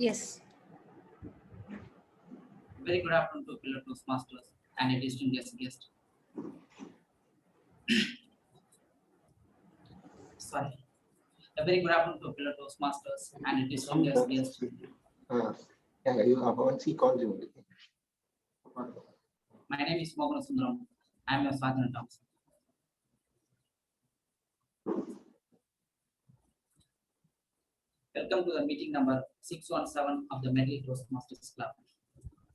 Yes. Very good afternoon to fellow Toastmasters and a distinguished guest. Sorry. A very good afternoon to fellow Toastmasters and a distinguished guest. My name is Mohan Sundaram. I am your Sergeant Thompson. Welcome to the meeting number 617 of the Medley Toastmasters Club.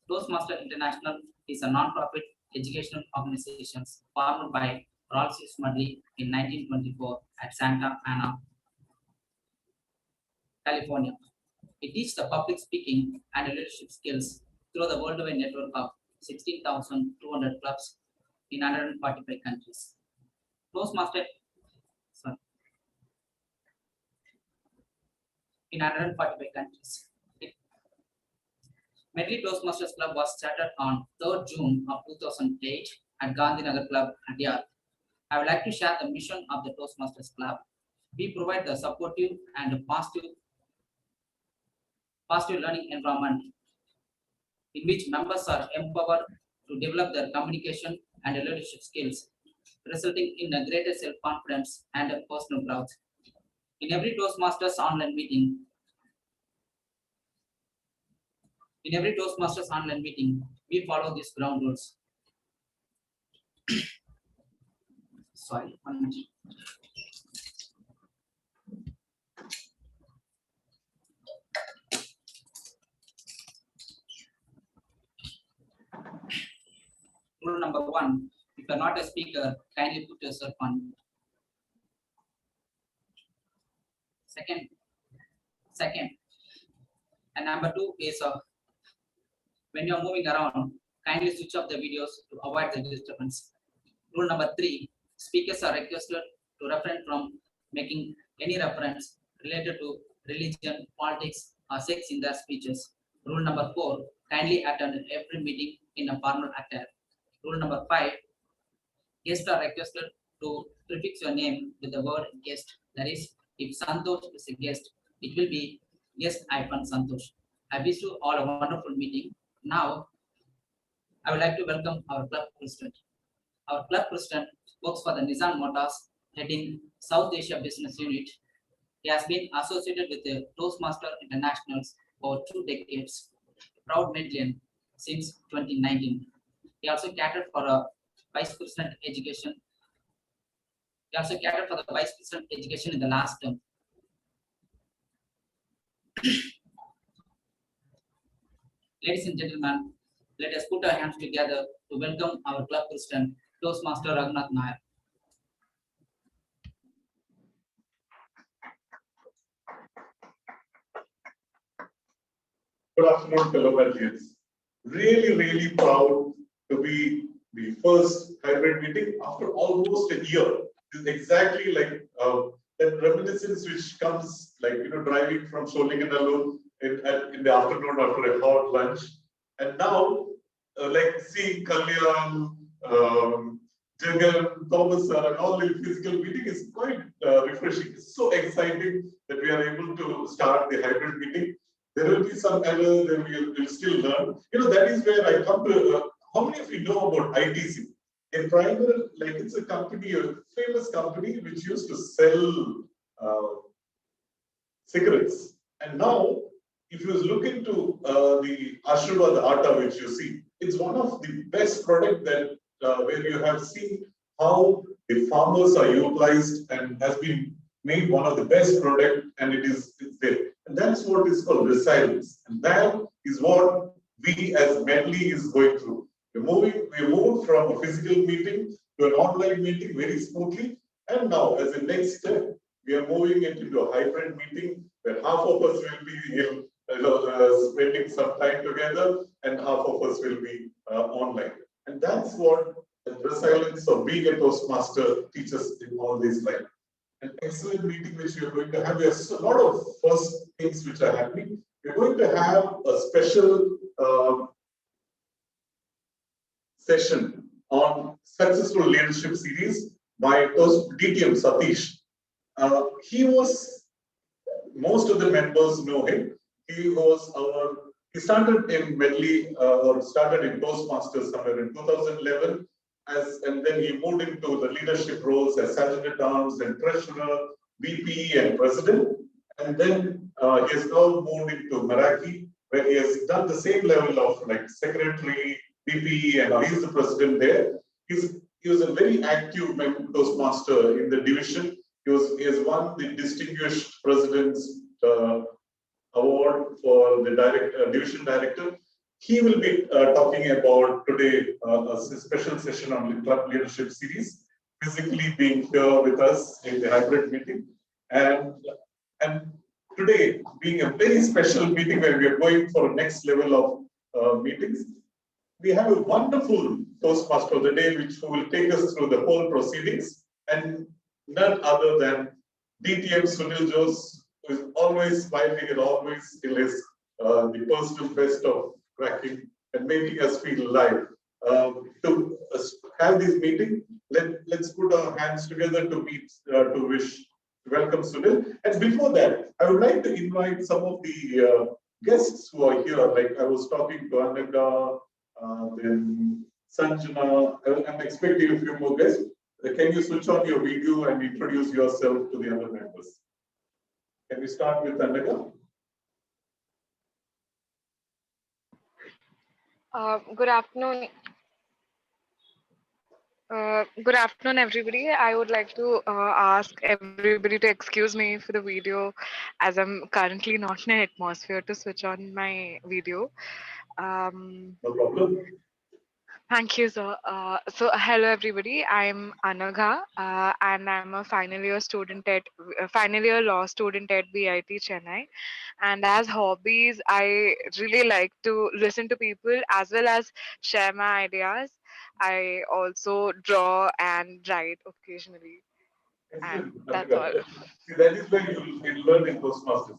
Toastmasters International is a non-profit educational organization formed by Ralph Medley in 1924 at Santa Ana, California. It teaches the public speaking and leadership skills through the worldwide network of 16,200 clubs in 145 countries. In 145 countries. Medley Toastmasters Club was started on 3rd June of 2008 at Gandhinagar Club, India. I would like to share the mission of the Toastmasters Club. We provide the supportive and positive learning environment in which members are empowered to develop their communication and leadership skills, resulting in a greater self-confidence and personal growth. In every Toastmasters online meeting, we follow these ground rules. Sorry, 1 minute. Rule number 1, if you are not a speaker, kindly put yourself on mute. Second, and number 2 is when you are moving around, kindly switch off the videos to avoid the disturbance. Rule number 3, speakers are requested to refrain from making any reference related to religion, politics, or sex in their speeches. Rule number 4, kindly attend every meeting in a formal attire. Rule number 5, guests are requested to prefix your name with the word guest. That is, if Santosh is a guest, it will be guest-Santosh. I wish you all a wonderful meeting. Now, I would like to welcome our club president. Our club president works for the Nissan Motors, heading South Asia Business Unit. He has been associated with the Toastmasters Internationals for 2 decades, a proud Medleyan since 2019. He also catered for a vice president education. In the last term. Ladies and gentlemen, let us put our hands together to welcome our club president, Toastmaster Raghunath Nair. Good afternoon, fellow Medleyans. Really proud to be the first hybrid meeting after almost a year. This is exactly like that reminiscence which comes like driving from Solinganallur in the afternoon after a hot lunch, and now like seeing Kalyan, Jagan, Thomas sir, and all the physical meeting is quite refreshing. It's so exciting that we are able to start the hybrid meeting. There will be some errors, then we'll still learn. That is where I come to. How many of you know about ITC? A primary, like it's a company, a famous company which used to sell cigarettes. And now, if you look into the Ashirwad Atta, which you see, it's one of the best product that where you have seen how the farmers are utilized and has been made one of the best product, and it's there. And that's what is called resilience. And that is what we as Medley is going through. We moved from a physical meeting to an online meeting very smoothly. And now, as a next step, we are moving it into a hybrid meeting where half of us will be spending some time together and half of us will be online. And that's what the resilience of being a Toastmaster teaches in all these life. An excellent meeting which we are going to have. There's a lot of first things which are happening. We're going to have a special session on successful leadership series by DTM Satish. He was, most of the members know him. He started in Medley or started in Toastmasters somewhere in 2011, and then he moved into the leadership roles as Sergeant at Arms and Treasurer, VP, and President. And then he has now moved into Meraki, where he has done the same level of like Secretary, VP, and now he's the President there. He was a very active Toastmaster in the division. He has won the Distinguished President's Award for the Division Director. He will be talking about today a special session on Club Leadership Series, physically being here with us in the hybrid meeting. And today being a very special meeting where we are going for a next level of meetings, we have a wonderful Toastmaster of the day, which will take us through the whole proceedings, and none other than DTM Sunil Jose, who is always smiling and always still is the personal best of cracking and making us feel alive. To have this meeting, let's put our hands together to welcome Sunil. And before that, I would like to invite some of the guests who are here. Like I was talking to Anaga, then Sanjana. I'm expecting a few more guests. Can you switch on your video and introduce yourself to the other members? Can we start with Anaga? Good afternoon. Good afternoon, everybody. I would like to ask everybody to excuse me for the video, as I'm currently not in an atmosphere to switch on my video. No problem. Thank you, sir. So, hello, everybody. I'm Anagha, and I'm a final year law student at BIT Chennai. And as hobbies, I really like to listen to people as well as share my ideas. I also draw and write occasionally, and that's all. See, that is where you learn in Toastmasters.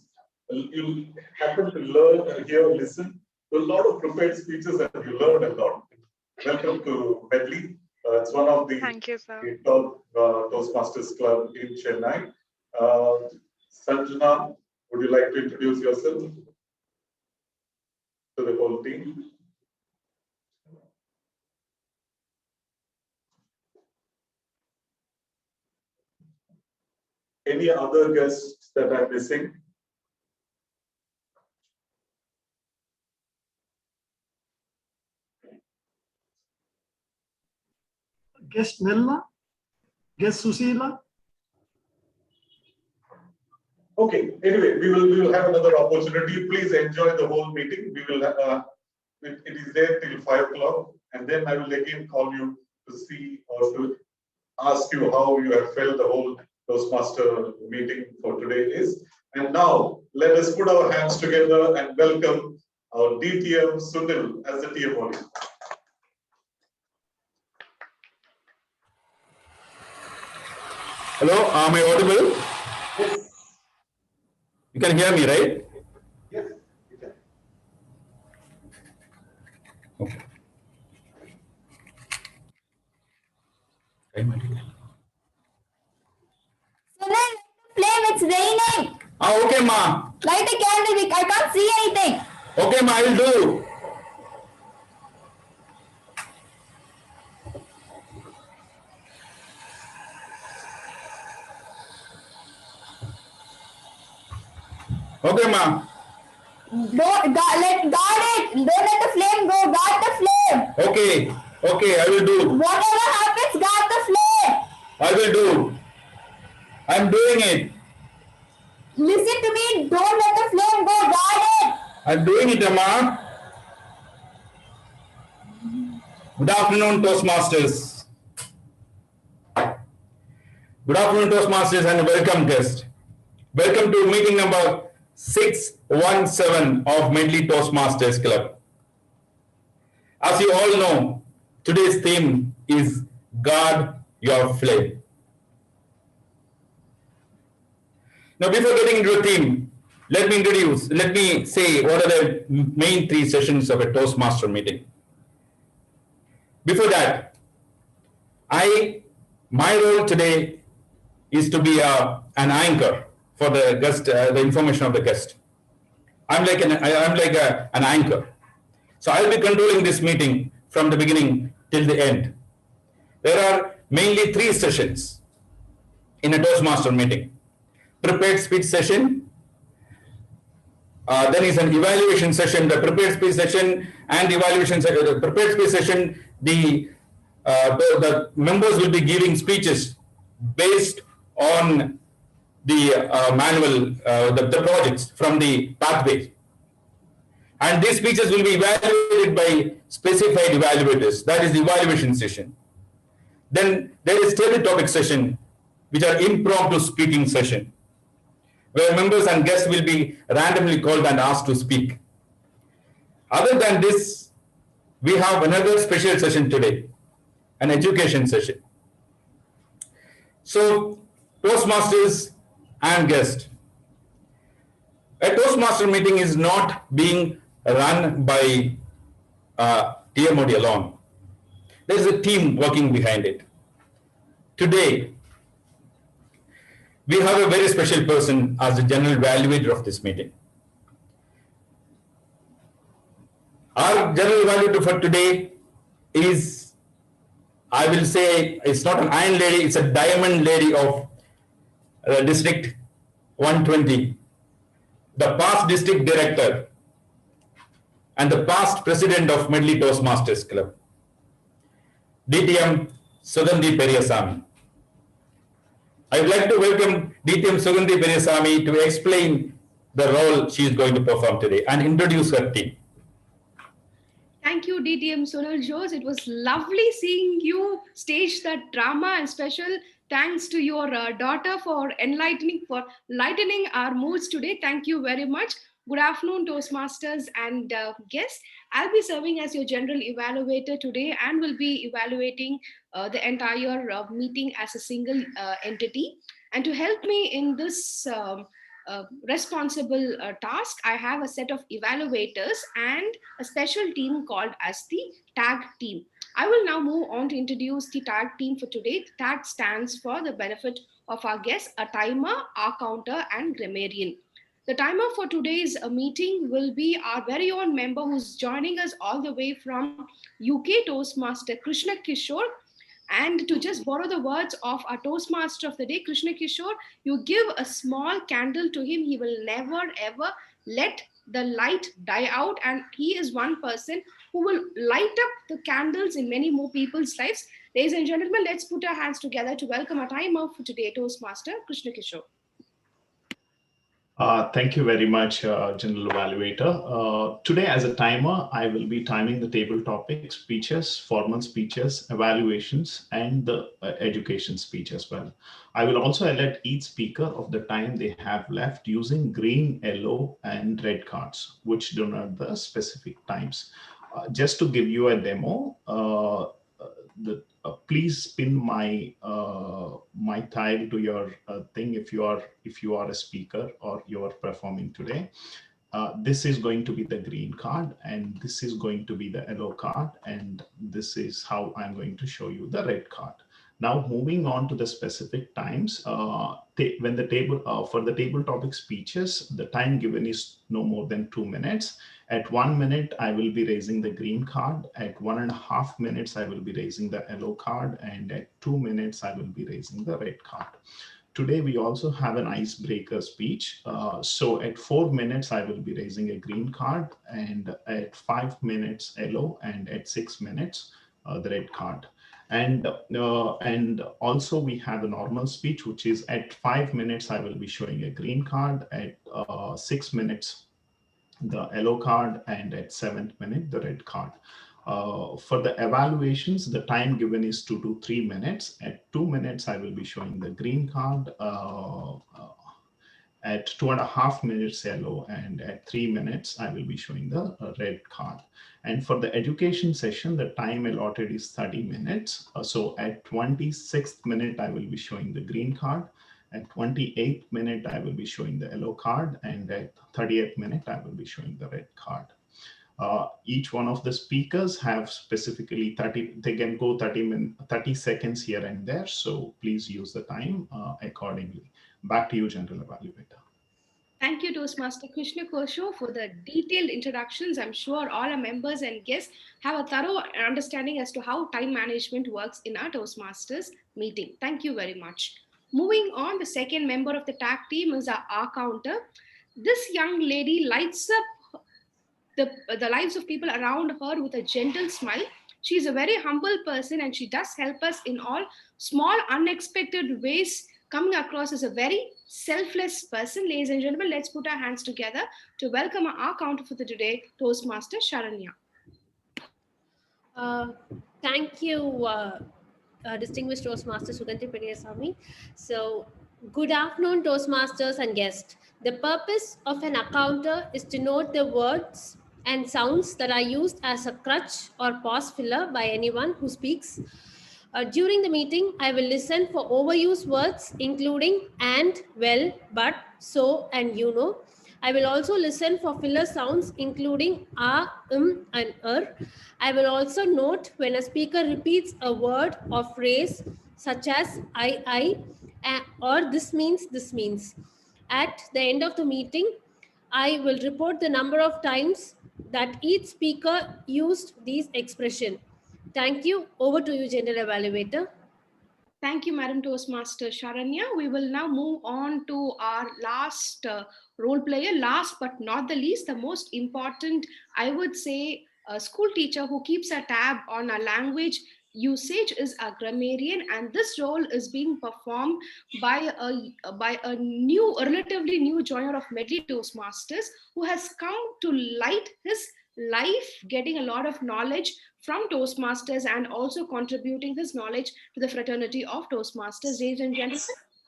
You happen to learn, hear, listen to a lot of prepared speeches, and you learn a lot. Welcome to Medley. It's one of the top Toastmasters club in Chennai. Sanjana, would you like to introduce yourself to the whole team? Any other guests that I'm missing? Guest Nella, guest Susila. Okay. Anyway, we will have another opportunity. Please enjoy the whole meeting. We will. It is there till 5 o'clock, and then I will again call you to see or to ask you how you have felt the whole Toastmaster meeting for today is. And now let us put our hands together and welcome our DTM Sunil as the TM. Hello, am I audible? Yes. You can hear me, right? Yes, you can. Okay. Sunil, flame, it's raining. Okay, ma. Light a candle, I can't see anything. Okay, ma, I will do. Okay, ma. Don't guard it. Don't let the flame go. Guard the flame. Okay, okay, I will do. Whatever happens, guard the flame. I will do. I'm doing it. Listen to me. Don't let the flame go. Guard it. I'm doing it, ma. Good afternoon, Toastmasters. Good afternoon, Toastmasters, and welcome, guest. Welcome to meeting number 617 of Medley Toastmasters Club. As you all know, today's theme is Guard Your Flame. Now, before getting into the theme, let me say what are the main 3 sessions of a Toastmaster meeting. Before that, my role today is to be an anchor for the guest, the information of the guest. I'm like an anchor. So I'll be controlling this meeting from the beginning till the end. There are mainly three sessions in a Toastmaster meeting. Prepared speech session, then is an evaluation session, the prepared speech session and evaluation session. The prepared speech session, the members will be giving speeches based on the manual, the projects from the pathway. And these speeches will be evaluated by specified evaluators. That is the evaluation session. Then there is table topic session, which are impromptu speaking session, where members and guests will be randomly called and asked to speak. Other than this, we have another special session today, an education session. So, Toastmasters and guest. A Toastmaster meeting is not being run by TMOD alone. There is a team working behind it. Today, we have a very special person as the general evaluator of this meeting. Our general evaluator for today is, I will say, it's not an iron lady, it's a diamond lady of District 120, the past district director and the past president of Medley Toastmasters Club, DTM Sugandhi Periyasamy. I would like to welcome DTM Sugandhi Periyasamy to explain the role she is going to perform today and introduce her team. Thank you, DTM Sonal Jose. It was lovely seeing you stage that drama, and special thanks to your daughter for lightening our moods today. Thank you very much. Good afternoon, Toastmasters and guests. I'll be serving as your general evaluator today and will be evaluating the entire meeting as a single entity. And to help me in this responsible task, I have a set of evaluators and a special team called as the tag team. I will now move on to introduce the tag team for today. The tag stands for the benefit of our guests, a timer, our counter, and grammarian. The timer for today's meeting will be our very own member who's joining us all the way from UK, Toastmaster Krishna Kishore. And to just borrow the words of our Toastmaster of the day, Krishna Kishore, you give a small candle to him, he will never ever let the light die out. And he is one person who will light up the candles in many more people's lives. Ladies and gentlemen, let's put our hands together to welcome our timer for today, Toastmaster Krishna Kishore. Thank you very much, General Evaluator. Today, as a timer, I will be timing the table topic speeches, formal speeches, evaluations, and the education speech as well. I will also alert each speaker of the time they have left using green, yellow, and red cards, which denote the specific times. Just to give you a demo, please pin my my tile to your thing if you are a speaker or you are performing today. This is going to be the green card, and this is going to be the yellow card, and this is how I'm going to show you the red card. Now, moving on to the specific times, when the table for the table topic speeches, the time given is no more than 2 minutes. At 1 minute, I will be raising the green card. At 1.5 minutes, I will be raising the yellow card. And at 2 minutes, I will be raising the red card. Today, we also have an icebreaker speech. So at 4 minutes, I will be raising a green card. And at 5 minutes, yellow. And at 6 minutes, the red card. And also we have a normal speech, which is at 5 minutes, I will be showing a green card. At 6 minutes, the yellow card, and at 7th minute, the red card. For the evaluations, the time given is 2 to 3 minutes. At 2 minutes, I will be showing the green card. At 2.5 minutes, yellow, and at 3 minutes, I will be showing the red card. And for the education session, the time allotted is 30 minutes. So at 26th minute, I will be showing the green card. At 28th minute, I will be showing the yellow card. And at 30th minute, I will be showing the red card. Each one of the speakers have specifically 30, they can go 30 seconds here and there. So please use the time accordingly. Back to you, General Evaluator. Thank you, Toastmaster Krishna Kosho, for the detailed introductions. I'm sure all our members and guests have a thorough understanding as to how time management works in our Toastmasters meeting. Thank you very much. Moving on, the second member of the tag team is our R counter. This young lady lights up the lives of people around her with a gentle smile. She's a very humble person and she does help us in all small, unexpected ways, coming across as a very selfless person. Ladies and gentlemen, let's put our hands together to welcome our counter for the today, Toastmaster Sharanya. Thank you, distinguished Toastmaster Sugandhi Periyasamy. So, good afternoon, Toastmasters and guests. The purpose of an accounter is to note the words and sounds that are used as a crutch or pause filler by anyone who speaks. During the meeting, I will listen for overused words, including and, well, but, so, and you know. I will also listen for filler sounds, including and I will also note when a speaker repeats a word or phrase such as or this means. At the end of the meeting, I will report the number of times that each speaker used these expressions. Thank you. Over to you, General Evaluator. Thank you, Madam Toastmaster Sharanya. We will now move on to our last role player, last but not the least, the most important, I would say, a school teacher who keeps a tab on our language usage is a grammarian, and this role is being performed by a relatively new joiner of Medley Toastmasters who has come to light his life, getting a lot of knowledge from Toastmasters and also contributing his knowledge to the fraternity of Toastmasters. Ladies and gentlemen,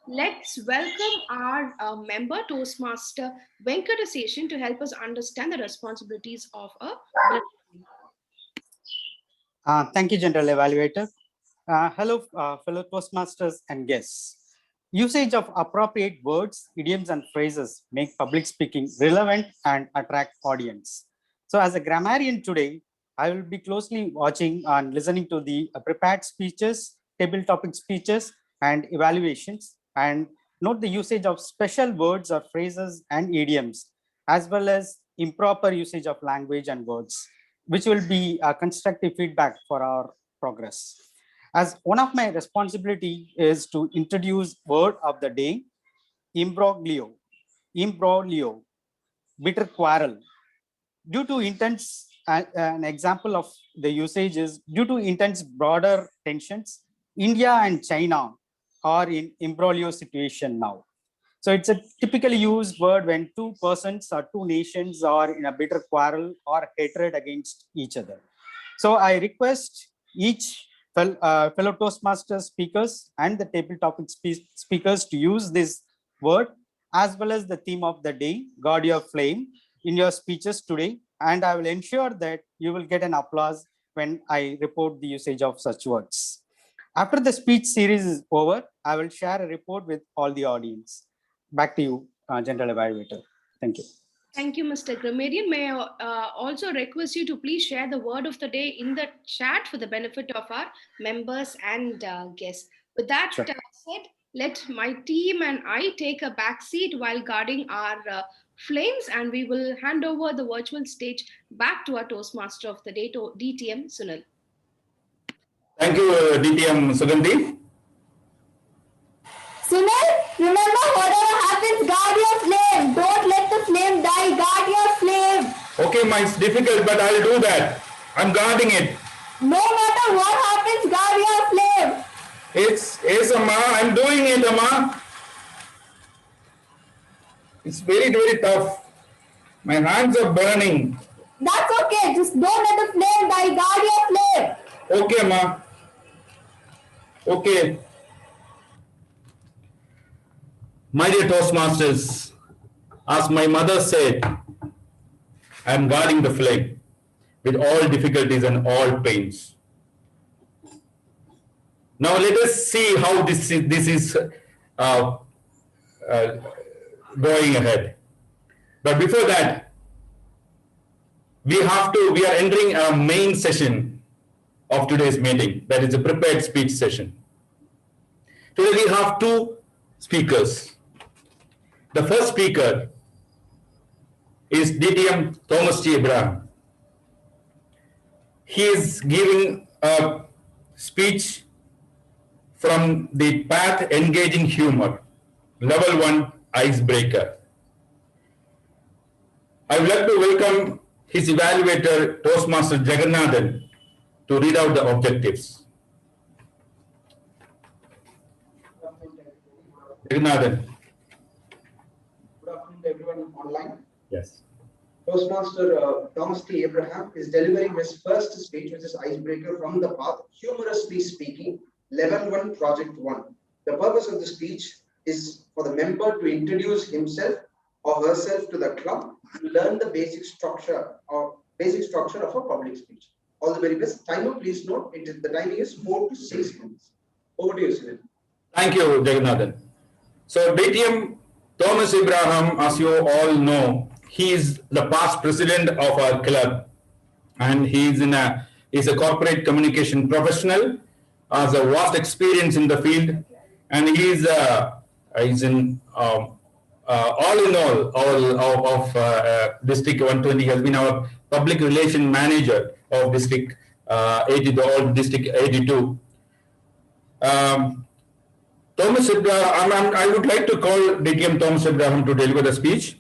let's welcome our member, Toastmaster Venkataseshan, to help us understand the responsibilities of a Thank you, General Evaluator. Hello, fellow Toastmasters and guests. Usage of appropriate words, idioms, and phrases make public speaking relevant and attract audience. So as a grammarian today, I will be closely watching and listening to the prepared speeches, table topic speeches, and evaluations, and note the usage of special words or phrases and idioms, as well as improper usage of language and words, which will be a constructive feedback for our progress. As one of my responsibility is to introduce word of the day, imbroglio, bitter quarrel. Due to intense, an example of the usage is due to intense broader tensions, India and China are in imbroglio situation now. So it's a typically used word when two persons or two nations are in a bitter quarrel or hatred against each other. So I request each fellow Toastmasters speakers and the table topic speakers to use this word as well as the theme of the day, guard your flame, in your speeches today. And I will ensure that you will get an applause when I report the usage of such words. After the speech series is over, I will share a report with all the audience. Back to you, General Evaluator. Thank you. Thank you, Mr. Grammarian. May I also request you to please share the word of the day in the chat for the benefit of our members and guests. With that said, let my team and I take a back seat while guarding our flames, and we will hand over the virtual stage back to our Toastmaster of the day, DTM Sunil. Thank you, DTM Sugandhi. Sunil, remember, whatever happens, guard your flame. Don't let the flame die. Guard your flame. Okay, it's difficult, but I'll do that. I'm guarding it. No matter what happens, guard your flame. Yes, Amma. I'm doing it, Amma. It's very, very tough. My hands are burning. That's okay. Just don't let the flame die. Guard your flame. Okay, Amma. Okay. My dear Toastmasters, as my mother said, I am guarding the flame with all difficulties and all pains. Now let us see how this is going ahead. But before that, we are entering a main session of today's meeting, that is a prepared speech session. Today we have two speakers. The first speaker is DTM Thomas T. Abraham. He is giving a speech from the path engaging humor, level 1 icebreaker. I would like to welcome his evaluator, Toastmaster Jagannathan, to read out the objectives. Jagannathan. Good afternoon to everyone online. Yes. Toastmaster Thomas T. Abraham is delivering his first speech, which is Icebreaker from the Path, humorously speaking, level 1, project 1. The purpose of the speech is for the member to introduce himself or herself to the club to learn the basic structure of a public speech. All the very best. Timer, please note, the timing is 4 to 6 minutes. Over to you, Sunil. Thank you, Jagannathan. So DTM Thomas Abraham, as you all know, he is the past president of our club, and he's a corporate communication professional, has a vast experience in the field, and he's in all in all of District 120. He has been our public relation manager of District District 82. Thomas Abraham, I would like to call DTM Thomas Abraham to deliver the speech.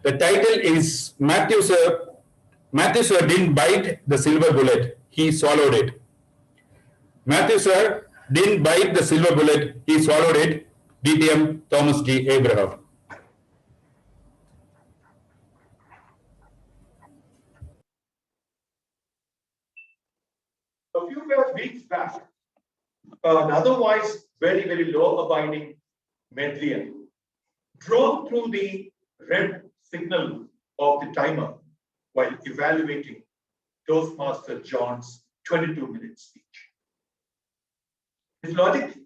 The title is Matthew Sir didn't bite the silver bullet, he swallowed it. Matthew Sir didn't bite the silver bullet, he swallowed it. DTM Thomas T. Abraham. A few weeks back, an otherwise very, very law-abiding Medleyan drove through the red signal of the timer while evaluating Toastmaster John's 22-minute speech. His logic,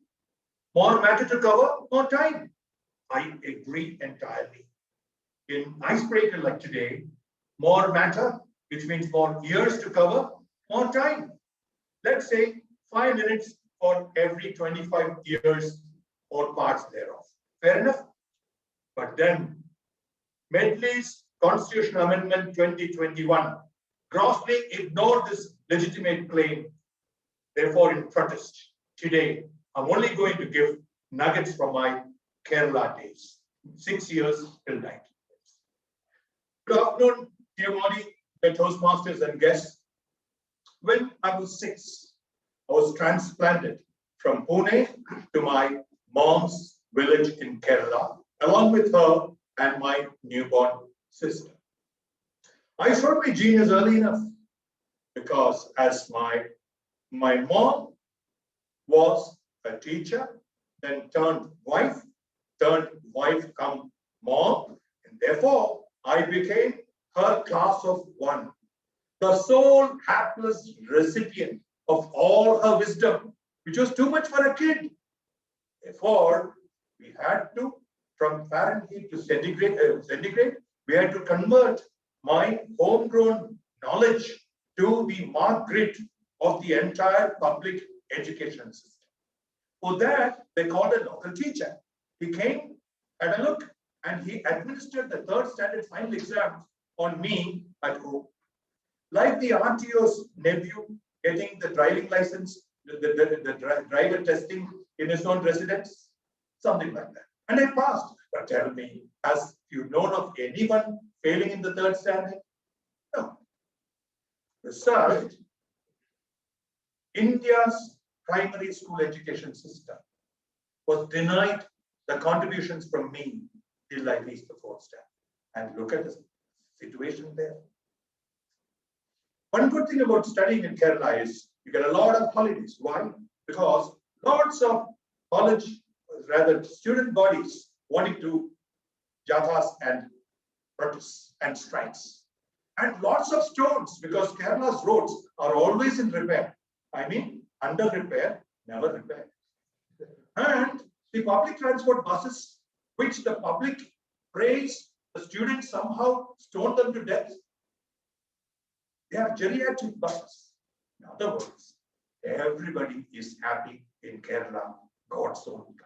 more matter to cover, more time. I agree entirely. In icebreaker like today, more matter, which means more years to cover, more time. Let's say 5 minutes for every 25 years or parts thereof. Fair enough? But then Medley's Constitutional Amendment 2021 grossly ignored this legitimate claim. Therefore, in protest, today, I'm only going to give nuggets from my Kerala days, 6 years till 19 years. Good afternoon, dear body, the Toastmasters and guests. When I was 6, I was transplanted from Pune to my mom's village in Kerala, along with her and my newborn sister. I showed my genius early enough because as my mom was a teacher, then turned wife come mom, and therefore I became her class of one, the sole hapless recipient of all her wisdom, which was too much for a kid. Therefore, we had to, from Fahrenheit to centigrade, we had to convert my homegrown knowledge to the mark grid of the entire public education system. For that, they called a local teacher. He came, had a look, and he administered the 3rd standard final exams on me at home. Like the RTO's nephew getting the driving license, the driver testing in his own residence, something like that. And I passed. But tell me, has you known of anyone failing in the 3rd standard? No. Result, India's primary school education system was denied the contributions from me till I reached the 4th standard. And look at the situation there. One good thing about studying in Kerala is you get a lot of holidays. Why? Because lots of college, rather student bodies wanting to jathas and protests and strikes. And lots of stones because Kerala's roads are always in repair. I mean, under repair, never repair. And the public transport buses, which the public praise, the students somehow stone them to death. They are geriatric buses. In other words, everybody is happy in Kerala, God's own country.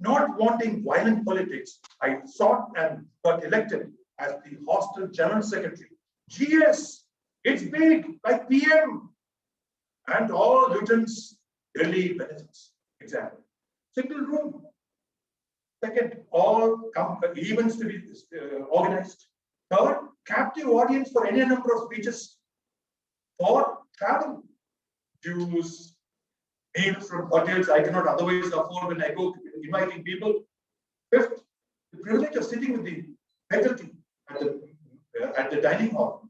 Not wanting violent politics, I sought and got elected as the hostel general secretary. GS, it's big, like PM. And all lieutenants, Delhi benefits. Example. Single room. Second, all events to be organized. Third, captive audience for any number of speeches. Fourth, travel. Dues, meals from hotels I cannot otherwise afford when I go inviting people. Fifth, the privilege of sitting with the faculty at the dining hall.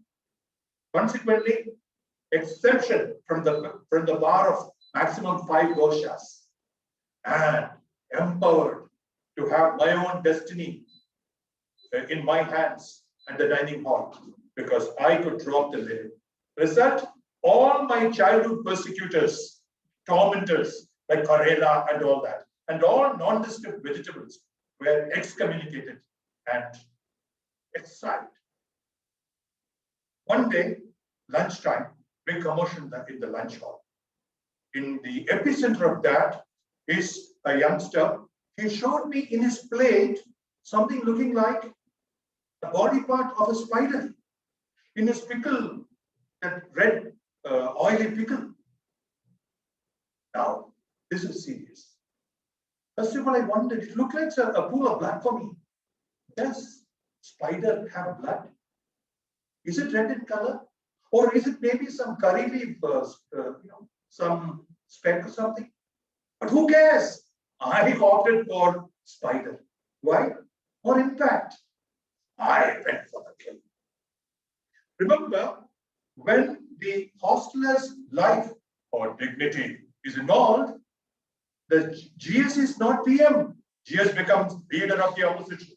Consequently, exemption from the bar of maximum 5 doshas, and empowered to have my own destiny in my hands at the dining hall because I could drop the lid. Result, all my childhood persecutors, tormentors like Karela and all that, and all nondescript vegetables were excommunicated and exiled. One day, lunchtime, big commotion in the lunch hall. In the epicenter of that is a youngster. He showed me in his plate something looking like a body part of a spider. In his pickle, that red oily pickle. Now, this is serious. First of all, I wondered, it looked like a pool of blood for me. Does spider have blood? Is it red in color? Or is it maybe some curry leaf, some speck or something? But who cares? I opted for spider. Why? For impact. I went for the kill. Remember, when the hostler's life or dignity is involved, the GS is not PM. GS becomes leader of the opposition.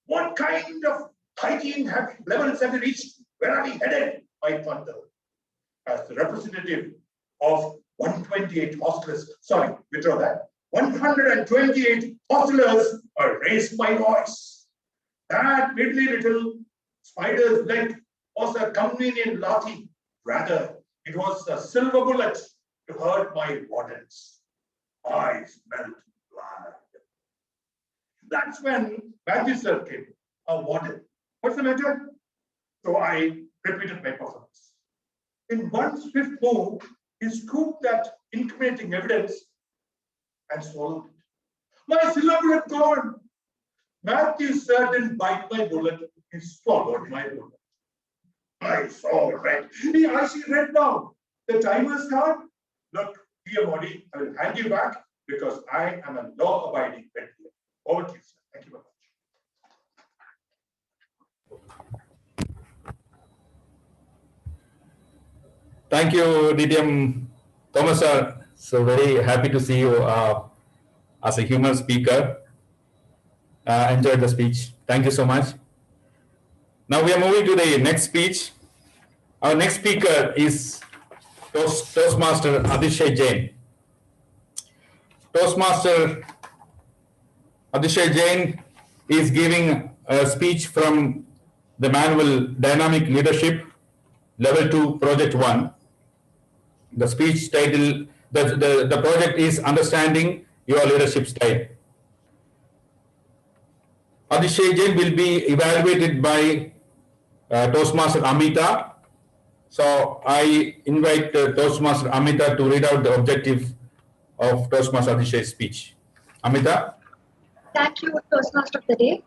What kind of hygiene levels have we reached? Where are we headed? I wonder. As the representative of 128 hostlers, sorry, withdraw that. 128 hostlers, I raised my voice. That piddly little spider's leg was a convenient lathi. Rather, it was a silver bullet to hurt my wardens. I smelled blood. That's when Matthew sir came, a warden. What's the matter? So I repeated my performance. In one swift move, he scooped that incriminating evidence and swallowed it. My silver bullet gone. Matthew sir didn't bite my bullet, he swallowed my bullet. I saw red. I see red now. The timer's gone. Look, dear body, I will hand you back because I am a law-abiding Medley. Over to you, sir. Thank you very much. Thank you, DTM Thomas sir. So very happy to see you as a human speaker. Enjoyed the speech. Thank you so much. Now we are moving to the next speech. Our next speaker is Toastmaster Adishay Jain. Toastmaster Adishay Jain is giving a speech from the manual Dynamic Leadership Level 2 Project 1. The speech title, the project is Understanding Your Leadership Style. Adishay Jain will be evaluated by Toastmaster Amita. So I invite Toastmaster Amita to read out the objective of Toastmaster Adishay's speech. Amita? Thank you, Toastmaster of the Day.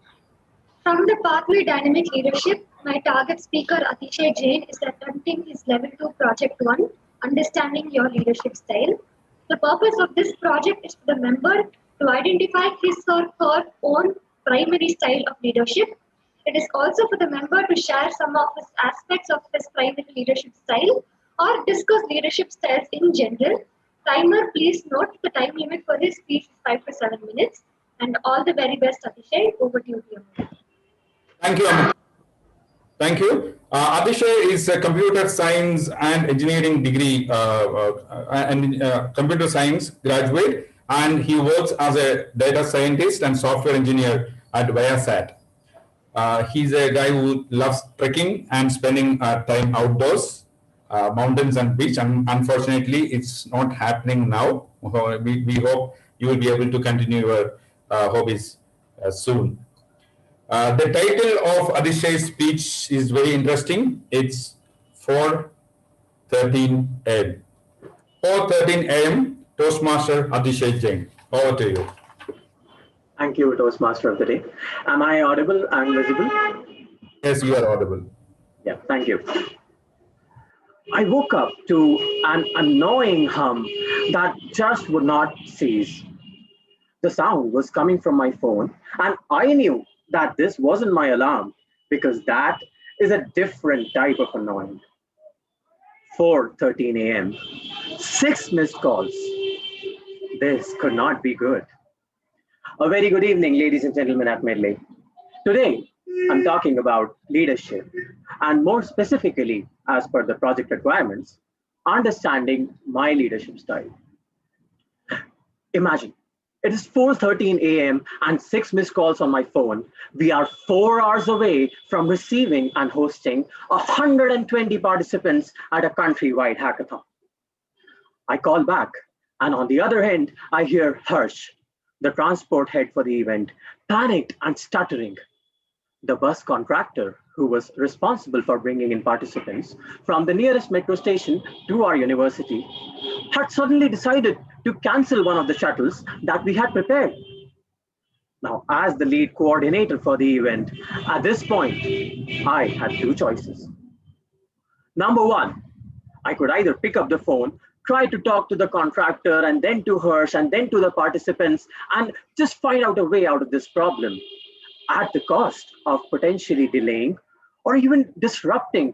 From the Pathway Dynamic Leadership, my target speaker Adishay Jain is attempting his Level 2 Project 1, Understanding Your Leadership Style. The purpose of this project is for the member to identify his or her own primary style of leadership. It is also for the member to share some of his aspects of his primary leadership style or discuss leadership styles in general. Timer, please note the time limit for this speech is 5 to 7 minutes. And all the very best, Adishay. Over to you, dear. Thank you, Amita. Thank you. Adishay is a computer science and engineering degree computer science graduate, and he works as a data scientist and software engineer at Viasat. He's a guy who loves trekking and spending time outdoors, mountains and beach. And unfortunately, it's not happening now. We hope you will be able to continue your hobbies soon. The title of Adishay's speech is very interesting. It's 4:13 a.m. 4:13 a.m. Toastmaster Adishay Jain. Over to you. Thank you, Toastmaster of the day. Am I audible and visible? Yes, you are audible. Yeah, thank you. I woke up to an annoying hum that just would not cease. The sound was coming from my phone, and I knew that this wasn't my alarm because that is a different type of annoying. 4:13 a.m. 6 missed calls. This could not be good. A very good evening, ladies and gentlemen at Medley. Today, I'm talking about leadership, and more specifically, as per the project requirements, understanding my leadership style. Imagine, it is 4:13 a.m. and 6 missed calls on my phone. We are 4 hours away from receiving and hosting 120 participants at a countrywide hackathon. I call back, and on the other end, I hear Harsh, the transport head for the event, panicked and stuttering. The bus contractor, who was responsible for bringing in participants from the nearest metro station to our university, had suddenly decided to cancel one of the shuttles that we had prepared. Now, as the lead coordinator for the event, at this point, I had two choices. Number one, I could either pick up the phone, try to talk to the contractor, and then to Harsh, and then to the participants, and just find out a way out of this problem, at the cost of potentially delaying or even disrupting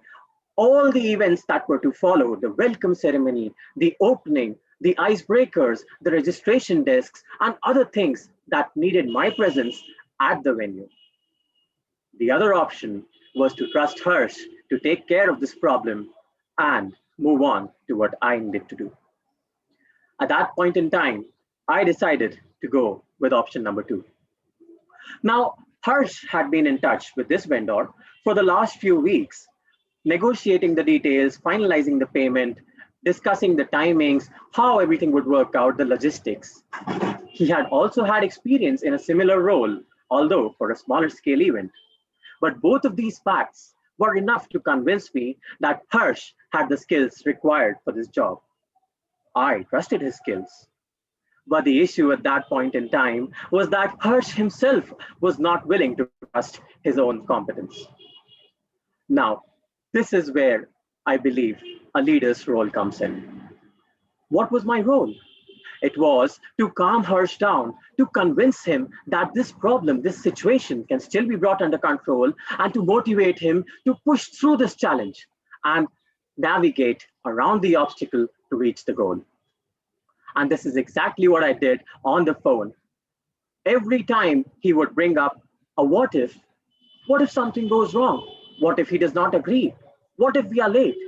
all the events that were to follow: the welcome ceremony, the opening, the icebreakers, the registration desks, and other things that needed my presence at the venue. The other option was to trust Harsh to take care of this problem and move on to what I needed to do. At that point in time, I decided to go with option number two. Now, Harsh had been in touch with this vendor for the last few weeks, negotiating the details, finalizing the payment, discussing the timings, how everything would work out, the logistics. He had also had experience in a similar role, although for a smaller scale event. But both of these facts were enough to convince me that Harsh had the skills required for this job. I trusted his skills. But the issue at that point in time was that Harsh himself was not willing to trust his own competence. Now, this is where I believe a leader's role comes in. What was my role? It was to calm Harsh down, to convince him that this problem, this situation can still be brought under control, and to motivate him to push through this challenge and navigate around the obstacle to reach the goal. And this is exactly what I did on the phone. Every time he would bring up a what if something goes wrong? What if he does not agree? What if we are late?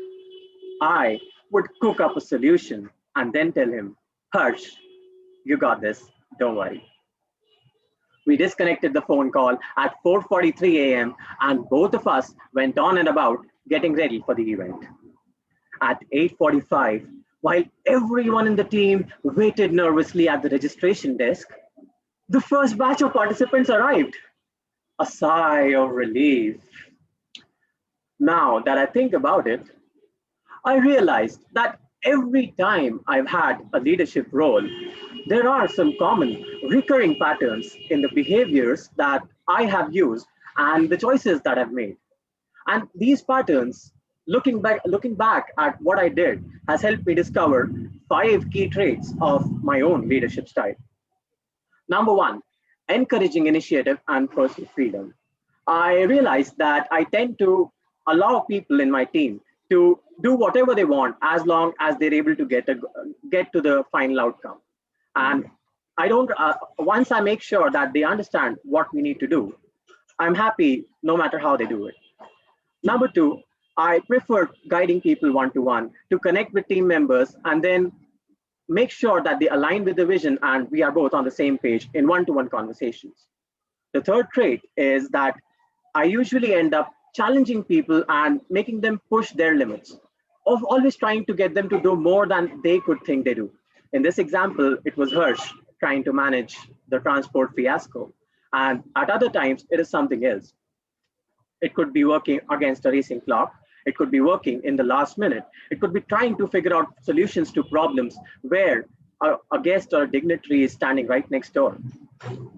I would cook up a solution and then tell him, Harsh, you got this, don't worry. We disconnected the phone call at 4:43 a.m. and both of us went on and about getting ready for the event. At 8:45, while everyone in the team waited nervously at the registration desk, the first batch of participants arrived. A sigh of relief. Now that I think about it, I realized that every time I've had a leadership role, there are some common recurring patterns in the behaviors that I have used and the choices that I've made. And these patterns, looking back at what I did, has helped me discover 5 key traits of my own leadership style. Number one, encouraging initiative and personal freedom. I realized that I tend to allow people in my team to do whatever they want as long as they're able to get to the final outcome. And I don't, once I make sure that they understand what we need to do, I'm happy no matter how they do it. Number two, I prefer guiding people one-to-one to connect with team members and then make sure that they align with the vision and we are both on the same page in one-to-one conversations. The third trait is that I usually end up challenging people and making them push their limits, of always trying to get them to do more than they could think they do. In this example, it was Harsh. trying to manage the transport fiasco. And at other times, it is something else. It could be working against a racing clock. It could be working in the last minute. It could be trying to figure out solutions to problems where a guest or a dignitary is standing right next door.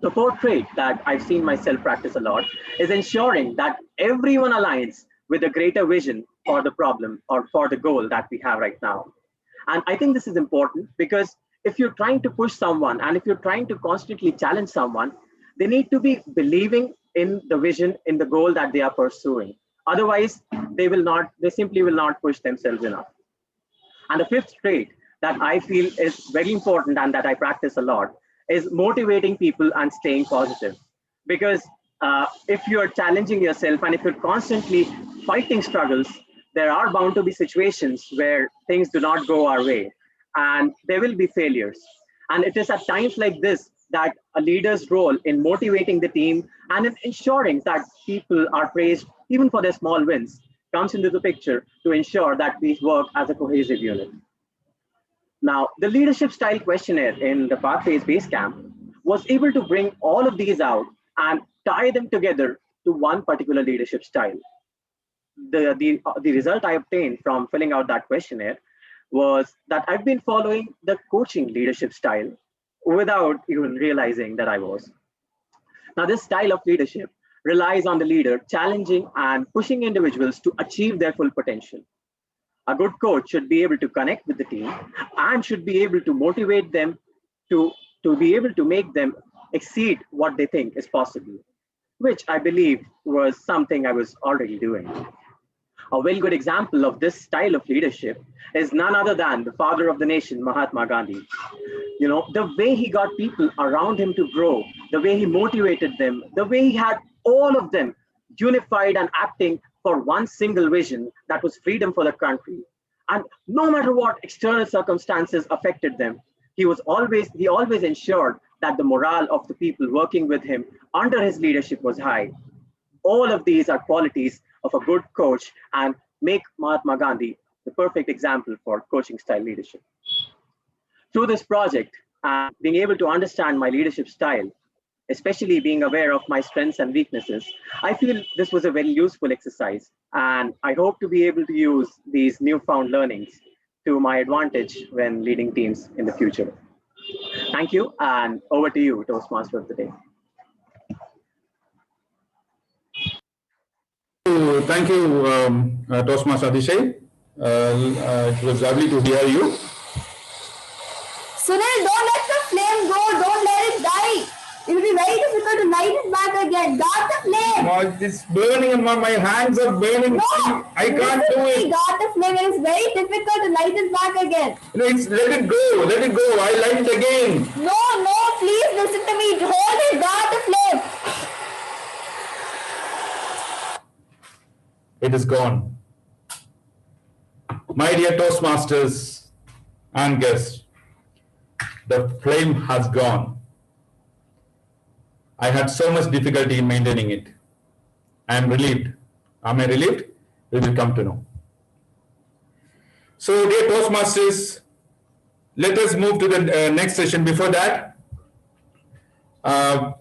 The fourth trait that I've seen myself practice a lot is ensuring that everyone aligns with a greater vision for the problem or for the goal that we have right now. And I think this is important because if you're trying to push someone and if you're trying to constantly challenge someone, they need to be believing in the vision, in the goal that they are pursuing. Otherwise, they simply will not push themselves enough. And the fifth trait that I feel is very important and that I practice a lot is motivating people and staying positive. Because if you're challenging yourself and if you're constantly fighting struggles, there are bound to be situations where things do not go our way and there will be failures. And it is at times like this that a leader's role in motivating the team and in ensuring that people are praised even for their small wins comes into the picture to ensure that we work as a cohesive unit. Now, the leadership style questionnaire in the Pathways Basecamp was able to bring all of these out and tie them together to one particular leadership style. The result I obtained from filling out that questionnaire was that I've been following the coaching leadership style without even realizing that I was. Now, this style of leadership relies on the leader challenging and pushing individuals to achieve their full potential. A good coach should be able to connect with the team and should be able to motivate them to be able to make them exceed what they think is possible, which I believe was something I was already doing. A very good example of this style of leadership is none other than the father of the nation, Mahatma Gandhi. You know, the way he got people around him to grow, the way he motivated them, the way he had all of them unified and acting for one single vision that was freedom for the country. And no matter what external circumstances affected them, he always ensured that the morale of the people working with him under his leadership was high. All of these are qualities of a good coach and make Mahatma Gandhi the perfect example for coaching style leadership. Through this project and being able to understand my leadership style, especially being aware of my strengths and weaknesses, I feel this was a very useful exercise. And I hope to be able to use these newfound learnings to my advantage when leading teams in the future. Thank you, and over to you, Toastmaster of the Day. Thank you, Toastmaster Adishay. It was lovely to hear you. Sunil, don't let the flame go. Don't let it die. It will be very difficult to light it back again. Guard the flame. No, it's burning and my hands are burning. No, I can't do it. Guard the flame. It is very difficult to light it back again. No, let it go. Let it go. I light it again. No, please listen to me. Hold it. Guard the flame. It is gone. My dear Toastmasters and guests, the flame has gone. I had so much difficulty in maintaining it. I am relieved. Am I relieved? We will come to know. So, dear Toastmasters, let us move to the next session. Before that,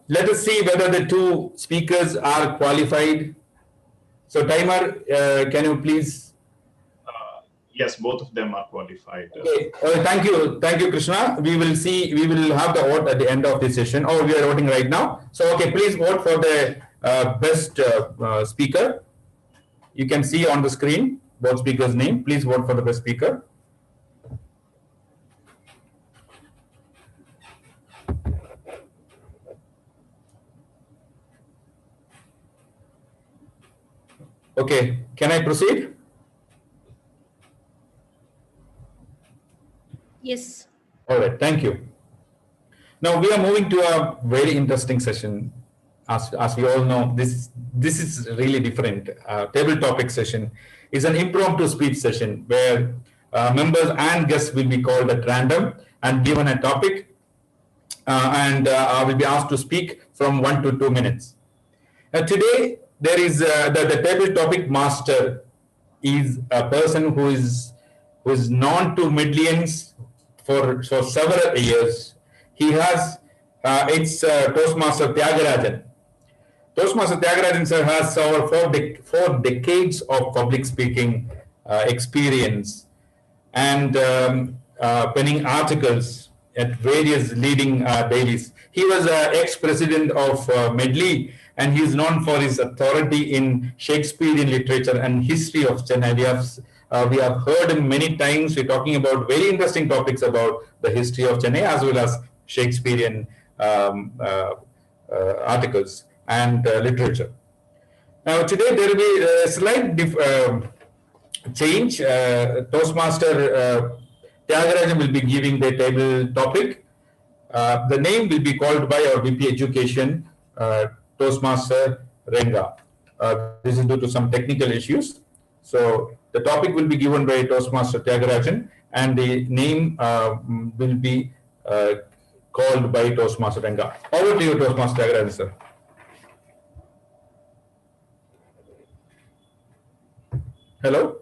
let us see whether the two speakers are qualified. So, timer, can you please? Yes, both of them are qualified. Okay. Thank you, Krishna. We will see. We will have the vote at the end of the session. Oh, we are voting right now. So, okay, please vote for the best speaker. You can see on the screen both speakers' name. Please vote for the best speaker. Okay, can I proceed? Yes. All right, thank you. Now we are moving to a very interesting session. As we all know, this is really different. Table topic session is an impromptu speech session where members and guests will be called at random and given a topic, and will be asked to speak from 1 to 2 minutes. Today, there is the table topic master is a person who is known to Medleyans for several years. he has it's Toastmaster Tyagarajan. Toastmaster Tyagarajan sir has over 4 decades of public speaking experience and penning articles at various leading dailies. He was ex-president of Medley, and he is known for his authority in Shakespearean literature and history of Chennai. We have heard him many times. We're talking about very interesting topics about the history of Chennai as well as Shakespearean articles and literature. Now, today there will be a slight change. Toastmaster Tyagarajan will be giving the table topic. The name will be called by our VP Education, Toastmaster Renga. This is due to some technical issues. So the topic will be given by Toastmaster Tyagarajan, and the name will be called by Toastmaster Renga. Over to you, Toastmaster Tyagarajan, sir. Hello?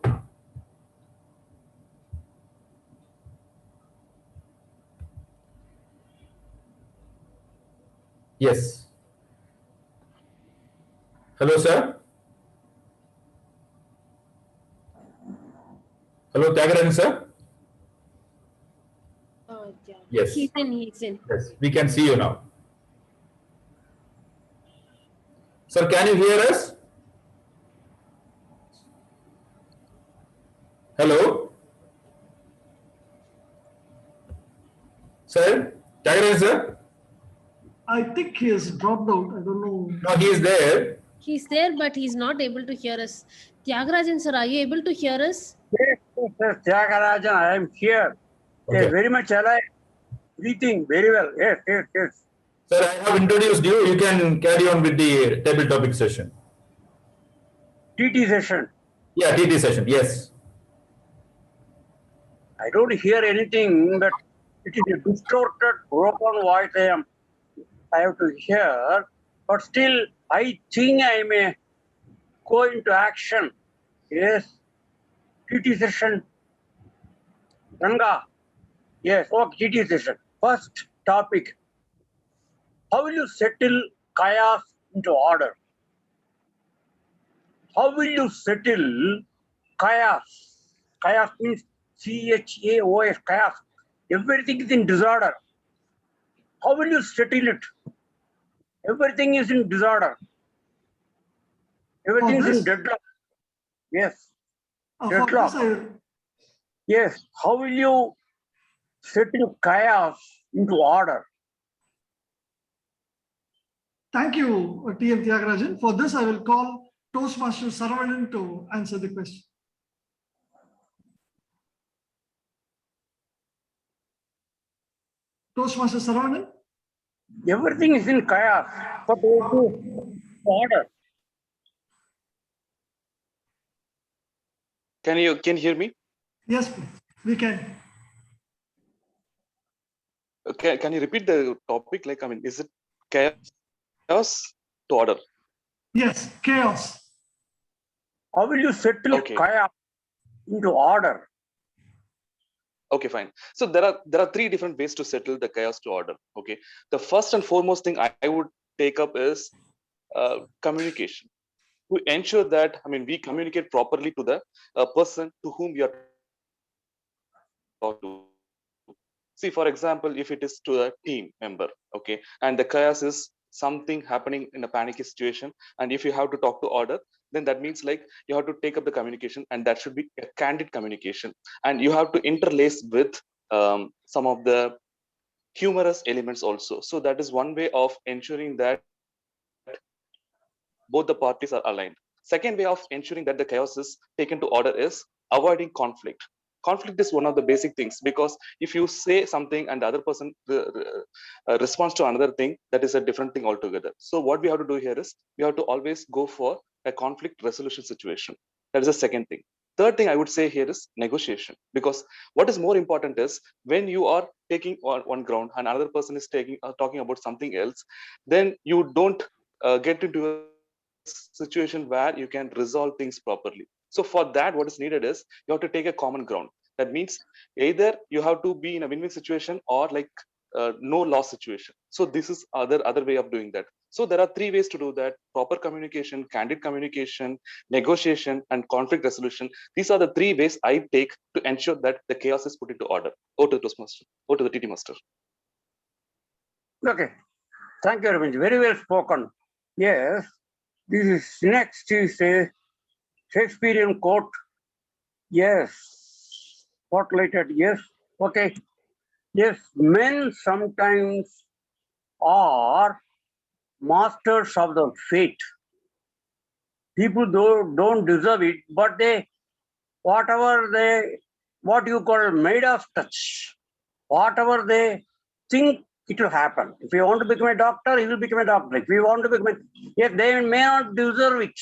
Yes. Hello, sir. Hello, Tyagarajan, sir. Yeah. Yes. He's in. Yes, we can see you now. Sir, can you hear us? Hello? Sir? Tyagarajan, sir? I think he has dropped out. I don't know. No, he is there. He's there, but he's not able to hear us. Tyagarajan sir, are you able to hear us? Yes, yes, Tyagarajan, I am here. Okay. Yes, very much alive. Breathing very well. Yes, yes, yes. Sir, I have introduced you. You can carry on with the table topic session. TT session. Yeah, TT session. Yes. I don't hear anything, but it is a distorted, broken voice I have to hear. But still, I think I may go into action. Yes. TT session. Ranga. Yes, okay, TT session. First topic. How will you settle chaos into order? How will you settle chaos? Chaos means CHAOS, chaos. Everything is in disorder. How will you settle it? Everything is in disorder. Everything is in deadlock. Yes. Deadlock. Yes. How will you settle chaos into order? Thank you, TM Tyagarajan. For this, I will call Toastmaster Saravanan to answer the question. Toastmaster Saravanan? Everything is in chaos. But order. Can you hear me? Yes, please. We can. Okay, can you repeat the topic? Like, I mean, is it chaos to order? Yes, chaos. How will you settle chaos into order? Okay, fine. So there are 3 different ways to settle the chaos to order. Okay, the first and foremost thing I would take up is communication. To ensure that, I mean, we communicate properly to the person to whom we are talking to. See, for example, if it is to a team member, okay, and the chaos is something happening in a panicky situation, and if you have to talk to order, then that means like you have to take up the communication, and that should be a candid communication, and you have to interlace with some of the humorous elements also. So that is one way of ensuring that both the parties are aligned. Second way of ensuring that the chaos is taken to order is avoiding conflict. Conflict is one of the basic things, because if you say something and the other person responds to another thing, that is a different thing altogether. So what we have to do here is we have to always go for a conflict resolution situation. That is the second thing. Third thing I would say here is negotiation, because what is more important is when you are taking one ground and another person is talking about something else, then you don't get into a situation where you can resolve things properly. So for that, what is needed is you have to take a common ground. That means either you have to be in a win-win situation, or like no loss situation. So this is other way of doing that. So there are three ways to do that: proper communication, candid communication, negotiation, and conflict resolution. These are the three ways I take to ensure that the chaos is put into order. Over to the Toastmaster, over to the TT Master. Okay, thank you very much. Very well spoken. Yes, this is next is a Shakespearean quote. Yes, spotlighted. Yes, okay. Yes, men sometimes are masters of the fate. People don't deserve it, but they, whatever they, what you call made of touch, whatever they think it will happen. If you want to become a doctor, he will become a doctor. If you want to become a, yes, they may not deserve it.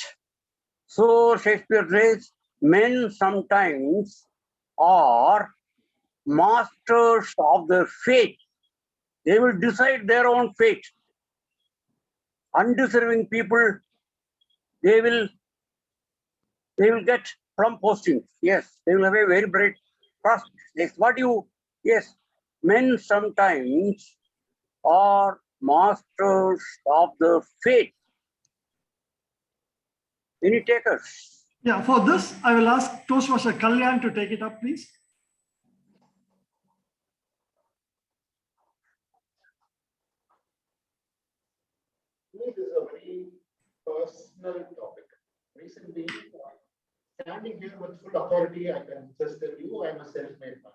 So Shakespeare says, men sometimes are masters of their fate. They will decide their own fate. Undeserving people, they will get from postings. Yes, they will have a very bright prospect. Yes, yes, men sometimes are masters of the fate. Any takers? Yeah, for this, I will ask Toastmaster Kalyan to take it up, please. This is a very personal topic. Recently, standing here with full authority, I can just tell you I'm a self-made man.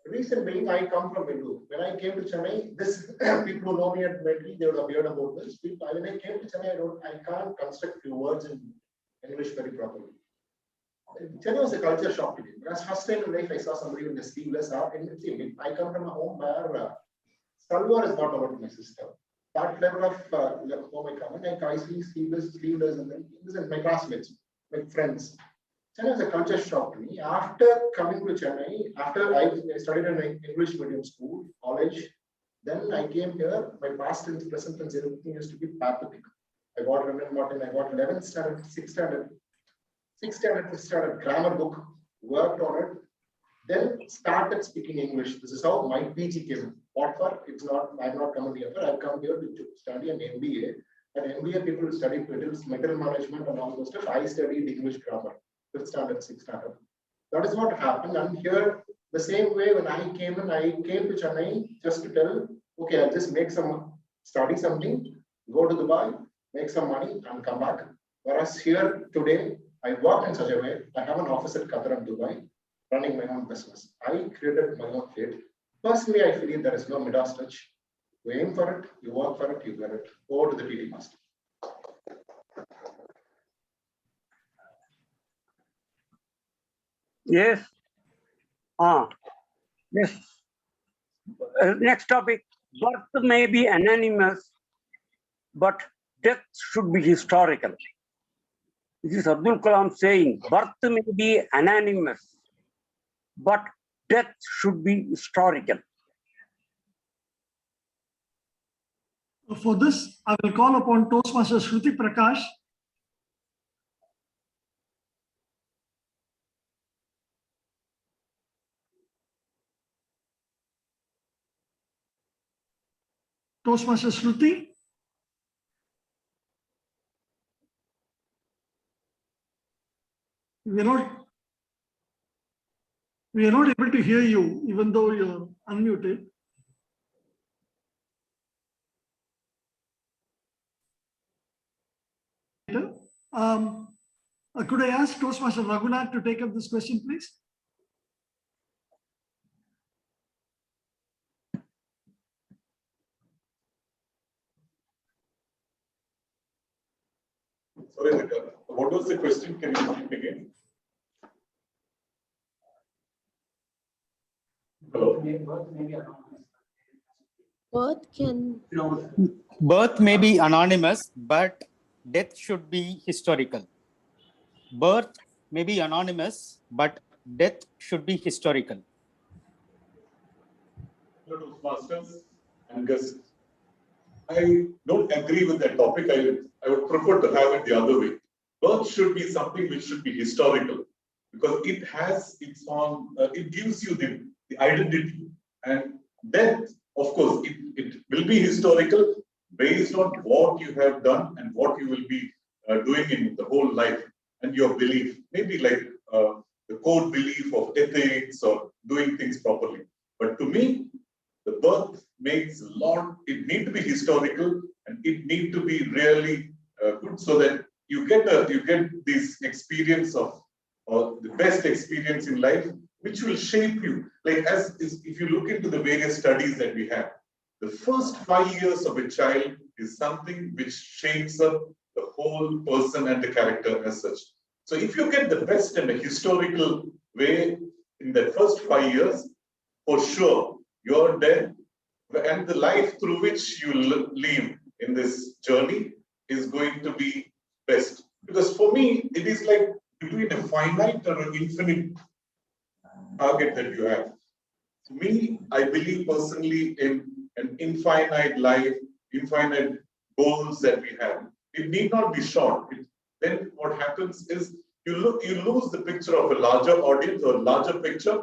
Recently, I come from Medley. When I came to Chennai, this people who know me at Medley, they would have heard about this. When I came to Chennai, I can't construct few words in English very properly. Chennai was a culture shock to me. Because first time in life, I saw somebody with a sleeveless top. And I come from a home where salwar is not about my sister. That level of home I come in, I see sleeveless, and then this is my classmates, my friends. Chennai was a culture shock to me. After coming to Chennai, after I studied in an English medium school, college, then I came here. My past tense, present tense, everything used to be pathetic. I got London Martin, I got 11th standard, 6th standard, 5th standard grammar book, worked on it, then started speaking English. This is how my PG came in. What for? It's not, I'm not coming here for, I've come here to study an MBA. And MBA people study material management and all those stuff. I studied English grammar, 5th standard, 6th standard. That is what happened. And here, the same way when I came in, I came to Chennai just to tell, okay, I'll just study something, go to Dubai, make some money and come back. Whereas here today, I work in such a way, I have an office at Qatar and Dubai, running my own business. I created my own fate. Personally, I feel there is no Midas touch. You aim for it, you work for it, you get it. Over to the TD Master. Yes. Yes. Next topic. Birth may be anonymous, but death should be historical. This is Abdul Kalam saying, birth may be anonymous, but death should be historical. For this, I will call upon Toastmaster Shruti Prakash. Toastmaster Shruti. We are not able to hear you, even though you're unmuted. Could I ask Toastmaster Raghunath to take up this question, please? Sorry, what was the question? Can you repeat again? Hello? Birth may be anonymous, but death should be historical. Birth may be anonymous, but death should be historical. Hello, Toastmasters and guests. I don't agree with that topic. I would prefer to have it the other way. Birth should be something which should be historical because it has its own, it gives you the identity, and death, Of course, it will be historical based on what you have done and what you will be doing in the whole life and your belief. Maybe like the core belief of ethics or doing things properly. But to me, the birth makes a lot, it need to be historical and it need to be really good so that you get this experience of the best experience in life, which will shape you. Like if you look into the various studies that we have, the first 5 years of a child is something which shapes up the whole person and the character as such. So if you get the best and the historical way in the first 5 years, for sure, you're dead. And the life through which you live in this journey is going to be best. Because for me, it is like between a finite or an infinite target that you have. For me, I believe personally in an infinite life, infinite goals that we have. It need not be short. Then what happens is you lose the picture of a larger audience or larger picture.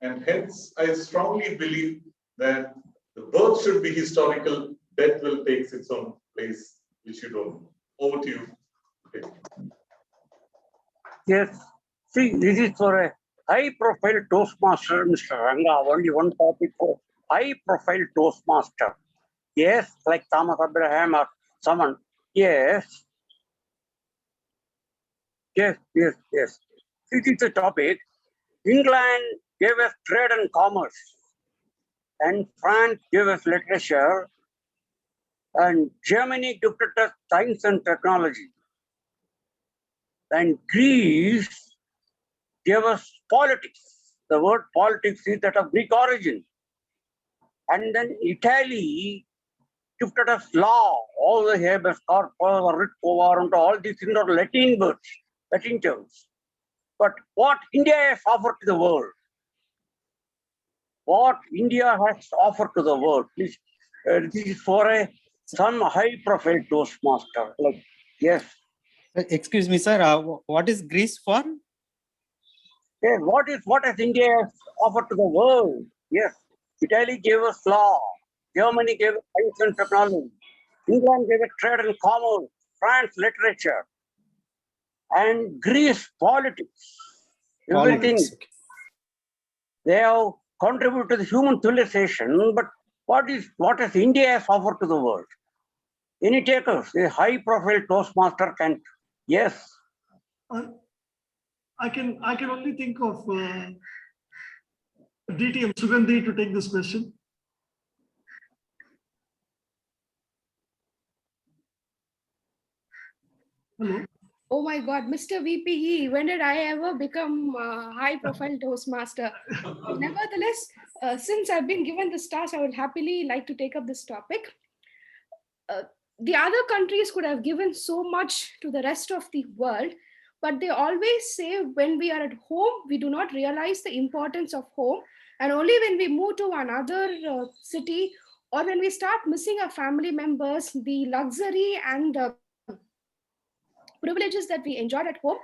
And hence, I strongly believe that the birth should be historical, death will take its own place, which you don't know. Over to you. Okay. Yes. See, this is for a high-profile Toastmaster, Mr. Ranga. Only one topic for high-profile Toastmaster. Yes, like Thomas Abraham or someone. Yes. Yes. This is the topic. England gave us trade and commerce, and France gave us literature, and Germany gifted us science and technology, and Greece gave us politics. The word politics is that of Greek origin. And then Italy gifted us law, all the habeas corpus, writ quorum, all these things are Latin words, Latin terms. But what India has offered to the world, what India has offered to the world, please, this is for some high-profile Toastmaster. Like, yes. Excuse me, sir. What is Greece for? Yes, what has India offered to the world? Yes, Italy gave us law, Germany gave us science and technology, England gave us trade and commerce, France literature, and Greece politics. Everything. They have contributed to the human civilization, but what has India offered to the world? Any takers? A high-profile Toastmaster can, yes. I can only think of DTM Sugandhi to take this question. Hello. Oh my God, Mr. VPE, when did I ever become a high-profile Toastmaster? Nevertheless, since I've been given this task, I would happily like to take up this topic. The other countries could have given so much to the rest of the world, but they always say when we are at home, we do not realize the importance of home. And only when we move to another city or when we start missing our family members, the luxury and privileges that we enjoyed at home,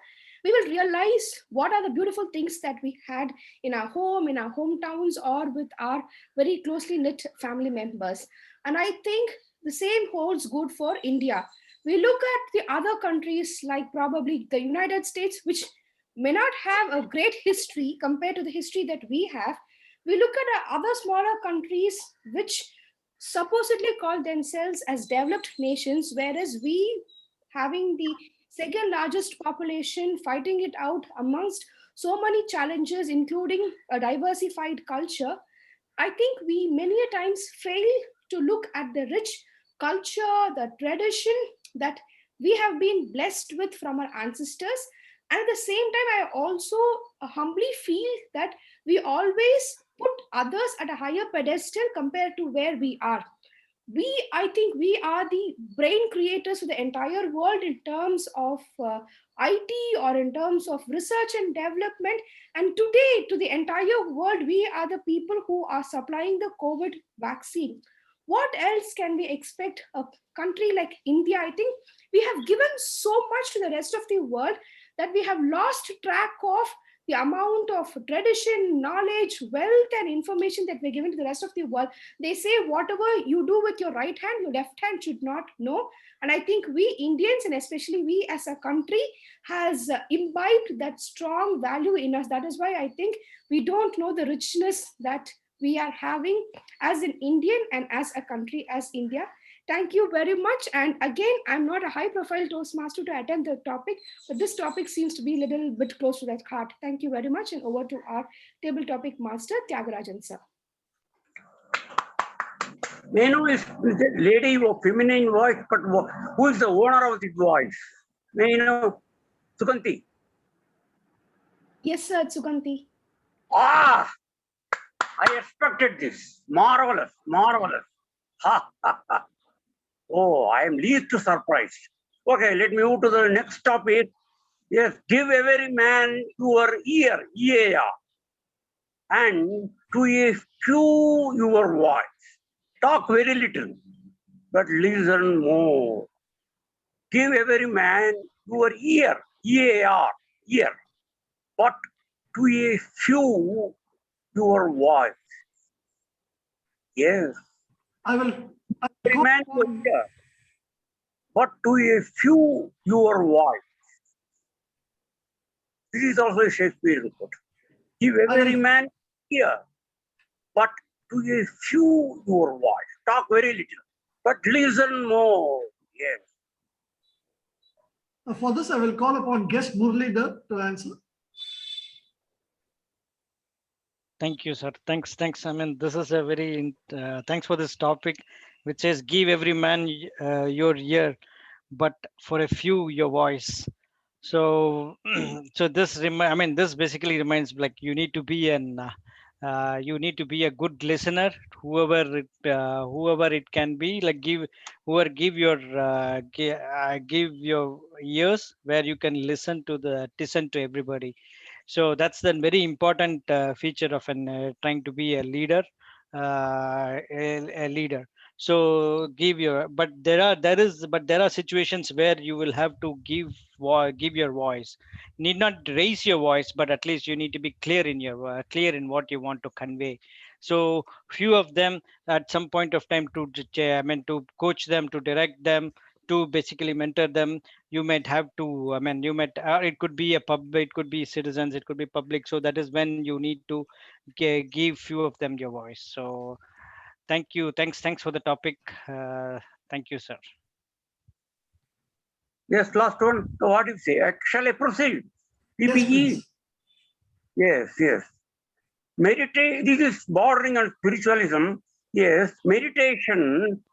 we will realize what are the beautiful things that we had in our home, in our hometowns, or with our very closely knit family members. And I think the same holds good for India. We look at the other countries like probably the United States, which may not have a great history compared to the history that we have. We look at other smaller countries which supposedly call themselves as developed nations, whereas we, having the second largest population, fighting it out amongst so many challenges, including a diversified culture, I think we many a times fail to look at the rich culture, the tradition that we have been blessed with from our ancestors. And at the same time, I also humbly feel that we always put others at a higher pedestal compared to where we are. I think we are the brain creators of the entire world in terms of IT or in terms of research and development. And today, to the entire world, we are the people who are supplying the COVID vaccine. What else can we expect a country like India? I think we have given so much to the rest of the world that we have lost track of the amount of tradition, knowledge, wealth, and information that we're giving to the rest of the world. They say whatever you do with your right hand, your left hand should not know. And I think we Indians, and especially we as a country, has imbibed that strong value in us. That is why I think we don't know the richness that we are having as an Indian and as a country as India. Thank you very much. And again, I'm not a high profile Toastmaster to attend the topic, but this topic seems to be a little bit close to that heart. Thank you very much. And over to our table topic master, Tyagarajan sir. May know is the lady of feminine voice, but who is the owner of the voice? May you know, Sukanti? Yes, sir, Sukanti. Ah, I expected this. Marvelous, marvelous. Ha, ha, ha. Oh, I am least surprised. Okay, let me move to the next topic. Yes, give every man your ear, ear, and to a few your voice. Talk very little, but listen more. Give every man your ear, ear, but to a few your voice. Yes. Every man your ear, but to a few your voice. This is also a Shakespeare report. Give every man ear, but to a few your voice. Talk very little, but listen more. Yes. For this, I will call upon guest Murlidhar to answer. Thank you, sir. Thanks. I mean, this is a very, thanks for this topic, which says give every man your ear, but for a few your voice. So, so this, I mean, this basically reminds like you need to be you need to be a good listener, whoever it can be. Like give your give your ears where you can listen to everybody. So that's the very important feature of an trying to be a leader, a leader. So give your, but there are situations where you will have to give your voice. Need not raise your voice, but at least you need to be clear in your clear in what you want to convey. So few of them at some point of time to coach them, to direct them, to basically mentor them, you might have to, I mean, you might, it could be a pub, it could be citizens, it could be public. So that is when you need to give few of them your voice. So thank you. Thanks for the topic. Thank you, sir. Yes, last one. So what do you say? Shall I proceed? PPE. Yes. Meditate. This is bordering on spiritualism. Yes, meditation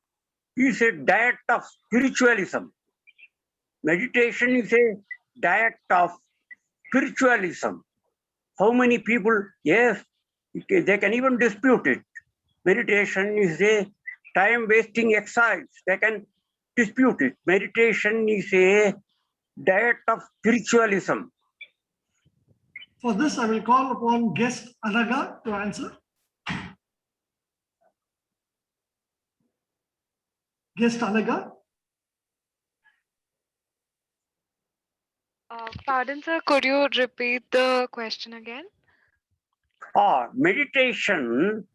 is a diet of spiritualism. Meditation is a diet of spiritualism. How many people? Yes, they can even dispute it. Meditation is a time-wasting exercise. They can dispute it. Meditation is a diet of spiritualism. For this, I will call upon guest Anaga to answer. Guest Anaga. Pardon, sir, could you repeat the question again? Meditation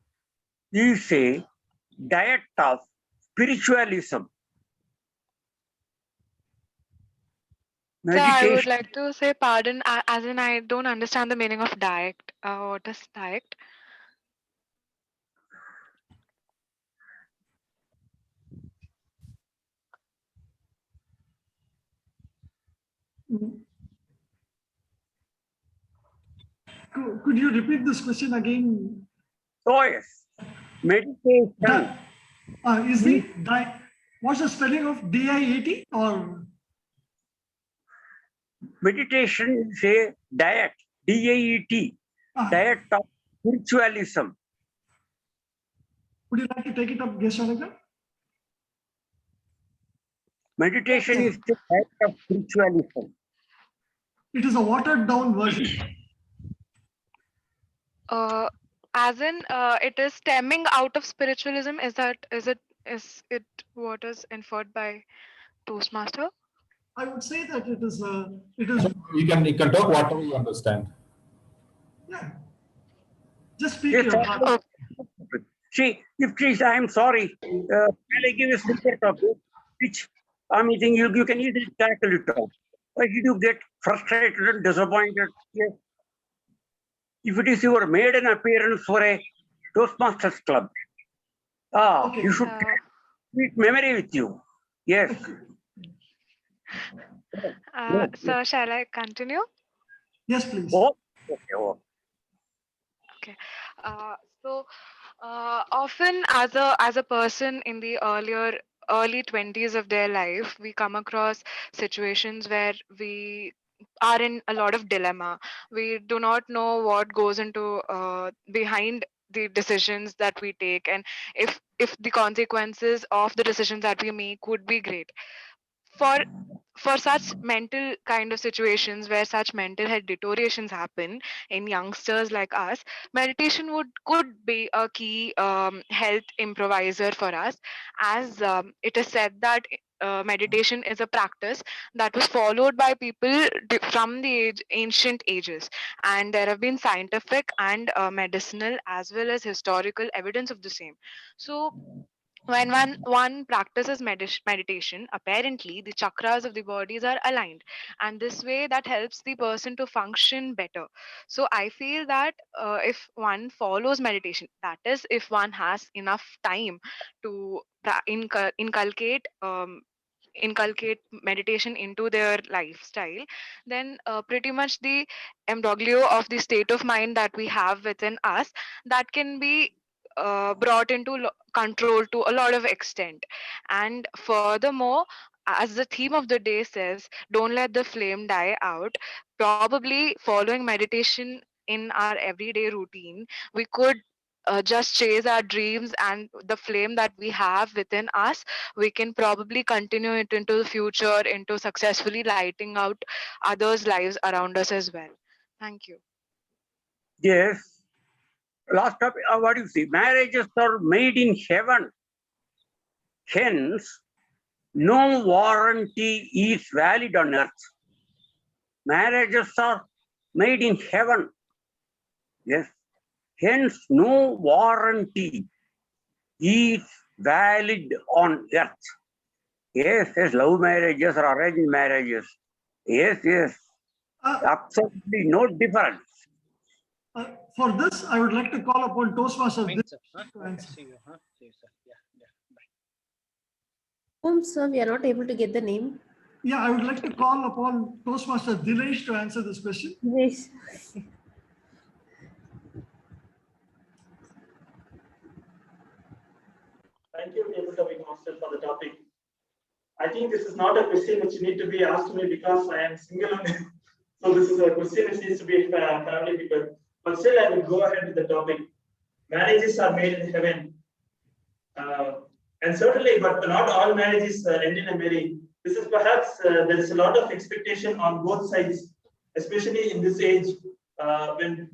is a diet of spiritualism. So I would like to say pardon, as in I don't understand the meaning of diet. What is diet? Could you repeat this question again? Oh yes, meditation. Is the diet? What's the spelling of DIET or? Meditation is a diet, DIET, diet of spiritualism. Would you like to take it up, guest Anaga? Meditation is the diet of spiritualism. It is a watered down version. As in, it is stemming out of spiritualism. Is it what is inferred by Toastmaster? I would say that it is. You can talk whatever you understand. Yeah. Just speak Yes, your heart. see, if please, I am sorry. I'll give a simple topic, which I mean, you can easily tackle it out. Why did you get frustrated and disappointed? Yes. If it is your maiden appearance for a Toastmasters club, you should carry sweet memory with you. Yes. So shall I continue? Yes, please. Oh, okay. Oh. Okay. Uh, so often as a person in the early 20s of their life, we come across situations where we are in a lot of dilemma. We do not know what goes into behind the decisions that we take, and if the consequences of the decisions that we make would be great for such mental kind of situations where such mental health deteriorations happen in youngsters like us. Meditation could be a key health improviser for us, as it is said that meditation is a practice that was followed by people from the ancient ages, and there have been scientific and medicinal as well as historical evidence of the same. So when one practices meditation, apparently the chakras of the bodies are aligned, and this way that helps the person to function better. So I feel that if one follows meditation, that is if one has enough time to inculcate meditation into their lifestyle, then pretty much the embroglio of the state of mind that we have within us, that can be brought into control to a lot of extent. And furthermore, as the theme of the day says, don't let the flame die out. Probably following meditation in our everyday routine, we could just chase our dreams, and the flame that we have within us, we can probably continue it into the future, into successfully lighting out others' lives around us as well. Thank you. Yes. Last topic, what do you see? Marriages are made in heaven. Hence, no warranty is valid on earth. Marriages are made in heaven. Yes. Hence, no warranty is valid on earth. Yes, yes, love marriages or arranged marriages. Yes, yes. Absolutely no difference. For this, I would like to call upon Toastmasters to answer. Whom, sir? We are not able to get the name. Yeah, I would like to call upon Toastmaster Dinesh to answer this question. Dinesh. Thank you, Topic Master, for the topic. I think this is not a question which need to be asked to me because I am single. So this is a question which needs to be family people. But still, I will go ahead with the topic. Marriages are made in heaven. And certainly, but not all marriages end in a marriage. This is perhaps, there is a lot of expectation on both sides, especially in this age, when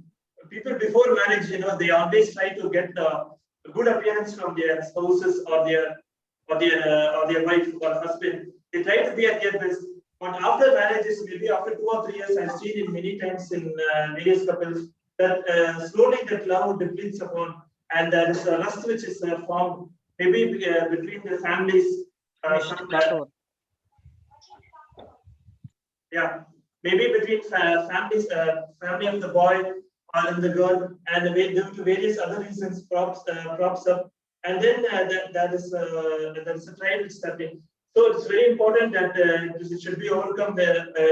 people before marriage, they always try to get a good appearance from their spouses or their wife or husband. They try to be at their best. But after marriages, maybe after 2 or 3 years, I've seen it many times in various couples that slowly that love depletes upon, and there is a lust which is formed maybe between the families. Yeah, maybe between families, family of the boy or in the girl, and due to various other reasons props up, and then there is a trial starting. So it's very important that it should be overcome.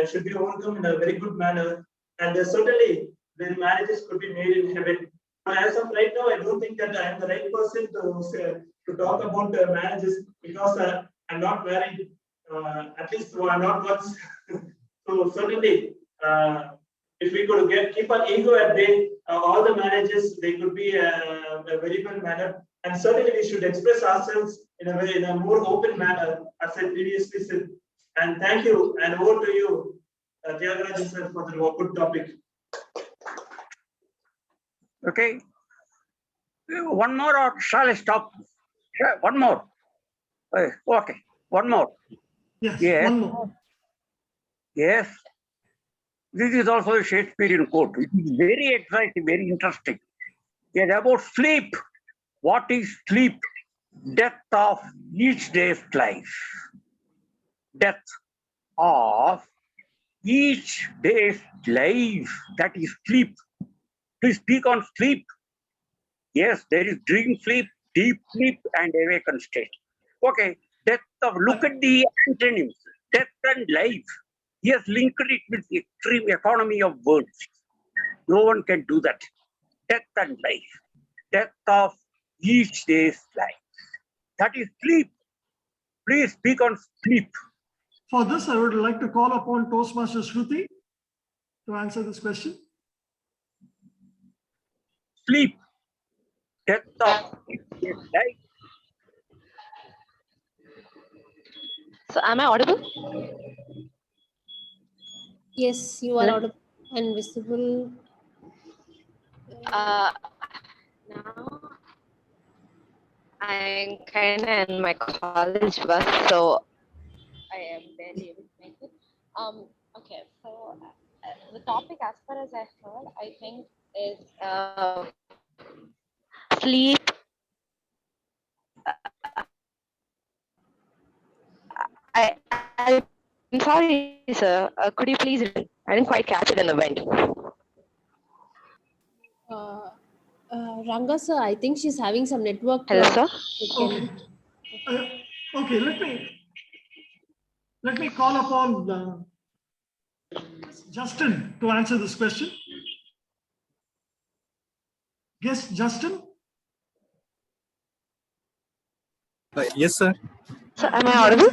Should be overcome in a very good manner, and certainly the marriages could be made in heaven. But as of right now, I don't think that I am the right person to talk about marriages because I'm not married. At least not once. So certainly, if we could keep our ego at bay, all the marriages they could be a very well mannered, and certainly we should express ourselves in a more open manner, as I previously said. And thank you, and over to you, Tyagarajan sir, for the good topic. Okay. One more, or shall I stop? One more. Okay. One more. Yes. Yes. One more. Yes. This is also a Shakespearean quote. It is very exciting, very interesting. It's about sleep. What is sleep? Death of each day's life. Death of each day's life. That is sleep. Please speak on sleep. Yes, there is dream sleep, deep sleep, and awakened state. Okay, death of, look at the antonyms. Death and life. He has linked it with the extreme economy of words. No one can do that. Death and life. Death of each day's life. That is sleep. Please speak on sleep. For this, I would like to call upon Toastmaster Shruti to answer this question. Sleep. Death of each day's life. So am I audible? Yes, you are Hello? audible and visible. Now I'm kind of in my college bus, so I am barely able to make it. Okay, so the topic, as far as I heard, I think is sleep. I'm sorry, sir. Could you please? I didn't quite catch it in the wind. Ranga sir, I think she's having some network. Hello, sir. Okay. Okay, let me call upon Justin to answer this question. Yes, Justin? Yes, sir. So am I audible?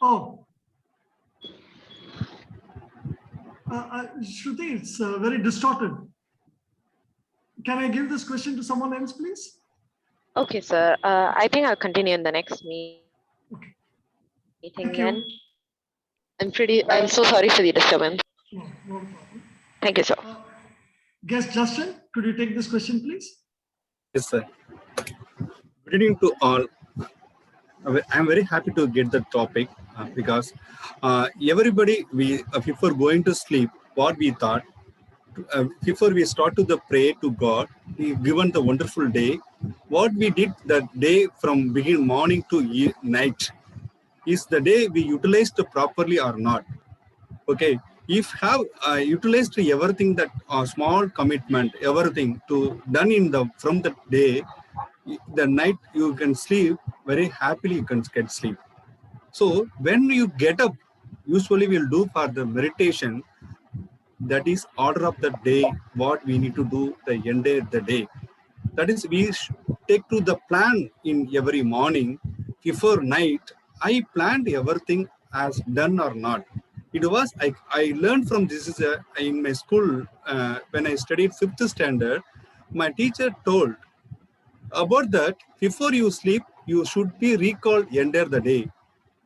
Oh. Shruti, it's very distorted. Can I give this question to someone else, please? Okay, sir. I think I'll continue in the next meeting. Thank you. I'm so sorry for the disturbance. No problem. Thank you, sir. Guest Justin, could you take this question, please? Yes, sir. Good evening to all. I'm very happy to get the topic because everybody, before going to sleep, what we thought, before we start to the pray to God, we given the wonderful day, what we did that day from begin morning to night, is the day we utilized properly or not. Okay, if have utilized everything that small commitment, everything to done in the from the day, the night you can sleep very happily, you can get sleep. So when you get up, usually we'll do for the meditation, that is order of the day, what we need to do the end of the day. That is, we take to the plan in every morning. Before night, I planned everything as done or not. It was, I learned from this is in my school, when I studied 5th standard, my teacher told about that, before you sleep, you should be recalled end of the day.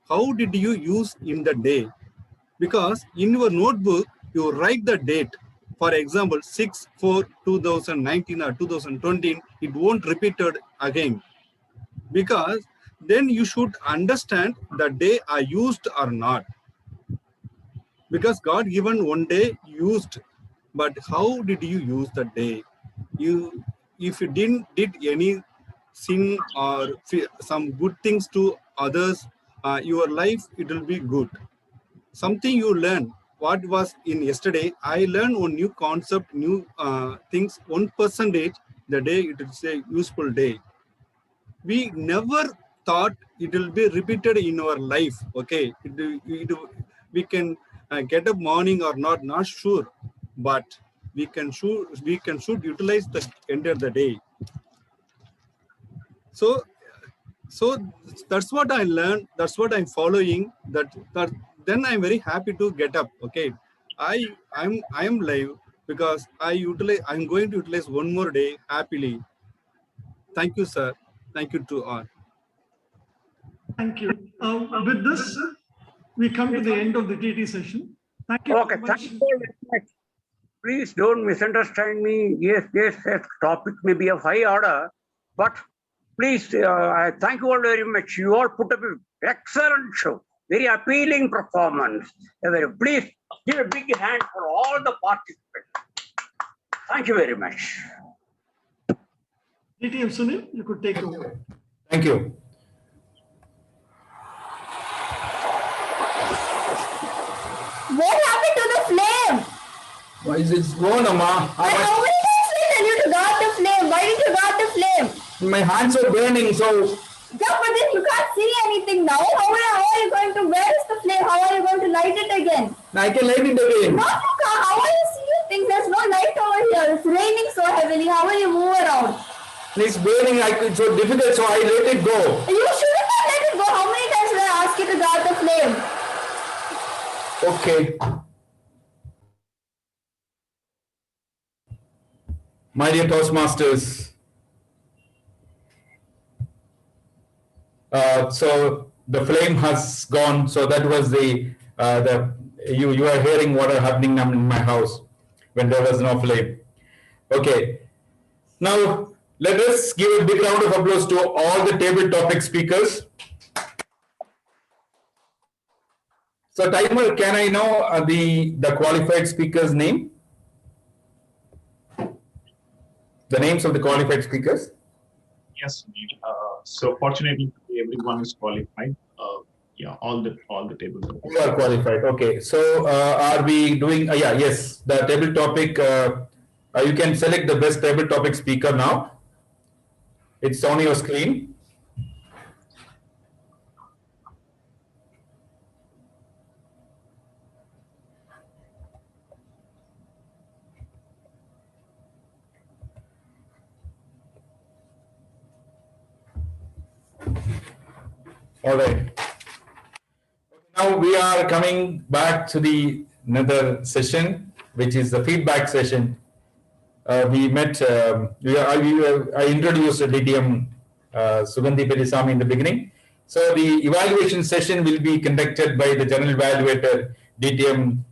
How did you use in the day? Because in your notebook, you write the date. For example, 6/4/2019 or 2020, it won't repeat it again. Because then you should understand the day I used or not. Because God given one day used, but how did you use the day? If you did any sin or some good things to others, your life, it will be good. Something you learn. What was in yesterday, I learned one new concept, new things, 1% the day, it is a useful day. We never thought it will be repeated in our life. Okay, we can get up morning or not sure, but we should utilize the end of the day. So that's what I learned. That's what I'm following. That then I'm very happy to get up. Okay, I am live because I'm going to utilize one more day happily. Thank you, sir. Thank you to all. Thank you. With this, we come to the end of the TT session. Thank you. Okay, thank you very much. Please don't misunderstand me. Yes, topic may be of high order, but please, I thank you all very much. You all put up an excellent show. Very appealing performance. Please give a big hand for all the participants. Thank you very much. DTM Sunil, you could take over. Thank you. What happened to the flame? Why is it gone, Amma? How many times did I tell you to guard the flame? Why didn't you guard the flame? My hands are burning, so. Yeah, but then you can't see anything now. How are you going to, where is the flame? How are you going to light it again? I can light it again. No, you can't. How are you seeing things? There's no light over here. It's raining so heavily. How will you move around? It's burning, it's so difficult, so I let it go. You shouldn't have let it go. How many times did I ask you to guard the flame? Okay. My dear Toastmasters, so the flame has gone. So that was you are hearing what are happening in my house when there was no flame. Okay. Now let us give a big round of applause to all the table topic speakers. So timer, can I know the qualified speakers' name? The names of the qualified speakers? Yes, so fortunately everyone is qualified. Yeah, all the table. You are qualified. Okay. So are we doing? Yes. The table topic. You can select the best table topic speaker now. It's on your screen. All right. Now we are coming back to the another session, which is the feedback session. We met. I introduced DTM Sugandhi Perisami in the beginning. So the evaluation session will be conducted by the general evaluator DTM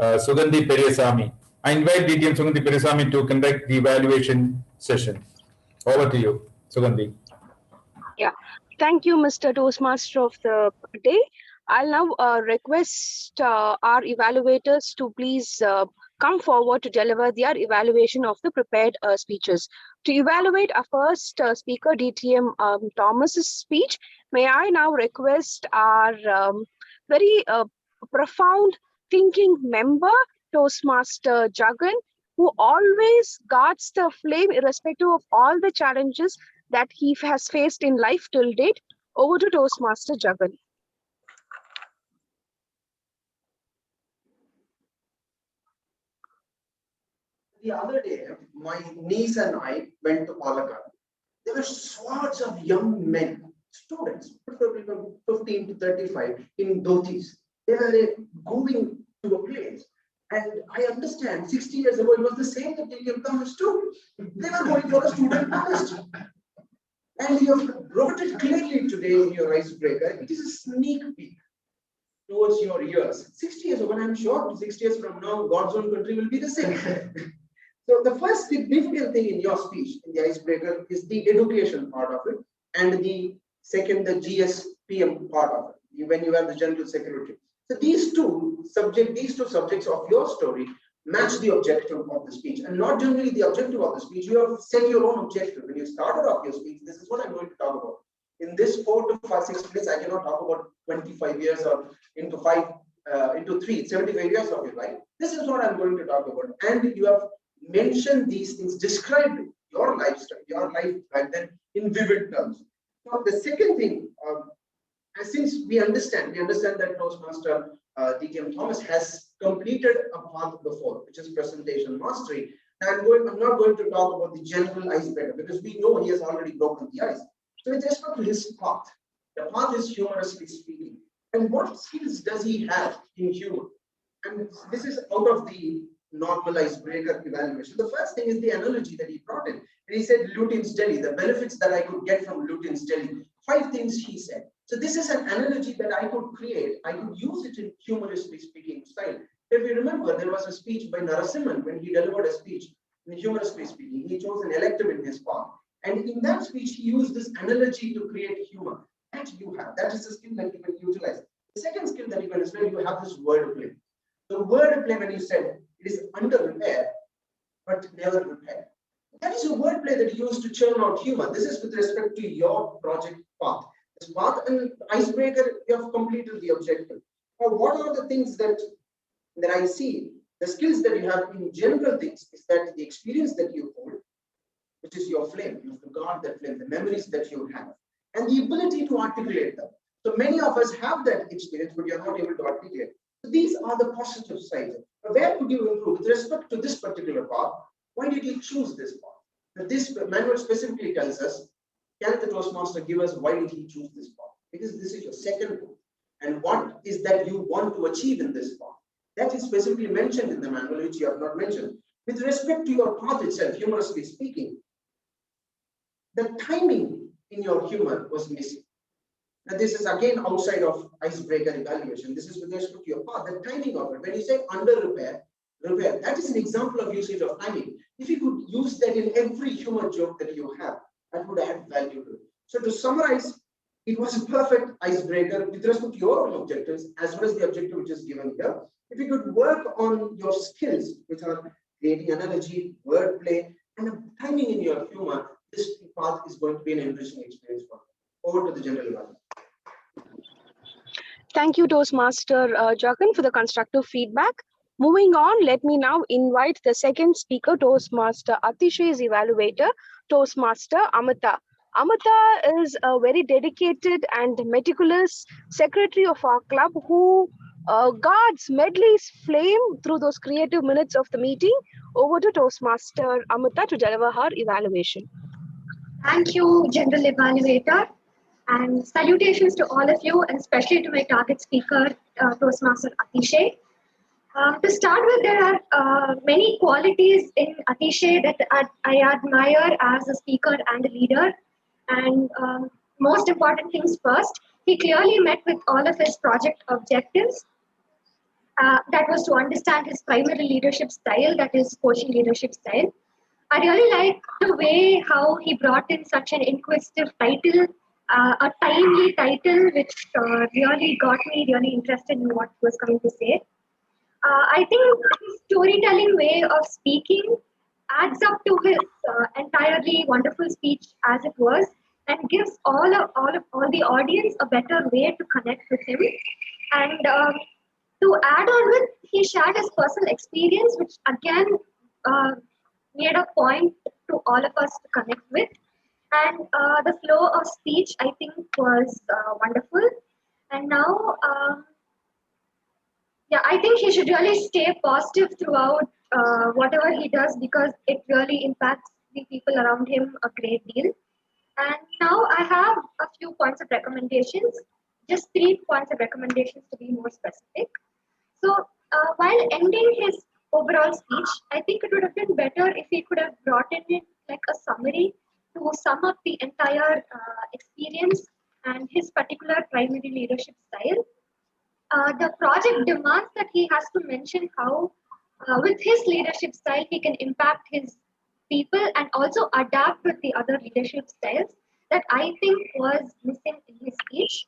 Sugandhi Perisami. I invite DTM Sugandhi Perisami to conduct the evaluation session. Over to you, Sugandhi. Yeah, thank you, Mr. Toastmaster of the day. I'll now request our evaluators to please come forward to deliver their evaluation of the prepared speeches. To evaluate our first speaker, DTM Thomas's speech, may I now request our very profound thinking member, Toastmaster Jagan, who always guards the flame irrespective of all the challenges that he has faced in life till date. Over to Toastmaster Jagan. The other day, my niece and I went to Palakkad. There were swaths of young men, students, preferably from 15 to 35, in dhotis. They were going to a place. And I understand 60 years ago, it was the same that they came Thomas too. They were going for a student honest. And you have wrote it clearly today in your icebreaker. It is a sneak peek towards your years. 60 years ago, and I'm sure 60 years from now, God's own country will be the same. So the first significant thing in your speech, in the icebreaker, is the education part of it, and the second, the GSPM part of it, when you are the General Secretary. So these two subjects of your story match the objective of the speech, and not generally the objective of the speech. You have set your own objective. When you started off your speech, this is what I'm going to talk about. In this 4 to 5, 6 minutes, I cannot talk about 25 years or into 3, 75 years of your life. This is what I'm going to talk about. And you have mentioned these things, described your lifestyle, your life back then in vivid terms. Now, the second thing, since we understand that Toastmaster DTM Thomas has completed a path before, which is presentation mastery. I'm not going to talk about the general icebreaker because we know he has already broken the ice. So with respect to his path, the path is humorously speaking. And what skills does he have in humor? And this is out of the normal icebreaker evaluation. The first thing is the analogy that he brought in. And he said Lutyens Delhi, the benefits that I could get from Lutyens Delhi. 5 things he said. So this is an analogy that I could create. I could use it in humorously speaking style. If you remember, there was a speech by Narasimhan when he delivered a speech in humorously speaking. He chose an elective in his path. And in that speech, he used this analogy to create humor. That you have. That is a skill that you can utilize. The second skill that you can display, you have this wordplay. The wordplay, when you said it is under repair, but never repaired. That is a wordplay that you use to churn out humor. This is with respect to your project path. This path and icebreaker, you have completed the objective. Now, what are the things that I see? The skills that you have in general things is that the experience that you hold, which is your flame, you have to guard that flame, the memories that you have, and the ability to articulate them. So many of us have that experience, but you're not able to articulate. So these are the positive sides. But where could you improve with respect to this particular path? Why did you choose this path? Now, this manual specifically tells us, can the Toastmaster give us why did he choose this path? Because this is your second path. And what is that you want to achieve in this path? That is specifically mentioned in the manual, which you have not mentioned. With respect to your path itself, humorously speaking, the timing in your humor was missing. Now, this is again outside of icebreaker evaluation. This is with respect to your path, the timing of it. When you say under repair, that is an example of usage of timing. If you could use that in every humor joke that you have, that would add value to it. So to summarize, it was a perfect icebreaker with respect to your own objectives, as well as the objective which is given here. If you could work on your skills, which are creating analogy, wordplay, and timing in your humor, this path is going to be an enriching experience for you. Over to the general evaluation. Thank you, Toastmaster Jagan, for the constructive feedback. Moving on, let me now invite the second speaker, Toastmaster Atishay's evaluator, Toastmaster Amita. Amita is a very dedicated and meticulous secretary of our club who guards Medley's flame through those creative minutes of the meeting. Over to Toastmaster Amita to deliver her evaluation. Thank you, General Evaluator, and salutations to all of you, and especially to my target speaker, Toastmaster Atishay. To start with, there are many qualities in Atishay that I admire as a speaker and a leader. And most important things first, he clearly met with all of his project objectives. That was to understand his primary leadership style, that is coaching leadership style. I really like the way how he brought in such an inquisitive title, a timely title, which really got me really interested in what he was going to say. I think his storytelling way of speaking adds up to his entirely wonderful speech as it was, and gives all the audience a better way to connect with him. And to add on with, he shared his personal experience, which again made a point to all of us to connect with. And the flow of speech, I think, was wonderful. And now, yeah, I think he should really stay positive throughout whatever he does, because it really impacts the people around him a great deal. And now I have a few points of recommendations, just 3 points of recommendations to be more specific. So while ending his overall speech, I think it would have been better if he could have brought in it like a summary to sum up the entire experience and his particular primary leadership style. The project demands that he has to mention how, with his leadership style, he can impact his people and also adapt with the other leadership styles that I think was missing in his speech.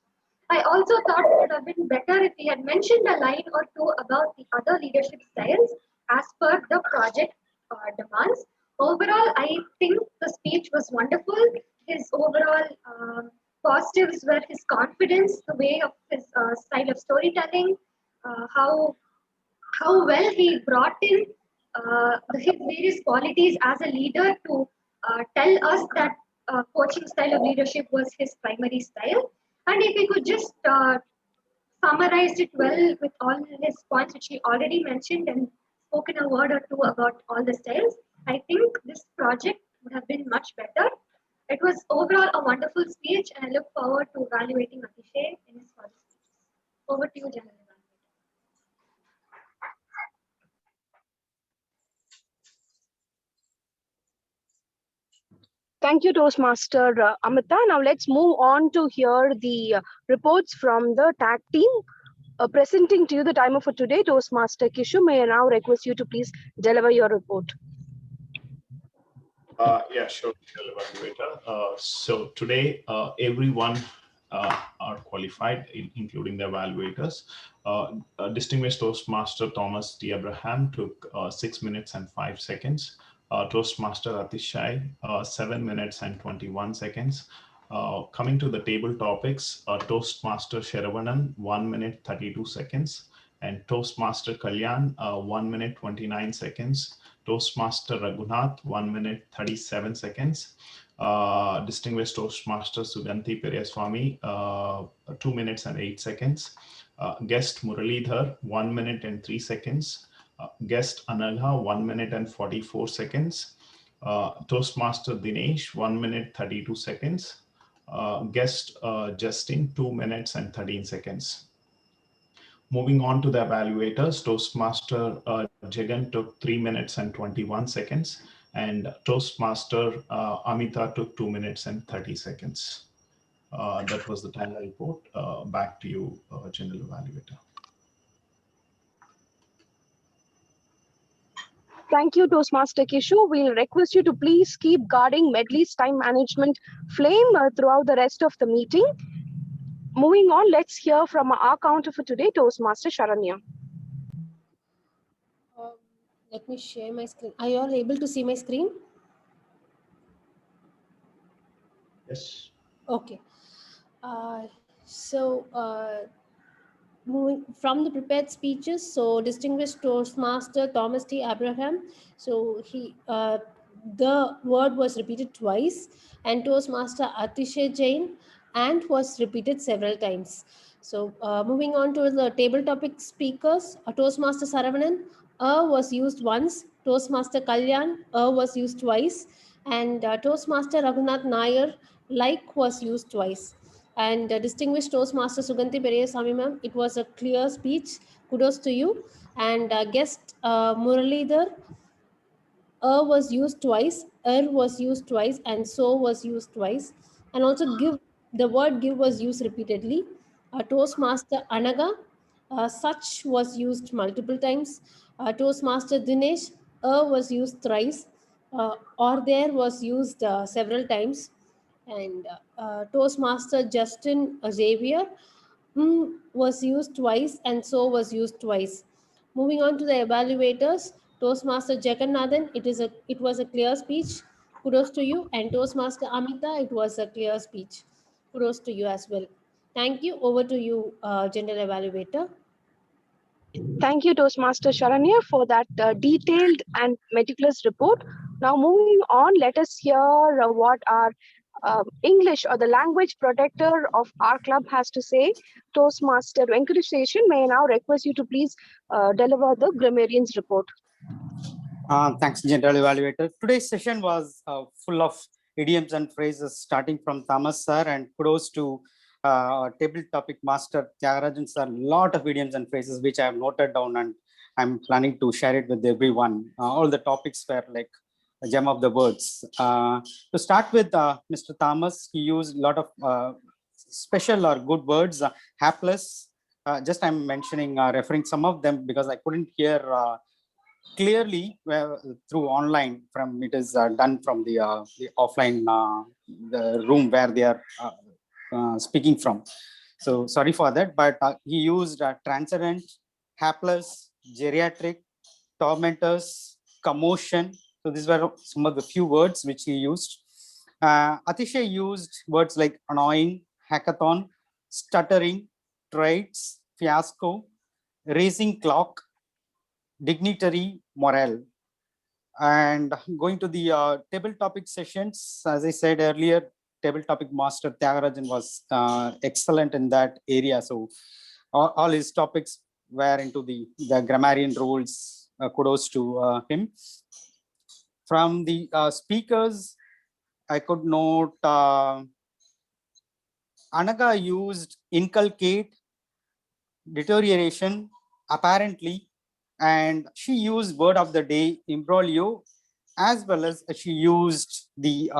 I also thought it would have been better if he had mentioned a line or two about the other leadership styles as per the project demands. Overall, I think the speech was wonderful. His overall positives were his confidence, the way of his style of storytelling, how well he brought in his various qualities as a leader to tell us that coaching style of leadership was his primary style. And if he could just summarize it well with all his points, which he already mentioned, and spoken a word or two about all the styles, I think this project would have been much better. It was overall a wonderful speech, and I look forward to evaluating Atishay in his further speeches. Over to you, General. Thank you, Toastmaster Amita. Now let's move on to hear the reports from the tag team. Presenting to you the timer for today, Toastmaster Kishu, may I now request you to please deliver your report. Yeah, sure, evaluator. So today, everyone are qualified, including the evaluators. Distinguished Toastmaster Thomas T. Abraham took 6 minutes and 5 seconds. Toastmaster Atishai, 7 minutes and 21 seconds. Coming to the table topics, Toastmaster Sheravanan, 1 minute 32 seconds. And Toastmaster Kalyan, 1 minute 29 seconds. Toastmaster Raghunath, 1 minute 37 seconds. Distinguished Toastmaster Suganti Periyaswamy, 2 minutes and 8 seconds. Guest Muralidhar, 1 minute and 3 seconds. Guest Anagha, 1 minute and 44 seconds. Toastmaster Dinesh, 1 minute 32 seconds. Guest Justin, 2 minutes and 13 seconds. Moving on to the evaluators, Toastmaster Jagan took 3 minutes and 21 seconds, and Toastmaster Amita took 2 minutes and 30 seconds. That was the final report. Back to you, General Evaluator. Thank you, Toastmaster Kishu. We'll request you to please keep guarding Medley's time management flame throughout the rest of the meeting. Moving on, let's hear from our counter for today, Toastmaster Sharanya. Let me share my screen. Are you all able to see my screen? Yes. Okay. Moving from the prepared speeches, so distinguished Toastmaster Thomas T. Abraham, so the word was repeated twice, and Toastmaster Atishay Jain, and was repeated several times. So moving on to the table topic speakers, Toastmaster Saravanan, was used once, Toastmaster Kalyan, was used twice, and Toastmaster Raghunath Nair, like was used twice. And distinguished Toastmaster Suganti Periyaswamy ma'am, it was a clear speech. Kudos to you. And guest Muralidhar, was used twice, was used twice, and so was used twice. And also give, the word give was used repeatedly. Toastmaster Anaga, such was used multiple times. Toastmaster Dinesh, was used thrice. Or there was used several times. And Toastmaster Justin Xavier, was used twice, and so was used twice. Moving on to the evaluators, Toastmaster Jagannathan, it was a clear speech. Kudos to you. And Toastmaster Amita, it was a clear speech. Kudos to you as well. Thank you. Over to you, General Evaluator. Thank you, Toastmaster Sharanya, for that detailed and meticulous report. Now, moving on, let us hear what our English or the language protector of our club has to say. Toastmaster Venkateshan, may I now request you to please deliver the grammarian's report. Thanks, General Evaluator. Today's session was full of idioms and phrases starting from Thomas sir, and kudos to table topic master Tyagarajan sir. A lot of idioms and phrases which I have noted down, and I'm planning to share it with everyone. All the topics were like a gem of the words. To start with, Mr. Thomas, he used a lot of special or good words. Hapless, just I'm mentioning, referring some of them because I couldn't hear clearly through online. From it is done from the offline the room where they are speaking from. So sorry for that, but he used transcendent, hapless, geriatric, tormentors, commotion. So these were some of the few words which he used. Atishay used words like annoying, hackathon, stuttering, traits, fiasco, racing clock, dignitary, morale. And going to the table topic sessions, as I said earlier, table topic master Tyagarajan was excellent in that area. So all his topics were into the grammarian rules. Kudos to him. From the speakers, I could note Anaga used inculcate, deterioration, apparently, and she used word of the day, imbroglio, as well as she used the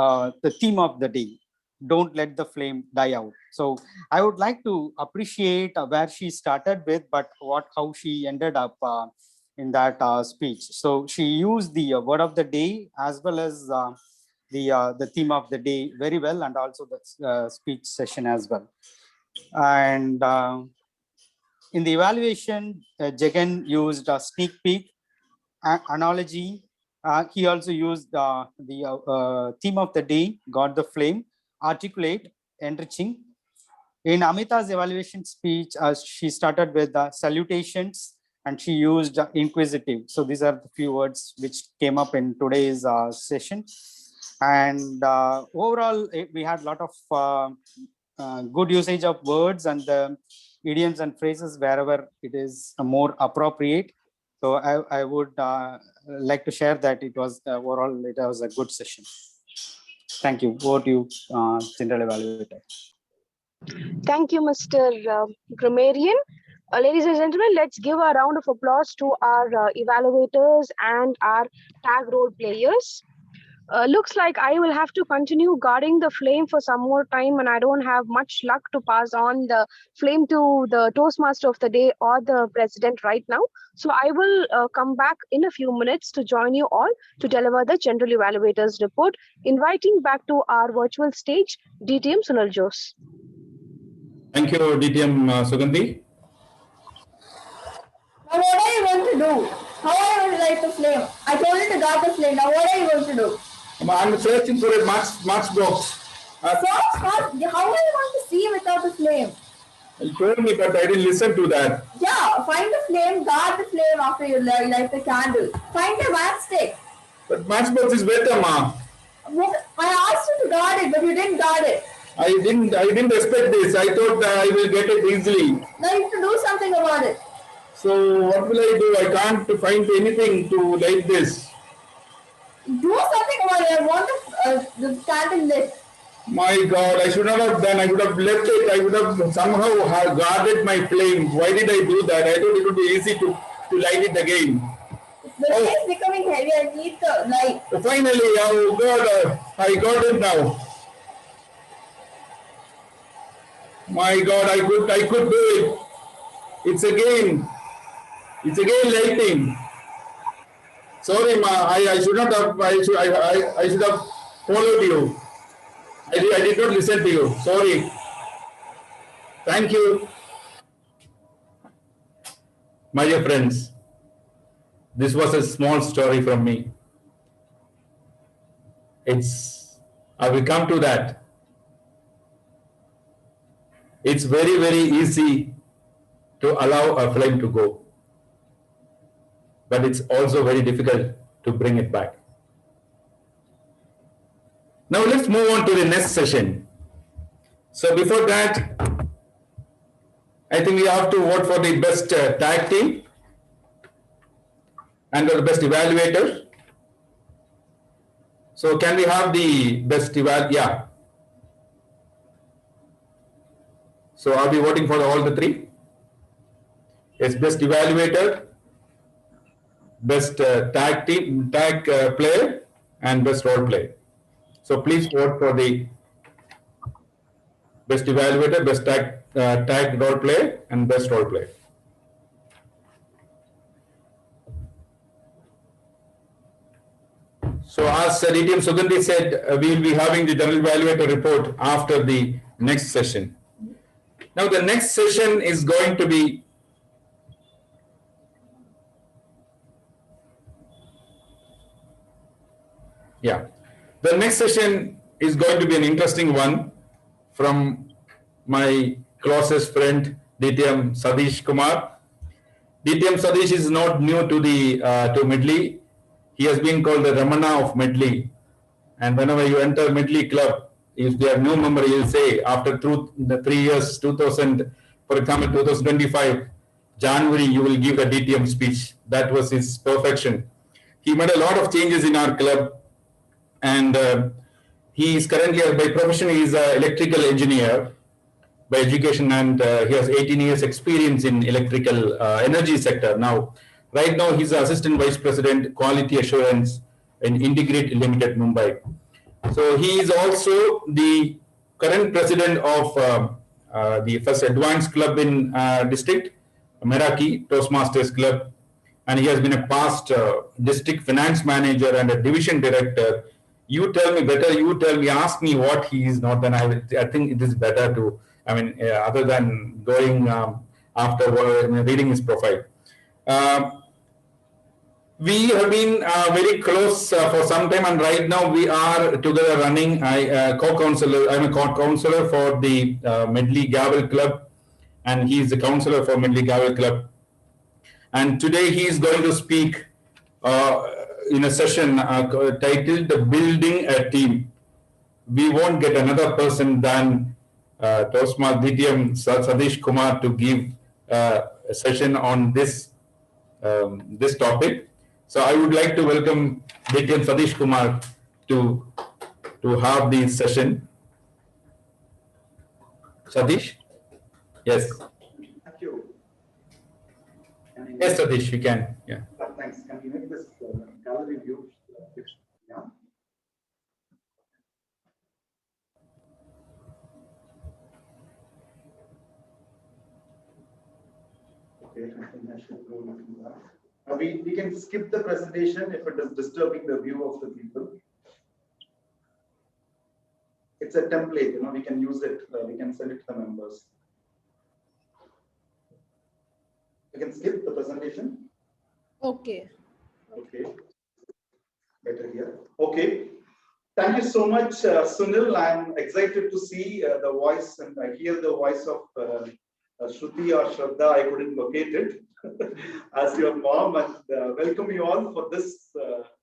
theme of the day, don't let the flame die out. So I would like to appreciate where she started with, but how she ended up in that speech. So she used the word of the day as well as the theme of the day very well, and also the speech session as well. And in the evaluation, Jagan used a sneak peek analogy. He also used the theme of the day, God the Flame, articulate, enriching. In Amita's evaluation speech, she started with salutations and she used inquisitive. So these are the few words which came up in today's session. And overall, we had a lot of good usage of words and idioms and phrases wherever it is more appropriate. So I would like to share that it was overall, it was a good session. Thank you. Over to you, General Evaluator. Thank you, Mr. Grammarian. Ladies and gentlemen, let's give a round of applause to our evaluators and our tag role players. Looks like I will have to continue guarding the flame for some more time, and I don't have much luck to pass on the flame to the Toastmaster of the day or the president right now. So I will come back in a few minutes to join you all to deliver the General Evaluators report, inviting back to our virtual stage DTM Sunal Jose. Thank you, DTM Sugandhi. Now what are you going to do? How are you going to light the flame? I told you to guard the flame. Now what are you going to do? I'm searching for a matchbox. Search? How are you going to see without the flame? You told me, but I didn't listen to that. Yeah, find the flame, guard the flame after you light the candle. Find a matchstick. But matchbox is better, ma. I asked you to guard it, but you didn't guard it. I didn't expect this. I thought I will get it easily. Now you have to do something about it. So what will I do? I can't find anything to light this. Do something about it. I want the candle lit. My God, I should not have done. I would have left it. I would have somehow guarded my flame. Why did I do that? I thought it would be easy to light it again. The flame is becoming heavy. I need the light. So finally, oh God, I got it now. My God, I could do it. It's again lighting. Sorry, ma. I should not have. I should have followed you. I did not listen to you. Sorry. Thank you. My dear friends, this was a small story from me. I will come to that. It's very, very easy to allow a flame to go. But it's also very difficult to bring it back. Now let's move on to the next session. So before that, I think we have to vote for the best tag team and the best evaluator. So can we have the best evaluator? Yeah. So are we voting for all the three? Yes, best evaluator, best tag player, and best role player. So please vote for the best evaluator, best tag role player, and best role player. So as DTM Sugandhi said, we will be having the general evaluator report after the next session. Now the next session is going to be the next session is going to be an interesting one from my closest friend DTM Sadish Kumar. DTM Sadish is not new to Medley. He has been called the Ramana of Medley. And whenever you enter Medley club, if they are new member, you'll say after the 3 years, 2000, for example, 2025, January, you will give a DTM speech. That was his perfection. He made a lot of changes in our club. And he is currently, by profession, he is an electrical engineer by education, and he has 18 years experience in electrical energy sector. Now, right now, he's assistant vice president, quality assurance in Integrate Limited, Mumbai. So he is also the current president of the first advanced club in district, Meraki Toastmasters Club, and he has been a past district finance manager and a division director. You tell me better. You tell me. Ask me what he is not. Then I think it is better to I mean, other than going after reading his profile. We have been very close for some time, and right now we are together running. I'm a co-counselor for the Medley Gavel Club, and he is the counselor for Medley Gavel Club. And today he is going to speak in a session titled "Building a Team." We won't get another person than Toastmaster DTM Satish Kumar to give a session on this this topic. So I would like to welcome DTM Satish Kumar to have the session. Satish? Yes. Thank you. Yes, Satish, you can. Yeah. Thanks. Can you make this gallery view? Yeah. Okay, I think I should go into that. We can skip the presentation if it is disturbing the view of the people. It's a template, we can use it. We can send it to the members. You can skip the presentation. Okay. Okay. Better here. Okay. Thank you so much, Sunil. I'm excited to see the voice, and I hear the voice of Shruti or Shraddha. I couldn't locate it as your mom, and welcome you all for this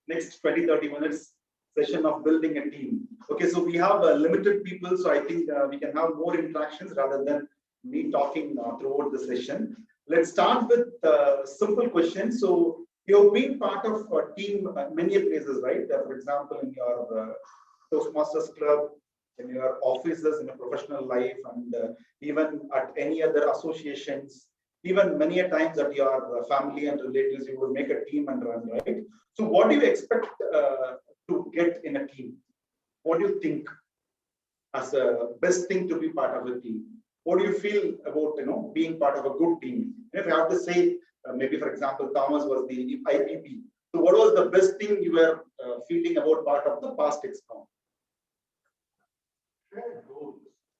next 20-30 minutes session of building a team. Okay, so we have limited people, so I think we can have more interactions rather than me talking throughout the session. Let's start with simple questions. So you've been part of a team at many places, right? For example, in your Toastmasters club, in your offices, in your professional life, and even at any other associations, even many a times at your family and relatives, you will make a team and run, right? So what do you expect to get in a team? What do you think as a best thing to be part of a team? What do you feel about being part of a good team? If you have to say, maybe for example, Thomas was the IPP. So what was the best thing you were feeling about part of the past XCOM?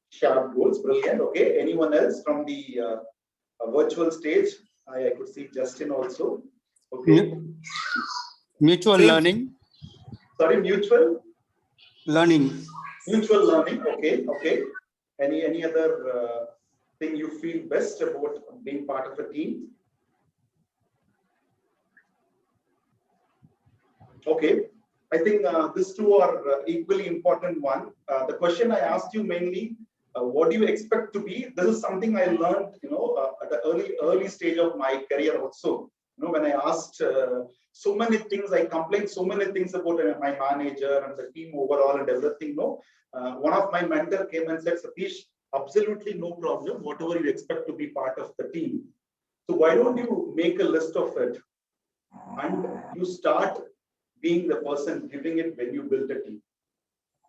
Shared goals, brilliant. Okay, anyone else from the virtual stage? I could see Justin also. Okay. Mutual learning. Sorry, mutual learning. Mutual learning. Okay, okay. Any other thing you feel best about being part of a team? Okay, I think these two are equally important one. The question I asked you mainly, what do you expect to be? This is something I learned, at the early stage of my career also. When I asked so many things, I complained so many things about my manager and the team overall and everything. One of my mentor came and said, Satish, absolutely no problem. Whatever you expect to be part of the team. So why don't you make a list of it and you start being the person giving it when you build a team.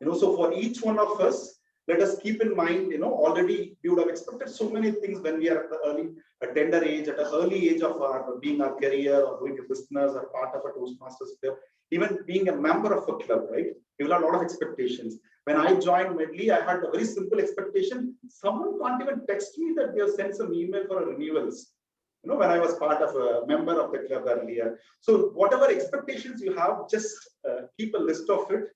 So for each one of us, let us keep in mind, already we would have expected so many things when we are at the tender age, at an early age of our being our career or doing a business or part of a Toastmasters club, even being a member of a club, right? We will have a lot of expectations. When I joined Medley, I had a very simple expectation. Someone can't even text me that they have sent some email for renewals. When I was part of a member of the club earlier. So whatever expectations you have, just keep a list of it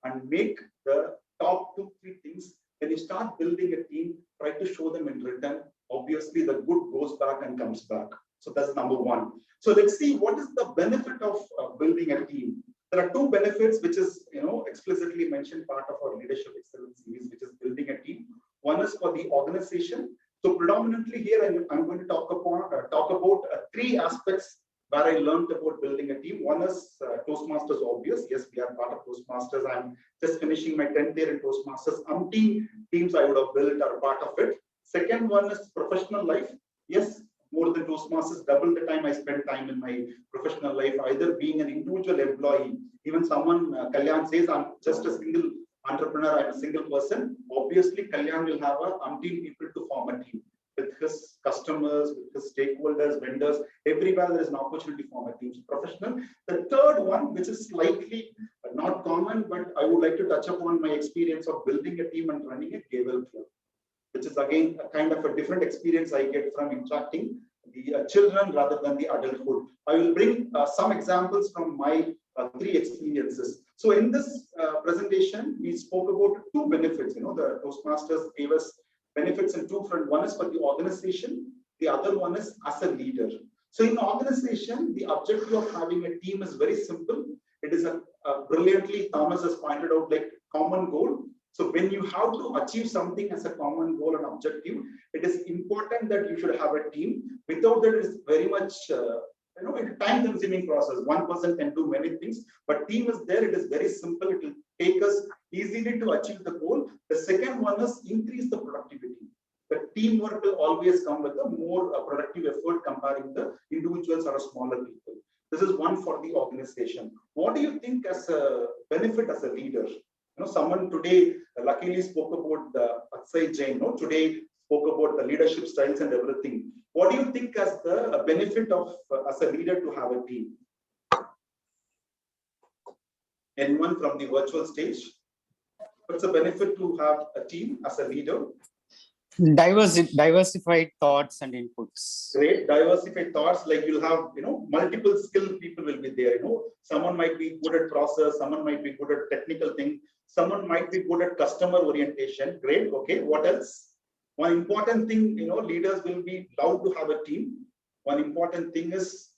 and make the top 2-3 things. When you start building a team, try to show them in return. Obviously, the good goes back and comes back. So that's number one. So let's see what is the benefit of building a team. There are 2 benefits, which is explicitly mentioned part of our leadership excellence series, which is building a team. One is for the organization. So predominantly here, I'm going to talk about 3 aspects where I learned about building a team. One is Toastmasters, obvious. Yes, we are part of Toastmasters. I'm just finishing my 10th year in Toastmasters. Umpteen teams I would have built are part of it. Second one is professional life. Yes, more than Toastmasters, double the time I spend time in my professional life, either being an individual employee. Even someone, Kalyan says, I'm just a single entrepreneur, I'm a single person. Obviously, Kalyan will have a umpteen people to form a team with his customers, with his stakeholders, vendors. Everywhere there is an opportunity to form a team. So professional. The third one, which is slightly not common, but I would like to touch upon my experience of building a team and running a cable club. which is again a kind of a different experience I get from interacting the children rather than the adulthood. I will bring some examples from my 3 experiences. So in this presentation, we spoke about 2 benefits. The Toastmasters gave us benefits in 2 fronts. One is for the organization, the other one is as a leader. So in organization, the objective of having a team is very simple. It is a brilliantly, Thomas has pointed out, like common goal. So when you have to achieve something as a common goal and objective, it is important that you should have a team. Without that, it is very much a time-consuming process. One person can do many things, but team is there. It is very simple. It will take us easily to achieve the goal. The second one is increase the productivity. The teamwork will always come with a more productive effort comparing the individuals or smaller people. This is one for the organization. What do you think as a benefit as a leader? Someone today luckily spoke about the Akshay Jain. Today spoke about the leadership styles and everything. What do you think as the benefit of as a leader to have a team? Anyone from the virtual stage? What's the benefit to have a team as a leader? Diversified thoughts and inputs. Great, diversified thoughts. Like you'll have, multiple skilled people will be there. Someone might be good at process, someone might be good at technical thing, someone might be good at customer orientation. Great. Okay. What else? One important thing, leaders will be allowed to have a team. One important thing is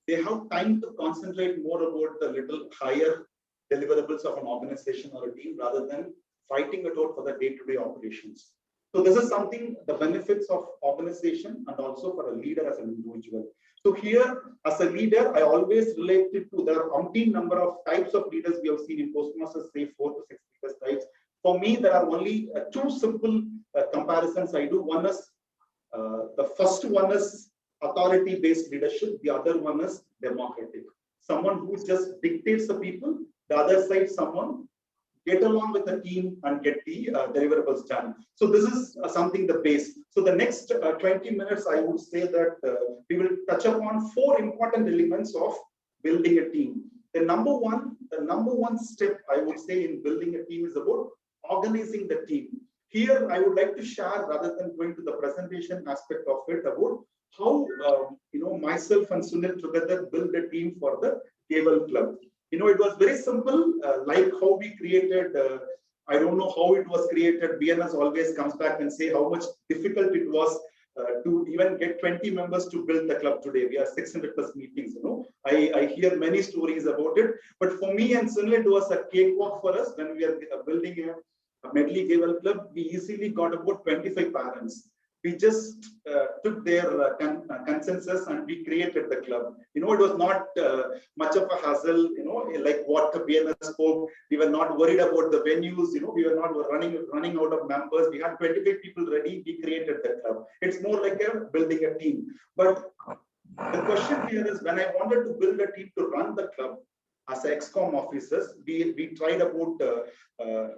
they have time to concentrate more about the little higher deliverables of an organization or a team rather than fighting it out for the day-to-day operations. So this is something, the benefits of organization and also for a leader as an individual. So here, as a leader, I always relate it to the umpteen number of types of leaders we have seen in Toastmasters, say 4 to 6 leaders types. For me, there are only 2 simple comparisons I do. One is, the first one is authority-based leadership. The other one is democratic. Someone who just dictates the people. The other side, someone get along with the team and get the deliverables done. So this is something the base. So the next 20 minutes, I would say that we will touch upon 4 important elements of building a team. The number one step I would say in building a team is about organizing the team. Here, I would like to share, rather than going to the presentation aspect of it, about how myself and Sunil together build a team for the Cable Club. It was very simple, like how we created, I don't know how it was created. BNS always comes back and say how much difficult it was to even get 20 members to build the club today. We have 600 plus meetings, I hear many stories about it. But for me and Sunil, it was a cakewalk for us when we are building a Medley Cable Club. We easily got about 25 parents. We just took their consensus and we created the club. It was not much of a hassle, like what BNS spoke. We were not worried about the venues, we were not running out of members. We had 25 people ready, we created the club. It's more like building a team. But the question here is, when I wanted to build a team to run the club, as ex-com officers, we tried about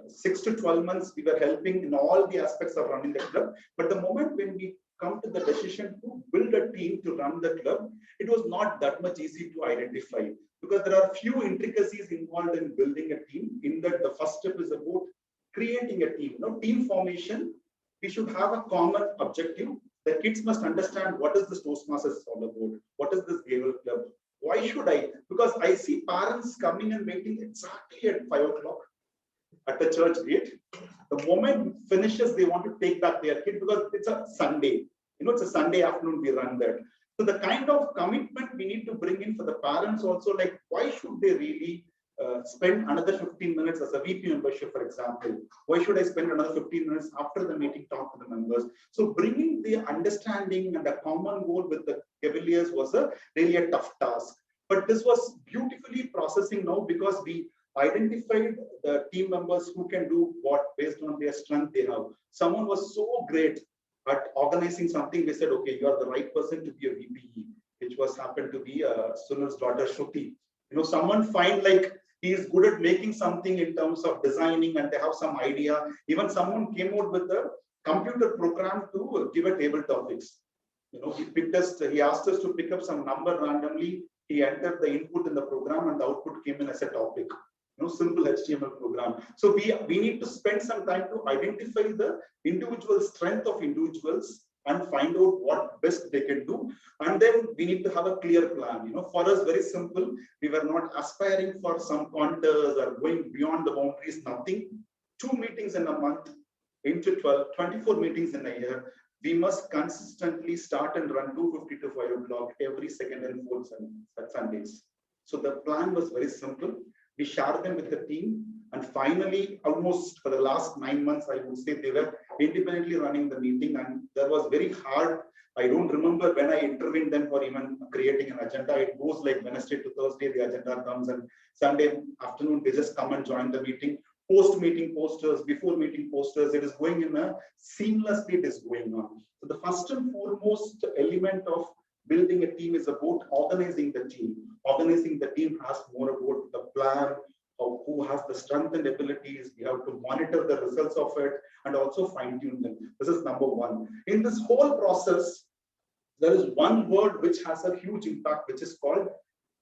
6 to 12 months. We were helping in all the aspects of running the club. But the moment when we come to the decision to build a team to run the club, it was not that much easy to identify, because there are few intricacies involved in building a team. In that, the first step is about creating a team. Team formation, we should have a common objective. The kids must understand what is this Toastmasters all about, what is this Cable Club. Why should I? Because I see parents coming and waiting exactly at 5 o'clock at the church gate. The moment finishes, they want to take back their kid because it's a Sunday. It's a Sunday afternoon we run that. So the kind of commitment we need to bring in for the parents also, like why should they really spend another 15 minutes as a VP membership, for example? Why should I spend another 15 minutes after the meeting, talk to the members? So bringing the understanding and a common goal with the Cavaliers was really a tough task. But this was beautifully processing now, because we identified the team members who can do what based on their strength they have. Someone was so great at organizing something. We said, okay, you are the right person to be a VPE, which was happened to be Sunil's daughter, Shruti. Someone find like he is good at making something in terms of designing and they have some idea. Even someone came out with a computer program to give a table topics. He asked us to pick up some number randomly. He entered the input in the program and the output came in as a topic. simple HTML program. So we need to spend some time to identify the individual strength of individuals and find out what best they can do. And then we need to have a clear plan. For us, very simple. We were not aspiring for some contours or going beyond the boundaries, nothing. 2 meetings in a month into 24 meetings in a year. We must consistently start and run 2:50 to 5 o'clock every second and fourth Sundays. So the plan was very simple. We shared them with the team. And finally, almost for the last 9 months, I would say they were independently running the meeting. And that was very hard. I don't remember when I intervened them for even creating an agenda. It goes like Wednesday to Thursday, the agenda comes, and Sunday afternoon, they just come and join the meeting. Post-meeting posters, before-meeting posters, it is going in a seamlessly, it is going on. So the first and foremost element of building a team is about organizing the team. Organizing the team has more about the plan, of who has the strength and abilities. We have to monitor the results of it and also fine-tune them. This is number one. In this whole process, there is one word which has a huge impact, which is called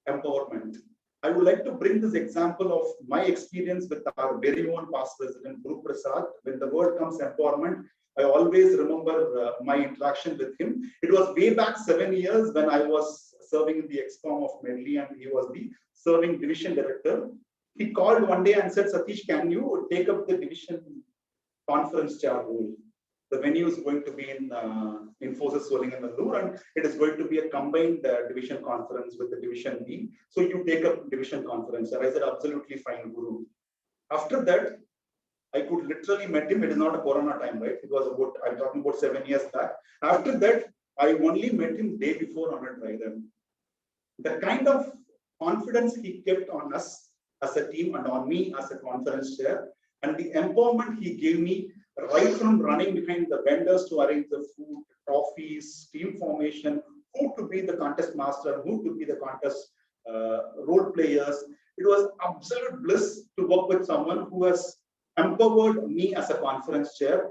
empowerment. I would like to bring this example of my experience with our very own past president, Guru Prasad. When the word comes empowerment, I always remember my interaction with him. It was way back 7 years when I was serving in the ExCom of Medley, and he was the serving division director. He called one day and said, Satish, can you take up the division conference chair role? The venue is going to be in Infosys Solinganaallur, and it is going to be a combined division conference with the division B. So you take up division conference. And I said, absolutely fine, Guru. After that, I could literally met him. It is not a corona time, right? It was about, I'm talking about 7 years back. After that, I only met him day before on a dry run. The kind of confidence he kept on us as a team and on me as a conference chair, and the empowerment he gave me, right from running behind the vendors to arrange the food, trophies, team formation, who to be the contest master, who to be the contest role players. It was absolute bliss to work with someone who has empowered me as a conference chair.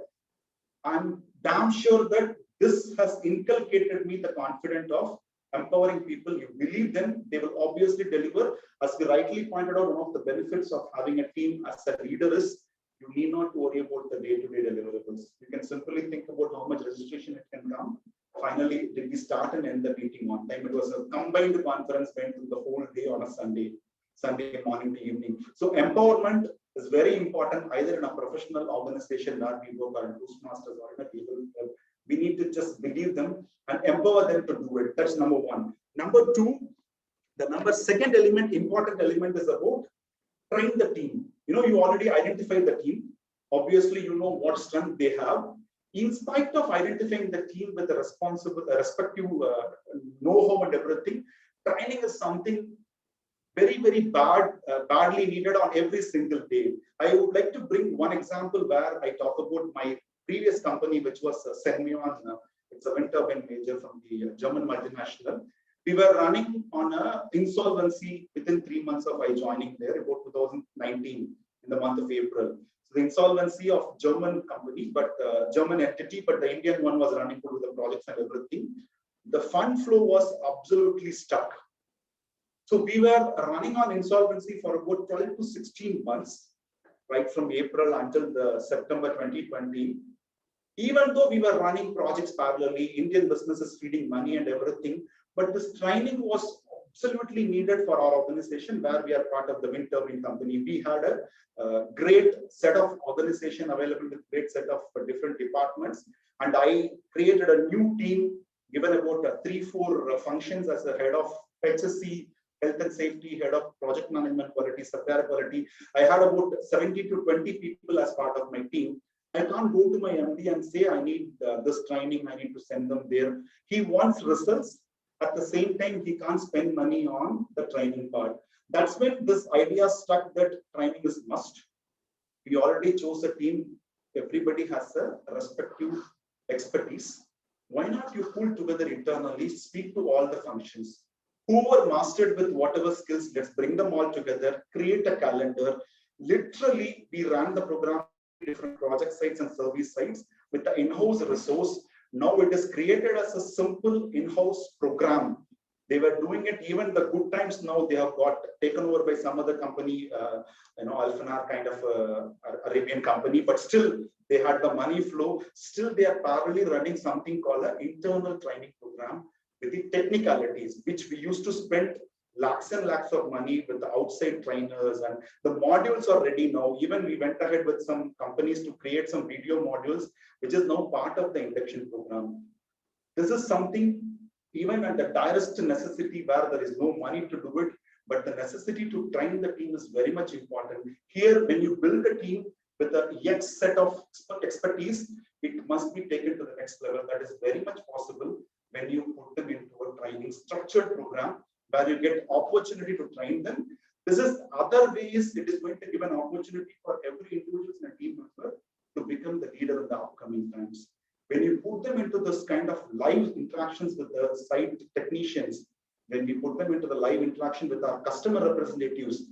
I'm damn sure that this has inculcated me the confidence of empowering people. You believe them, they will obviously deliver. As we rightly pointed out, one of the benefits of having a team as a leader is you need not worry about the day-to-day deliverables. You can simply think about how much registration it can come. Finally, did we start and end the meeting on time? It was a combined conference, went through the whole day on a Sunday morning to evening. So empowerment is very important, either in a professional organization where we work or in Toastmasters or in a people. We need to just believe them and empower them to do it. That's number one. Number two, the second element, important element, is about train the team. You already identified the team. Obviously, you know what strength they have. In spite of identifying the team with the respective know-how and everything, training is something very, very badly needed on every single day. I would like to bring one example where I talk about my previous company, which was Senmion. It's a wind turbine major from the German multinational. We were running on a insolvency within 3 months of I joining there, about 2019 in the month of April. So the insolvency of German company, but German entity, but the Indian one was running through the projects and everything. The fund flow was absolutely stuck. So we were running on insolvency for about 12 to 16 months, right from April until the September 2020. Even though we were running projects parallelly, Indian businesses feeding money and everything, but this training was absolutely needed for our organization where we are part of the wind turbine company. We had a great set of organization available with great set of different departments. And I created a new team, given about 3-4 functions as the head of HSC, health and safety, head of project management quality, supplier quality. I had about 70 to 20 people as part of my team. I can't go to my MD and say, I need this training, I need to send them there. He wants results. At the same time, he can't spend money on the training part. That's when this idea stuck that training is must. We already chose a team. Everybody has a respective expertise. Why not you pull together internally, speak to all the functions? Who were mastered with whatever skills, let's bring them all together, create a calendar. Literally, we ran the program different project sites and service sites with the in-house resource. Now it is created as a simple in-house program They were doing it even the good times. Now they have got taken over by some other company, Alphanar kind of Arabian company, but still they had the money flow. Still they are parallelly running something called an internal training program with the technicalities, which we used to spend lakhs and lakhs of money with the outside trainers, and the modules are ready now. Even we went ahead with some companies to create some video modules, which is now part of the induction program. This is something even at the direst necessity where there is no money to do it, but the necessity to train the team is very much important. Here, when you build a team with a X set of expertise, it must be taken to the next level. That is very much possible when you put them into a training structured program where you get opportunity to train them. This is other ways it is going to give an opportunity for every individual and a team member to become the leader in the upcoming times. When you put them into this kind of live interactions with the site technicians, when we put them into the live interaction with our customer representatives,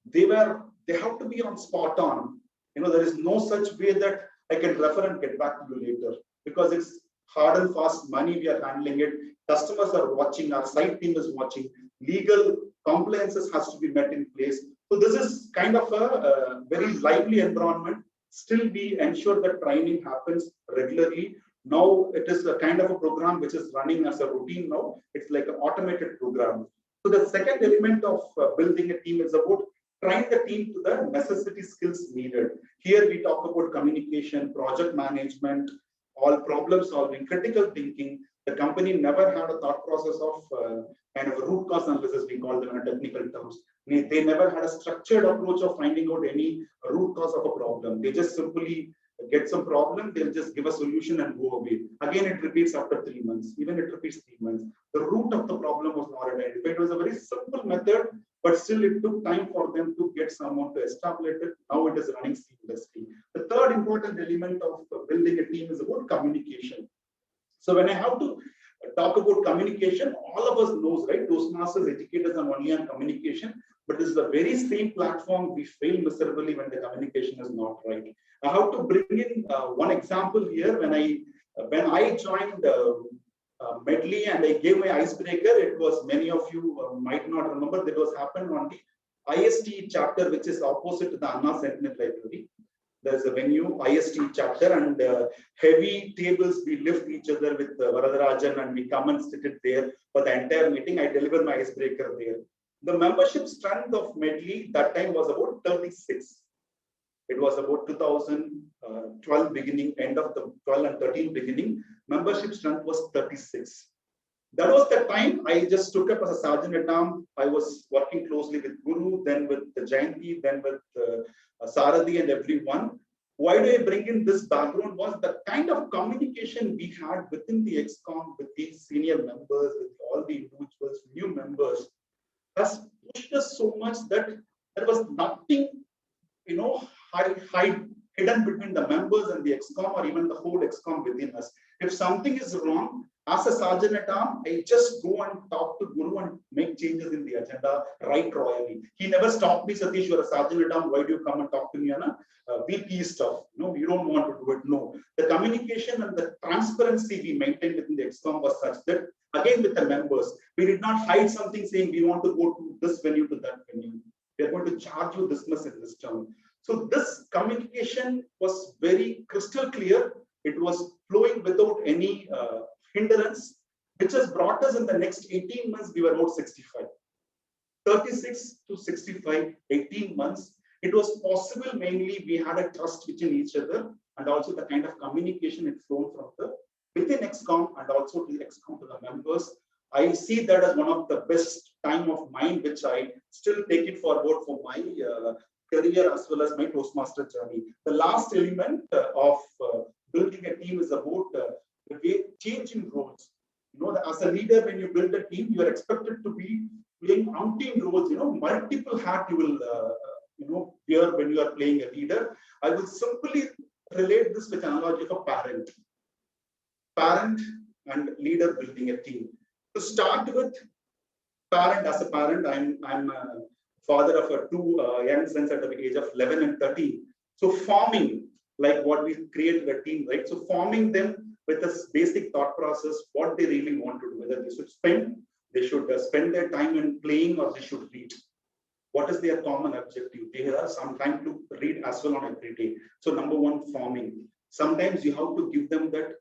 they have to be on spot on. There is no such way that I can refer and get back to you later, because it's hard and fast money we are handling it. Customers are watching, our site team is watching, legal compliances has to be met in place. So this is kind of a very lively environment. Still we ensure that training happens regularly. Now it is a kind of a program which is running as a routine now. It's like an automated program. So the second element of building a team is about train the team to the necessity skills needed. Here we talk about communication, project management, all problem solving, critical thinking. The company never had a thought process of kind of a root cause analysis, we call them in technical terms. They never had a structured approach of finding out any root cause of a problem. They just simply get some problem, they'll just give a solution and go away. Again, it repeats after 3 months, even it repeats 3 months. The root of the problem was not identified. It was a very simple method, but still it took time for them to get someone to establish it. Now it is running seamlessly. The third important element of building a team is about communication. So when I have to talk about communication, all of us knows, right? Toastmasters educators are only on communication, but this is the very same platform we fail miserably when the communication is not right. I have to bring in one example here. When I joined Medley and I gave my icebreaker, it was, many of you might not remember, that was happened on the IST chapter, which is opposite to the Anna Sentinel Library. There's a venue, IST chapter, and heavy tables, we lift each other with Varadarajan and we come and sit it there for the entire meeting. I delivered my icebreaker there. The membership strength of Medley that time was about 36. It was about 2012 beginning, end of the 12 and 13 beginning. Membership strength was 36. That was the time I just took up as a sergeant at arms. I was working closely with Guru, then with the Jayanti, then with Sarathi and everyone. Why do I bring in this background was the kind of communication we had within the XCOM with these senior members, with all the individuals, new members, has pushed us so much that there was nothing, hidden between the members and the XCOM or even the whole XCOM within us. If something is wrong, as a sergeant at arms, I just go and talk to Guru and make changes in the agenda right royally. He never stopped me, Satish, you're a sergeant at arms, why do you come and talk to me on a VP stuff? No, you don't want to do it. No. The communication and the transparency we maintained within the XCOM was such that, again, with the members, we did not hide something saying we want to go to this venue to that venue. We are going to charge you this much in this term. So this communication was very crystal clear. It was flowing without any hindrance, which has brought us in the next 18 months, we were about 65. 36 to 65, 18 months. It was possible mainly we had a trust within each other, and also the kind of communication it flown from the within XCOM and also to the XCOM to the members. I see that as one of the best time of mine, which I still take it forward for my career as well as my Toastmaster journey. The last element of building a team is about the way changing roles. As a leader, when you build a team, you are expected to be playing umpteen roles. Multiple hats you will wear when you are playing a leader. I will simply relate this with an analogy of a parent and leader building a team. To start with, parent, as a parent, I'm a father of two young sons at the age of 11 and 13. So forming, like what we created a team, right? So forming them with this basic thought process, what they really want to do, whether they should spend They should spend their time in playing, or they should read. What is their common objective? They have some time to read as well on every day. So number one, forming. Sometimes you have to give them that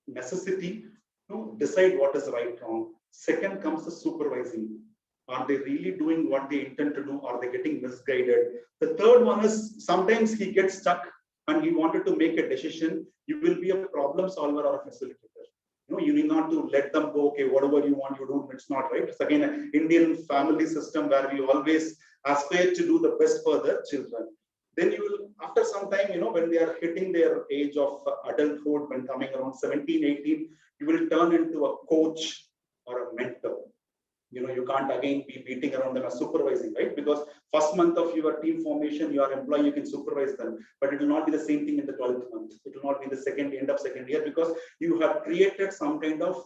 necessity to decide what is right, wrong. Second comes the supervising. Are they really doing what they intend to do? Are they getting misguided? The third one is sometimes he gets stuck and he wanted to make a decision. You will be a problem solver or a facilitator. You need not to let them go, okay, whatever you want, you do. It's not right. It's again an Indian family system where we always aspire to do the best for the children. Then you will, after some time, when they are hitting their age of adulthood, when coming around 17, 18, you will turn into a coach or a mentor. You can't again be beating around them as supervising, right? Because first month of your team formation, your employee, you can supervise them, but it will not be the same thing in the 12th month. It will not be the end of second year, because you have created some kind of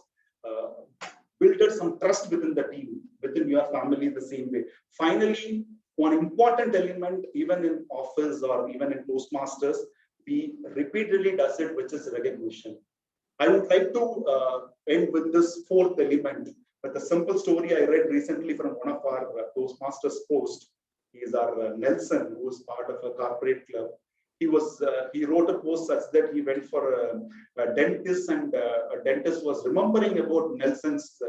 built some trust within the team, within your family the same way. Finally, one important element, even in office or even in Toastmasters, we repeatedly does it, which is recognition. I would like to end with this fourth element. But the simple story I read recently from one of our Toastmasters post. He is our Nelson, who is part of a corporate club. He wrote a post such that he went for a dentist, and a dentist was remembering about Nelson's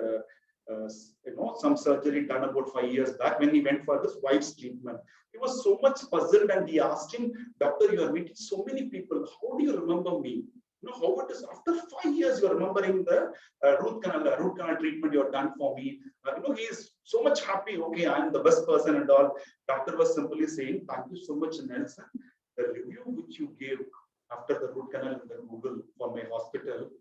some surgery done about 5 years back when he went for his wife's treatment. He was so much puzzled, and he asked him, "Doctor, you are meeting so many people. How do you remember me? How it is after 5 years you're remembering the root canal treatment you have done for me." He is so much happy. Okay, I'm the best person and all. Doctor was simply saying, "Thank you so much, Nelson. The review which you gave after the root canal in the Google for my hospital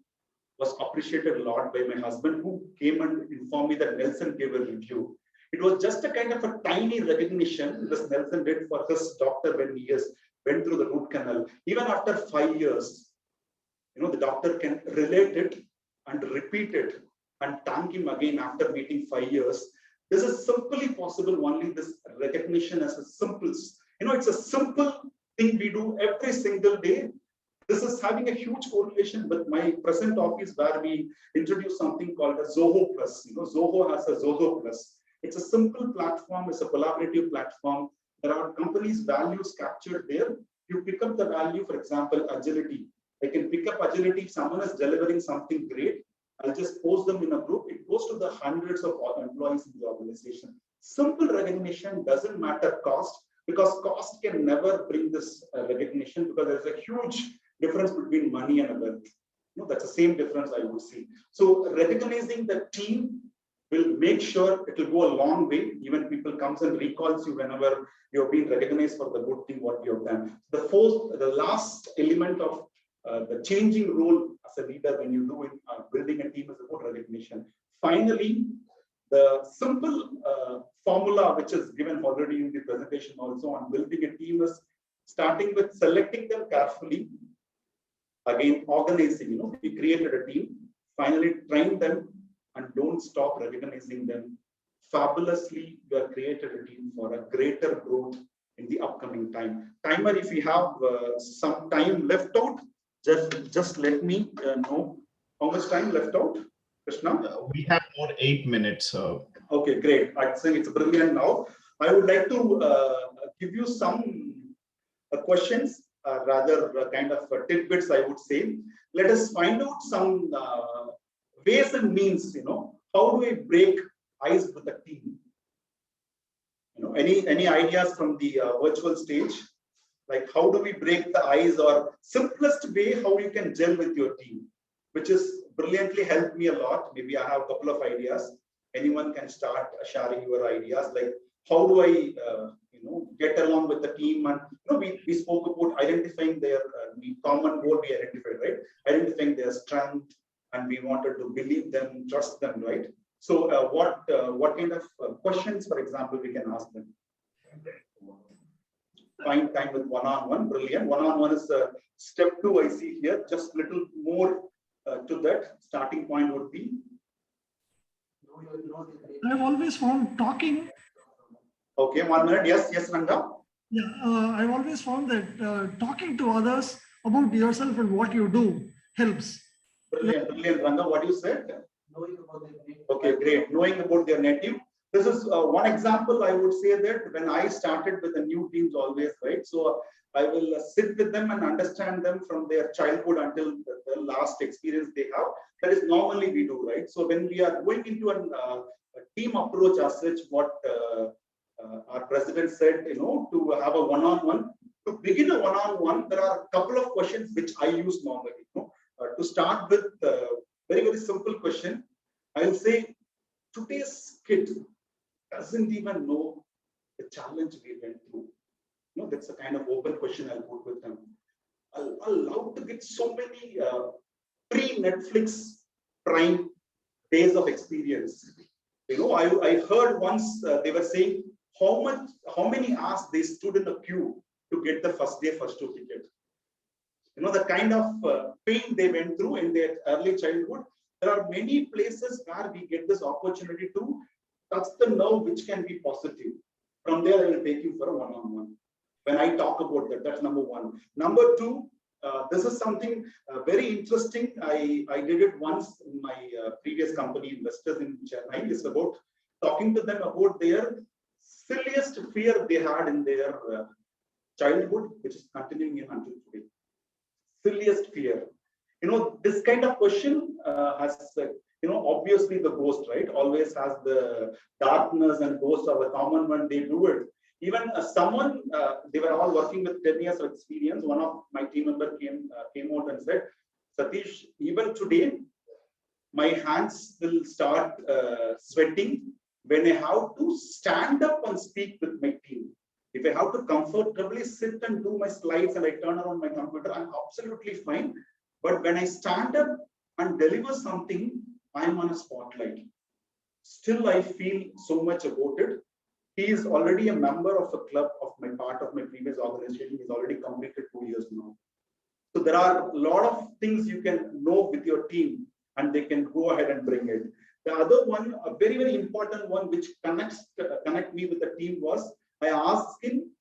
was appreciated a lot by my husband, who came and informed me that Nelson gave a review." It was just a kind of a tiny recognition this Nelson did for his doctor when he went through the root canal. Even after 5 years, the doctor can relate it and repeat it and thank him again after meeting 5 years. This is simply possible only this recognition as a simple, it's a simple thing we do every single day. This is having a huge correlation with my present office, where we introduce something called a Zoho Plus. Zoho has a Zoho Plus. It's a simple platform. It's a collaborative platform. There are companies' values captured there. You pick up the value, for example, agility. I can pick up agility. If someone is delivering something great, I'll just post them in a group. It goes to the hundreds of employees in the organization. Simple recognition doesn't matter cost, because cost can never bring this recognition, because there's a huge difference between money and wealth. That's the same difference I would see. So recognizing the team will make sure it will go a long way. Even people comes and recalls you whenever you have been recognized for the good thing what you have done. The last element of the changing role as a leader when you do in building a team is about recognition. Finally, the simple formula which is given already in the presentation also on building a team is starting with selecting them carefully. Again, organizing, we created a team. Finally, train them and don't stop recognizing them. Fabulously, we have created a team for a greater growth in the upcoming time. Timer, if you have some time left out, just let me know how much time left out, Krishna. We have more 8 minutes. Okay, great. I think it's brilliant now. I would like to give you some questions, rather kind of tidbits, I would say. Let us find out some ways and means, how do we break ice with a team? Any ideas from the virtual stage? Like, how do we break the ice, or simplest way how you can gel with your team, which is brilliantly helped me a lot. Maybe I have a couple of ideas. Anyone can start sharing your ideas. Like, how do I, get along with the team? And we spoke about identifying their common goal. We identified, right? Identifying their strength, and we wanted to believe them, trust them, right? So, what kind of questions, for example, we can ask them? Find time with one-on-one. Brilliant. One-on-one is step 2. I see here. Just a little more to that. Starting point would be. I've always found talking. Okay, 1 minute. Yes, Ranga. Yeah, I've always found that talking to others about yourself and what you do helps. Brilliant, Ranga. What you said? Okay, great. Knowing about their native. This is one example. I would say that when I started with the new teams, always right. So I will sit with them and understand them from their childhood until the last experience they have. That is normally we do, right? So when we are going into a team approach as such, what our president said, to have a one-on-one. To begin a one-on-one, there are a couple of questions which I use normally. To start with, very, very simple question. I'll say, today's kid doesn't even know the challenge we went through. That's a kind of open question I'll put with them. I'll love to get so many pre-Netflix Prime days of experience. I heard once they were saying how many hours they stood in a queue to get the first day first show ticket. The kind of pain they went through in their early childhood. There are many places where we get this opportunity to touch the nerve which can be positive. From there, I will take you for a one-on-one. When I talk about that, that's number one. Number two, this is something very interesting. I did it once in my previous company, Investors in Chennai. It's about talking to them about their silliest fear they had in their childhood, which is continuing until today. Silliest fear. This kind of question has, obviously the ghost, right? Always has the darkness and ghosts are the common one. They do it. Even someone, they were all working with 10 years of experience. One of my team members came out and said, Satish, even today, my hands will start sweating when I have to stand up and speak with my team. If I have to comfortably sit and do my slides and I turn around my computer, I'm absolutely fine. But when I stand up and deliver something, I'm on a spotlight. Still, I feel so much about it. He is already a member of a club of my part of my previous organization. He's already completed 2 years now. So there are a lot of things you can know with your team and they can go ahead and bring it. The other one, a very, very important one, which connect me with the team was, I asked him,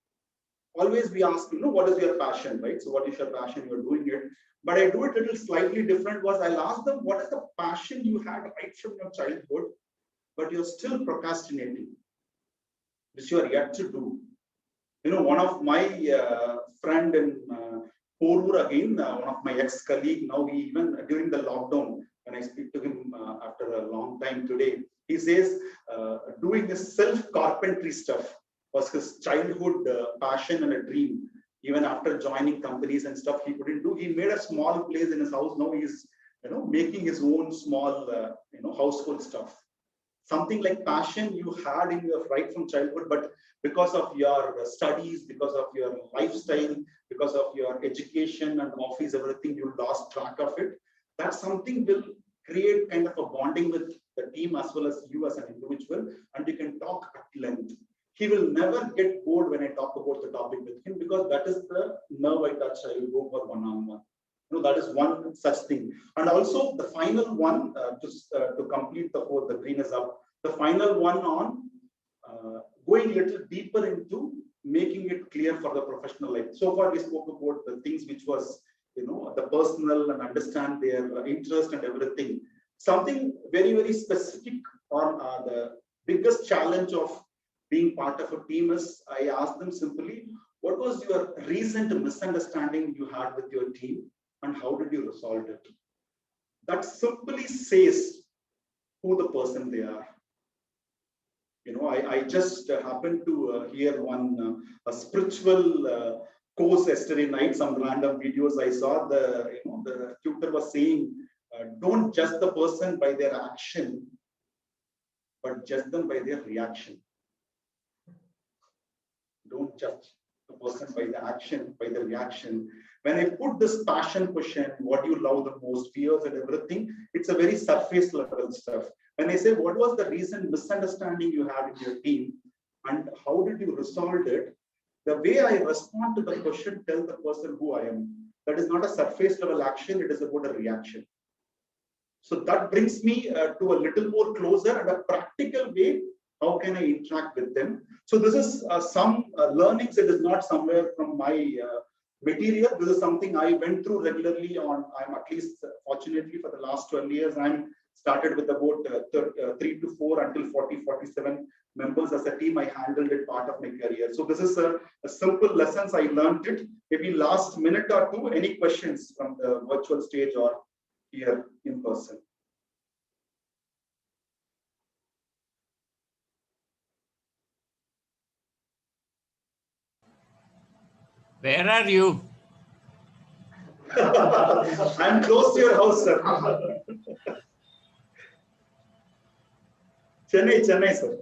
always we ask, what is your passion, right? So what is your passion? You're doing it. But I do it a little slightly different was I'll ask them, what is the passion you had right from your childhood, but you're still procrastinating, which you are yet to do. One of my friend in Porur again, one of my ex-colleague, now he even during the lockdown, when I speak to him after a long time today, he says doing this self-carpentry stuff was his childhood passion and a dream. Even after joining companies and stuff, he couldn't do. He made a small place in his house. Now he's, making his own small, household stuff. Something like passion you had in your right from childhood, but because of your studies, because of your lifestyle, because of your education and office, everything, you lost track of it. That's something will create kind of a bonding with the team as well as you as an individual, and you can talk at length. He will never get bored when I talk about the topic with him because that is the nerve I touch. I will go for one-on-one. That is one such thing. And also the final one, to complete the whole, the green is up. The final one on going a little deeper into making it clear for the professional life. So far we spoke about the things which was, the personal and understand their interest and everything. Something very, very specific on the biggest challenge of being part of a team is I asked them simply, what was your recent misunderstanding you had with your team and how did you resolve it? That simply says who the person they are. I just happened to hear one a spiritual course yesterday night, some random videos I saw. The tutor was saying, don't judge the person by their action, but judge them by their reaction. Don't judge the person by the action, by the reaction. When I put this passion question, what do you love the most, fears and everything, it's a very surface level stuff. When I say, what was the recent misunderstanding you had in your team and how did you resolve it? The way I respond to the question tells the person who I am. That is not a surface level action, it is about a reaction. So that brings me to a little more closer and a practical way. How can I interact with them? So this is some learnings. It is not somewhere from my material. This is something I went through regularly on, I'm at least fortunately for the last 12 years, I'm Started with about 3 to 4 until 40, 47 members as a team. I handled it part of my career. So this is a simple lessons I learned it. Maybe last minute or two, any questions from the virtual stage or here in person? Where are you? I'm close to your house, sir. Chennai, sir.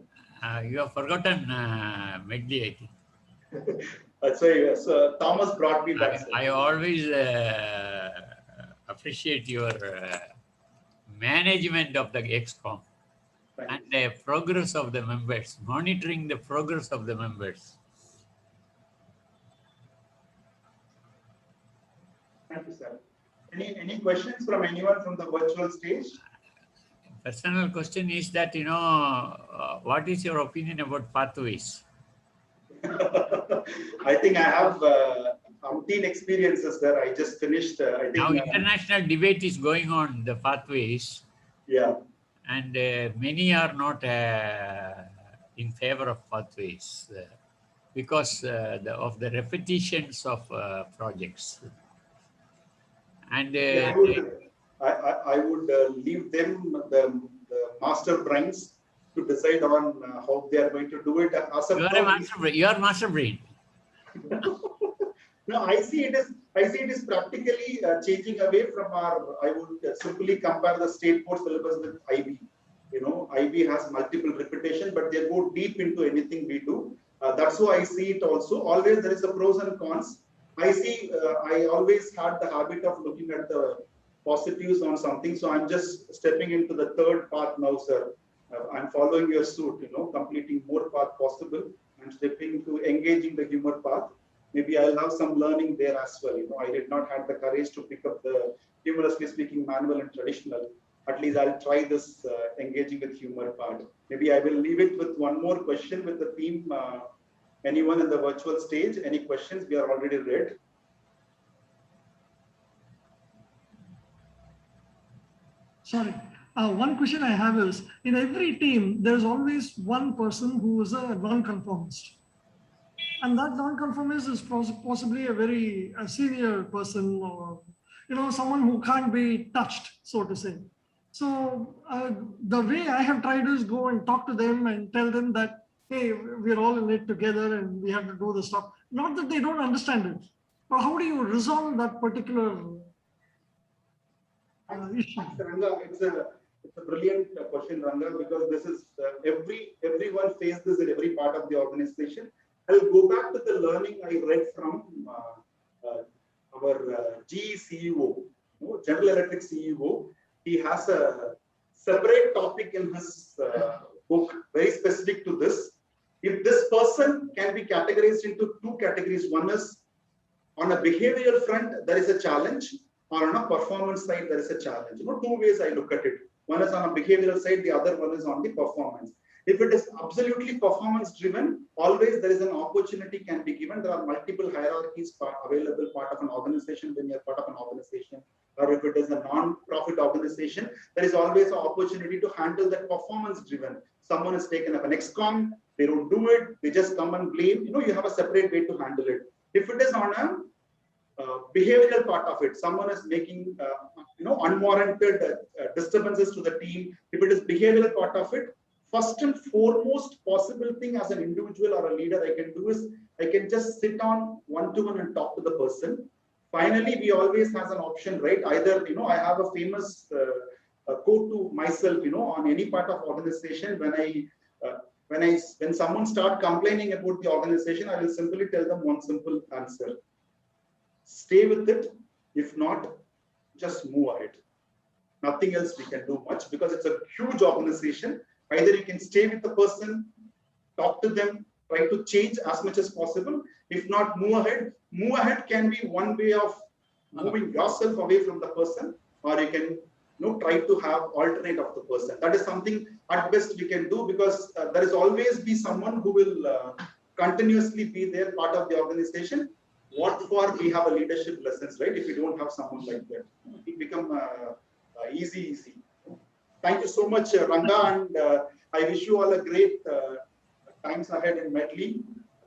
You have forgotten Medley, I think. That's why Thomas brought me back. I always appreciate your management of the XCOM and the progress of the members, monitoring the progress of the members. Thank you, sir. Any questions from anyone from the virtual stage? Personal question is that, what is your opinion about pathways? I think I have umpteen experiences there. I just finished. I think now international debate is going on the pathways. Yeah. And many are not in favor of pathways because of the repetitions of projects. And I would leave them the master brains to decide on how they are going to do it. As of you are master brain. No, I see it is practically changing away from our. I would simply compare the state board syllabus with IB. IB has multiple repetition, but they go deep into anything we do. That's how I see it also. Always there is a pros and cons. I see. I always had the habit of looking at the positives on something. So I'm just stepping into the third path now, sir. I'm following your suit. Completing more path possible. I'm stepping into engaging the humor path. Maybe I'll have some learning there as well. I did not have the courage to pick up the humorously speaking manual and traditional. At least I'll try this engaging with humor part. Maybe I will leave it with one more question with the theme. Anyone in the virtual stage? Any questions? We are already read. Sorry. One question I have is, in every team, there's always one person who is a non-conformist. And that non-conformist is possibly a very senior person, or someone who can't be touched, so to say. So the way I have tried is go and talk to them and tell them that, hey, we're all in it together and we have to do the stuff. Not that they don't understand it, but how do you resolve that particular issue? Ranga, it's a brilliant question, Ranga, because this is everyone faces this in every part of the organization. I'll go back to the learning I read from our GE CEO, General Electric CEO. He has a separate topic in his book, very specific to this. If this person can be categorized into two categories, one is on a behavioral front, there is a challenge, or on a performance side, there is a challenge. Two ways I look at it. One is on a behavioral side, the other one is on the performance. If it is absolutely performance driven, always there is an opportunity can be given. There are multiple hierarchies available part of an organization when you are part of an organization, or if it is a non-profit organization, there is always an opportunity to handle that performance driven. Someone has taken up an XCOM, they don't do it, they just come and blame. You have a separate way to handle it. If it is on a behavioral part of it, someone is making unwarranted disturbances to the team. If it is behavioral part of it, first and foremost possible thing as an individual or a leader I can do is I can just sit on one-to-one and talk to the person. Finally, we always has an option, right? Either I have a famous quote to myself, on any part of organization when someone start complaining about the organization, I will simply tell them one simple answer: stay with it. If not, just move ahead. Nothing else we can do much, because it's a huge organization. Either you can stay with the person, talk to them, try to change as much as possible. If not, move ahead. Move ahead can be one way of moving yourself away from the person, or you can try to have alternate of the person. That is something at best we can do, because there is always be someone who will continuously be there, part of the organization. What for we have a leadership lessons, right? If you don't have someone like that, it become easy. Thank you so much, Ranga, and I wish you all a great times ahead in Medley.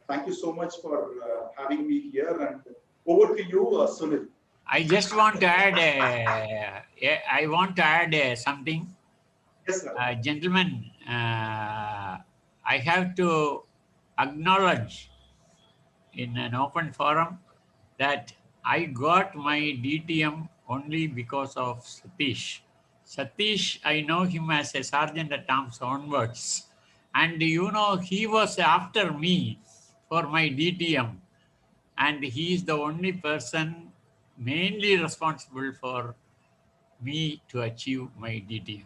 Thank you so much for having me here, and over to you, Sunil. I just want to add, I want to add something. Yes, sir. Gentlemen, I have to acknowledge in an open forum that I got my DTM only because of Satish. Satish, I know him as a sergeant at arms onwards. And you know, he was after me for my DTM. And he is the only person mainly responsible for me to achieve my DTM.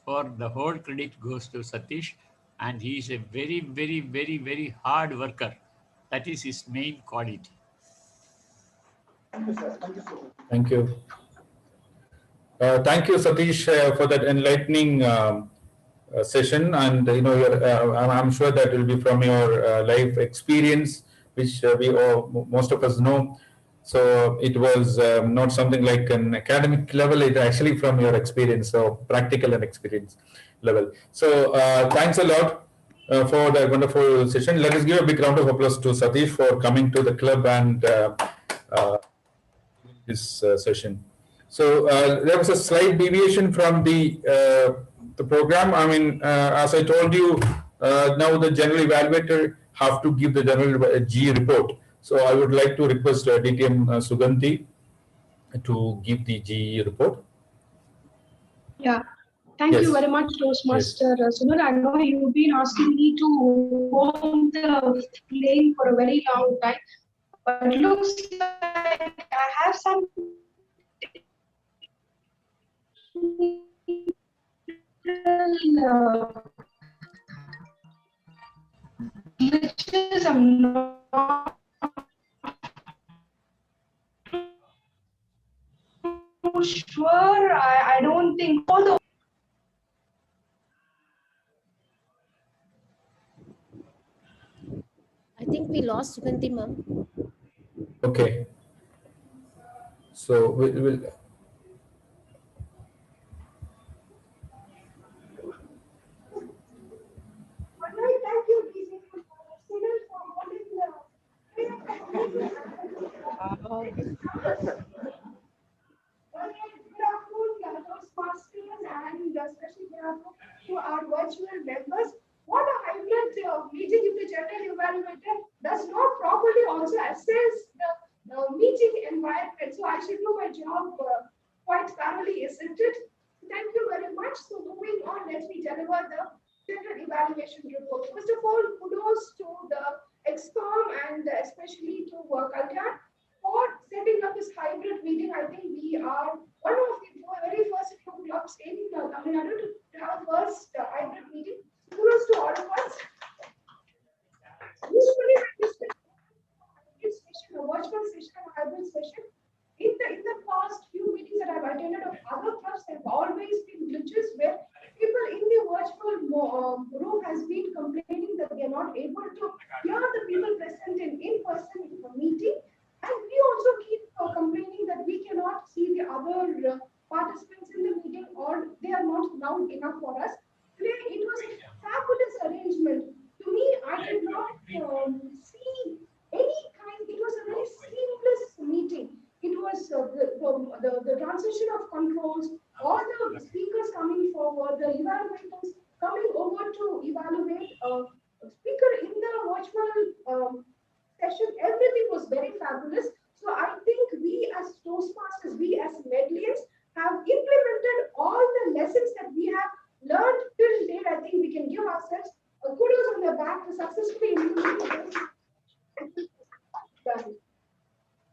For the whole credit goes to Satish, and he is a very, very, very, very hard worker. That is his main quality. Thank you, sir. Thank you so much. Thank you. Thank you, Satish, for that enlightening session. And you know, I'm sure that will be from your life experience, which most of us know. So it was not something like an academic level. It actually from your experience, so practical and experience level. So thanks a lot for that wonderful session. Let us give a big round of applause to Satish for coming to the club and this session. So there was a slight deviation from the program. I mean, as I told you, now the general evaluator have to give the general G report. So I would like to request DTM Suganti to give the G report. Yeah. Thank you very much, Toastmaster Sunil. I know you've been asking me to hold the flame for a very long time, but it looks like I have some glitches. I'm not sure. I don't think all the I think we lost Suganti, ma'am. Okay. So we'll thank you, Sunil, for holding the Good afternoon, Toastmasters, and especially good afternoon to our virtual members. What a hybrid meeting if the general evaluator does not properly also assess the meeting environment. So I should do my job quite thoroughly, isn't it? Thank you very much. So moving on, let me deliver the general evaluation report. First of all, kudos to the EXCOM and especially to Kalyan for setting up this hybrid meeting. I think we are one of the very first few clubs in Tamil Nadu to have a first hybrid meeting. Kudos to all of us. Usually, a virtual session, a hybrid session. In the past few meetings that I've attended of other clubs, there have always been glitches where people in the virtual room has been complaining that they are not able to hear the people present in person meeting. And we also keep complaining that we cannot see the other participants in the meeting, or they are not loud enough for us. Today, it was a fabulous arrangement. To me, I did not see any kind. It was a very seamless meeting. It was the transition of controls, all the speakers coming forward, the evaluators coming over to evaluate a speaker in the virtual session. Everything was very fabulous. So I think we as Toastmasters, we as Medlians have implemented all the lessons that we have learned till date. I think we can give ourselves a kudos on the back to successfully implement.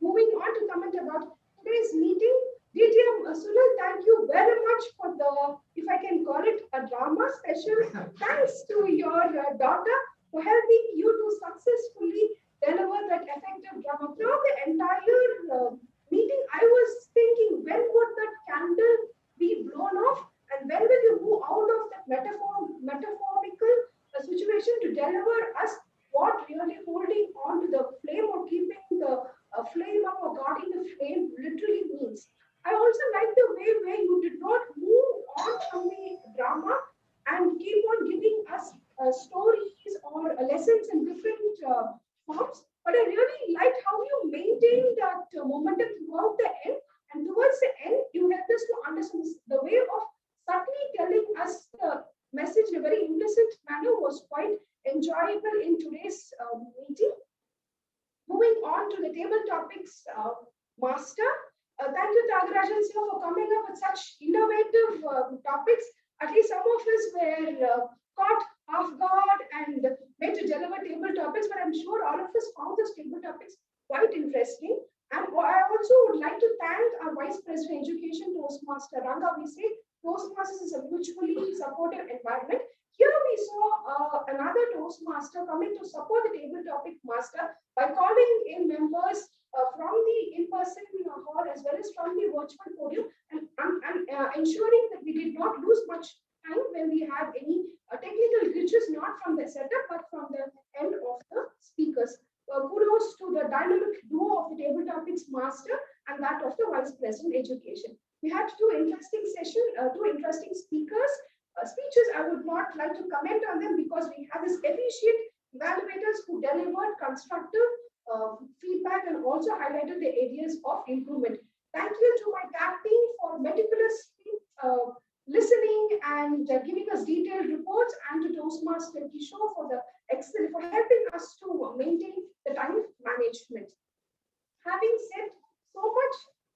Moving on to comment about today's meeting, DTM Sunil, thank you very much for the, if I can call it a drama special. Thanks to your daughter for helping you to successfully deliver that effective drama. Throughout the entire meeting, I was thinking, when would that candle be blown off? And when will you move out of that metaphorical situation to deliver us what really holding on to the flame or keeping the flame up or guarding the flame literally means. I also like the way where you did not move on from the different forms. But I really liked how you maintained that momentum throughout the end. And towards the end, you helped us to understand the way of subtly telling us the message in a very implicit manner was quite enjoyable in today's meeting. Moving on to the table topics master. Thank you, Tyagarajan sir, for coming up with such innovative topics. At least some of us were caught off guard and made to deliver table topics, but I'm sure all of us found those table topics quite interesting. And I also would like to thank our Vice President Education, Toastmaster Ranga. We say Toastmasters is a mutually supportive environment. Here we saw another Toastmaster coming to support the table topic master by calling in members from the in-person hall as well as from the virtual podium and ensuring that we did not lose much time when we had any technical glitches, not from the setup but from the end of the speakers. Kudos to the dynamic duo of the table topics master and that of the Vice President Education. We had two interesting speakers. Speeches, I would not like to comment on them because we have this efficient evaluators who delivered constructive feedback and also highlighted the areas of improvement. Thank you to my tag team for meticulously listening and giving us detailed reports, and to Toastmaster Kishore for helping us to maintain the time management. Having said so much,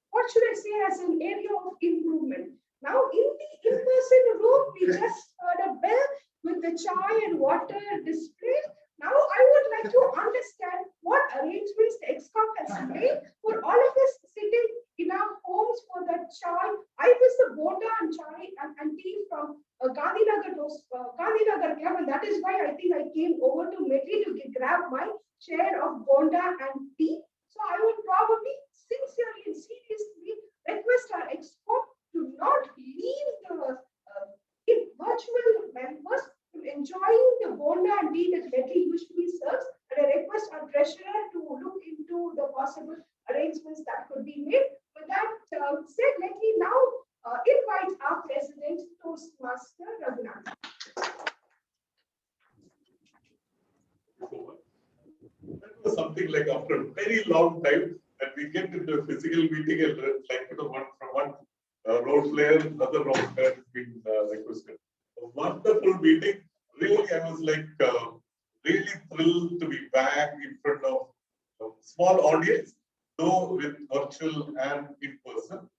what should I say as an area of improvement? Now, in the in-person room, we just heard a bell with the chai and water display. Now, I would like to understand what arrangements the ExCom has made for all of us sitting in our homes for that chai. I miss the bonda and chai and tea from Gandhinagar Club, and that is why I think I came over to Medley to grab my share of bonda and tea. So I would probably sincerely and seriously request our ExCom to not leave the virtual members from enjoying the bonda and tea that Medley usually serves. And I request our treasurer to look into the possible arrangements that could be made. With that said, let me now invite our president, Toastmaster Raghunath. That was something like after a very long time that we get into a physical meeting and one role player, another role player has been requested. A wonderful meeting. Really, I was like really thrilled to be back in front of a small audience, though with virtual and in person.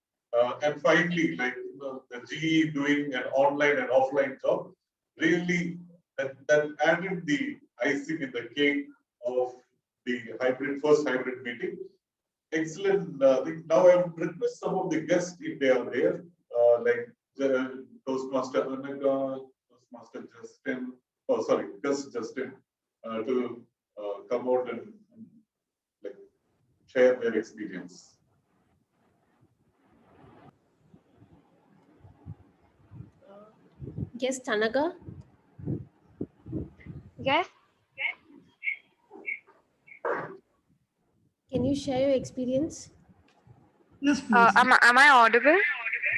And finally, like the GE doing an online and offline job, really that added the icing in the cake of the first hybrid meeting. Excellent. Now I would request some of the guests, if they are there, like Toastmaster Anaga, Toastmaster Justin, Gus Justin, to come out and like share their experience. Yes, Tanaga. Yes. Can you share your experience? Yes, please. Am I audible?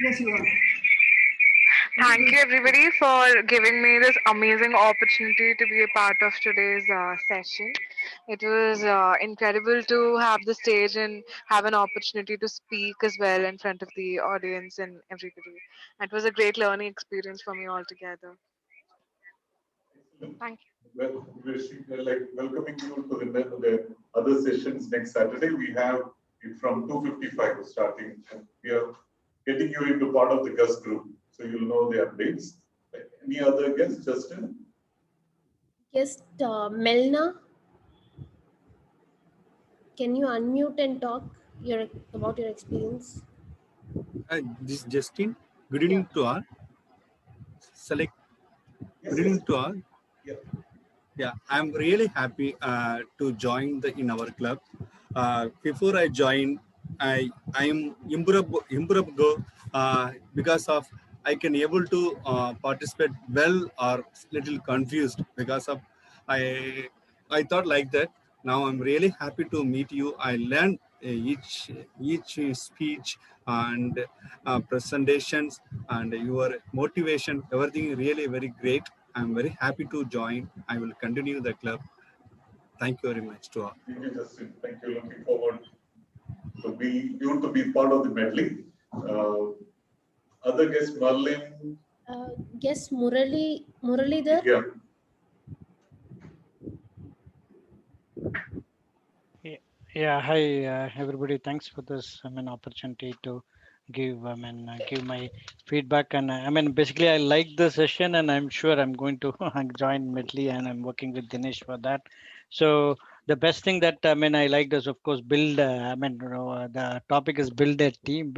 Yes, you are. Thank you, everybody, for giving me this amazing opportunity to be a part of today's session. It was incredible to have the stage and have an opportunity to speak as well in front of the audience and everybody. It was a great learning experience for me altogether. Thank you. Well, we're like welcoming you to the other sessions next Saturday. We have it from 2:55 starting, and we are getting you into part of the Gus group, so you'll know the updates. Like any other guests, Justin? Yes, Melna. Can you unmute and talk about your experience? This is Justin. Good evening to all. Select. Good evening to all. Yeah, I'm really happy to join in our club. Before I joined, I'm improve go because of I can able to participate well or little confused because of I thought like that. Now I'm really happy to meet you. I learned each speech and presentations and your motivation, everything really very great. I'm very happy to join. I will continue the club. Thank you very much to all. Thank you, Justin. Thank you. Looking forward to be part of the medley. Other guests, Merlin. Guest Muralidhar. Yeah. Yeah, hi everybody. Thanks for this opportunity to give give my feedback. And basically I like the session, and I'm sure I'm going to join Medley, and I'm working with Dinesh for that. So the best thing that I liked is, of course, build. The topic is build a team,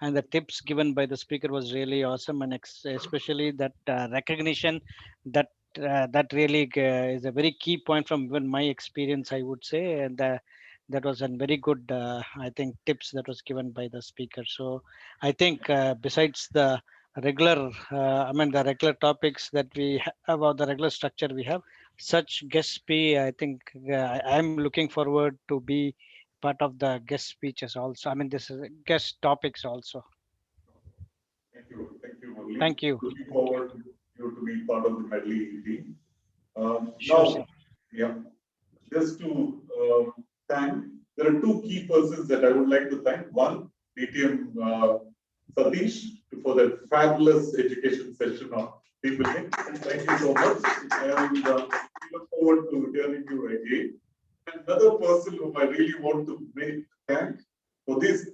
and the tips given by the speaker was really awesome, and especially that recognition that that really is a very key point from even my experience, I would say. And that was a very good, I think, tips that was given by the speaker. So I think besides the regular, the regular topics that we have, or the regular structure we have, such guest speak, I think I'm looking forward to be part of the guest speeches also. This is guest topics also. Thank you. Thank you, Murli. Thank you. Looking forward to you to be part of the medley team. Sure, Now, sir. yeah, just to thank, there are two key persons that I would like to thank. One, DTM Satish for that fabulous education session on team building. Thank you so much. And we look forward to hearing you again. Another person whom I really want to thank for this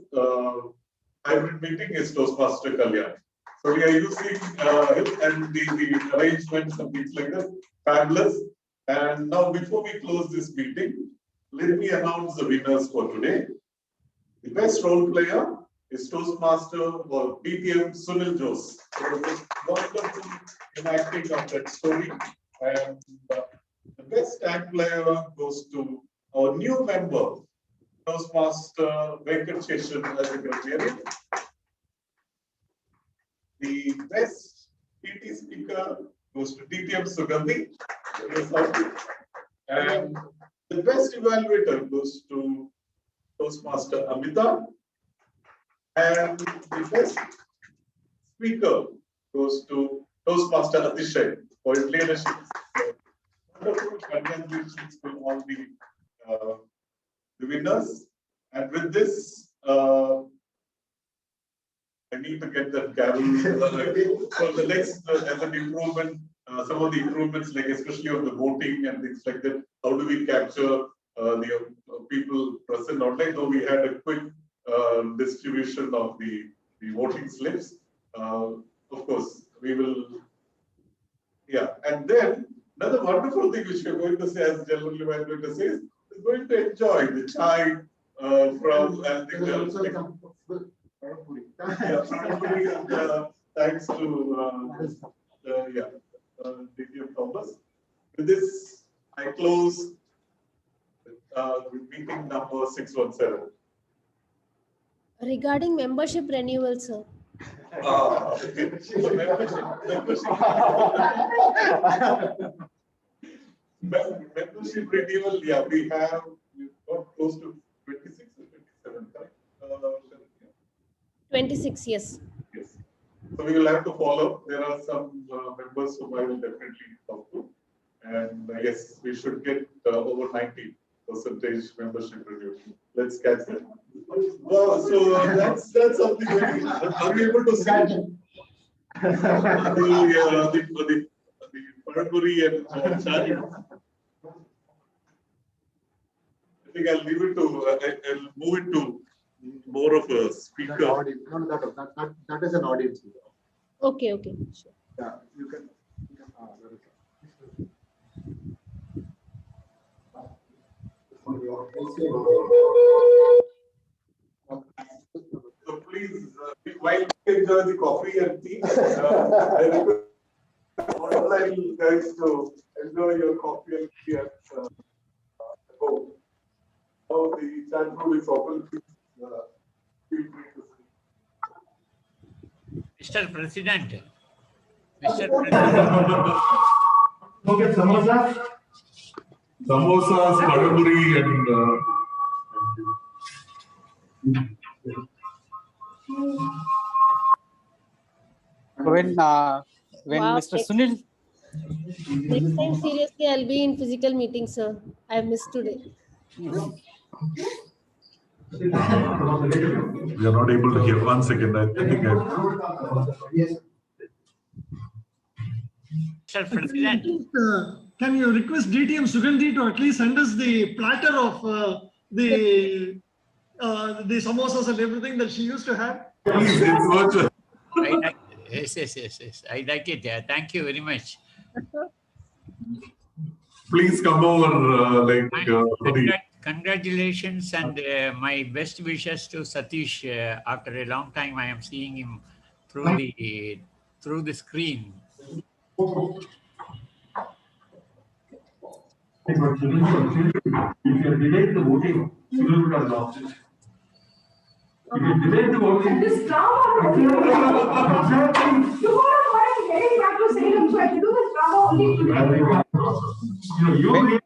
hybrid meeting is Toastmaster Kalyan. So we are using and the arrangements and things like that. Fabulous. And now, before we close this meeting, let me announce the winners for today. The best role player is Toastmaster or PTM Sunil Jose. It was a wonderful enacting of that story. And the best tag player goes to our new member, Toastmaster Venkat Sheshan as a graduate. The best PT speaker goes to DTM Sugandhi. And the best evaluator goes to Toastmaster Amita. And the best speaker goes to Toastmaster Atishay for his leadership. Wonderful. Congratulations to all the winners. And with this, I need to get that carol for the next as an improvement. Some of the improvements, like especially on the voting and things like that. How do we capture the people present online? Though we had a quick distribution of the voting slips. Of course, we will. Yeah, and then another wonderful thing which we are going to say, as generally we are going to say, is going to enjoy the chai from thanks to DTM Thomas. With this, I close meeting number 617. Regarding membership renewal, sir. Membership renewal, yeah, we've got close to 26 or 27, correct? 26, yes. Yes. So we will have to follow. There are some members whom I will definitely talk to. And yes, we should get over 90% membership renewal. Let's catch that. Wow, so that's something very. Are we able to see the Padapuri and Chari? I think I'll leave it to. I'll move it to more of a speaker. That is an audience. Okay, okay. Sure. Yeah, you can. So please, while you enjoy the coffee and tea, I request online guys to enjoy your coffee and tea at home. Now the chat room is open. Please feel free to speak. Mr. President. Mr. President. Okay, samosa. Samosas, padapuri, and when Wow, Mr. Sunil Next time, seriously, I'll be in physical meeting, sir. I missed today. We are not able to hear. 1 second. I think Can you request DTM Sugandhi to at least send us the platter of the samosas and everything that she used to have? Yes. I like it. Yeah. Thank you very much. Please come over. Congratulations and my best wishes to Satish. After a long time, I am seeing him through the screen. If you delayed the voting, you would have lost it. If you delayed the voting, this drama. You want to getting back to Salem, so I can do this drama only today. You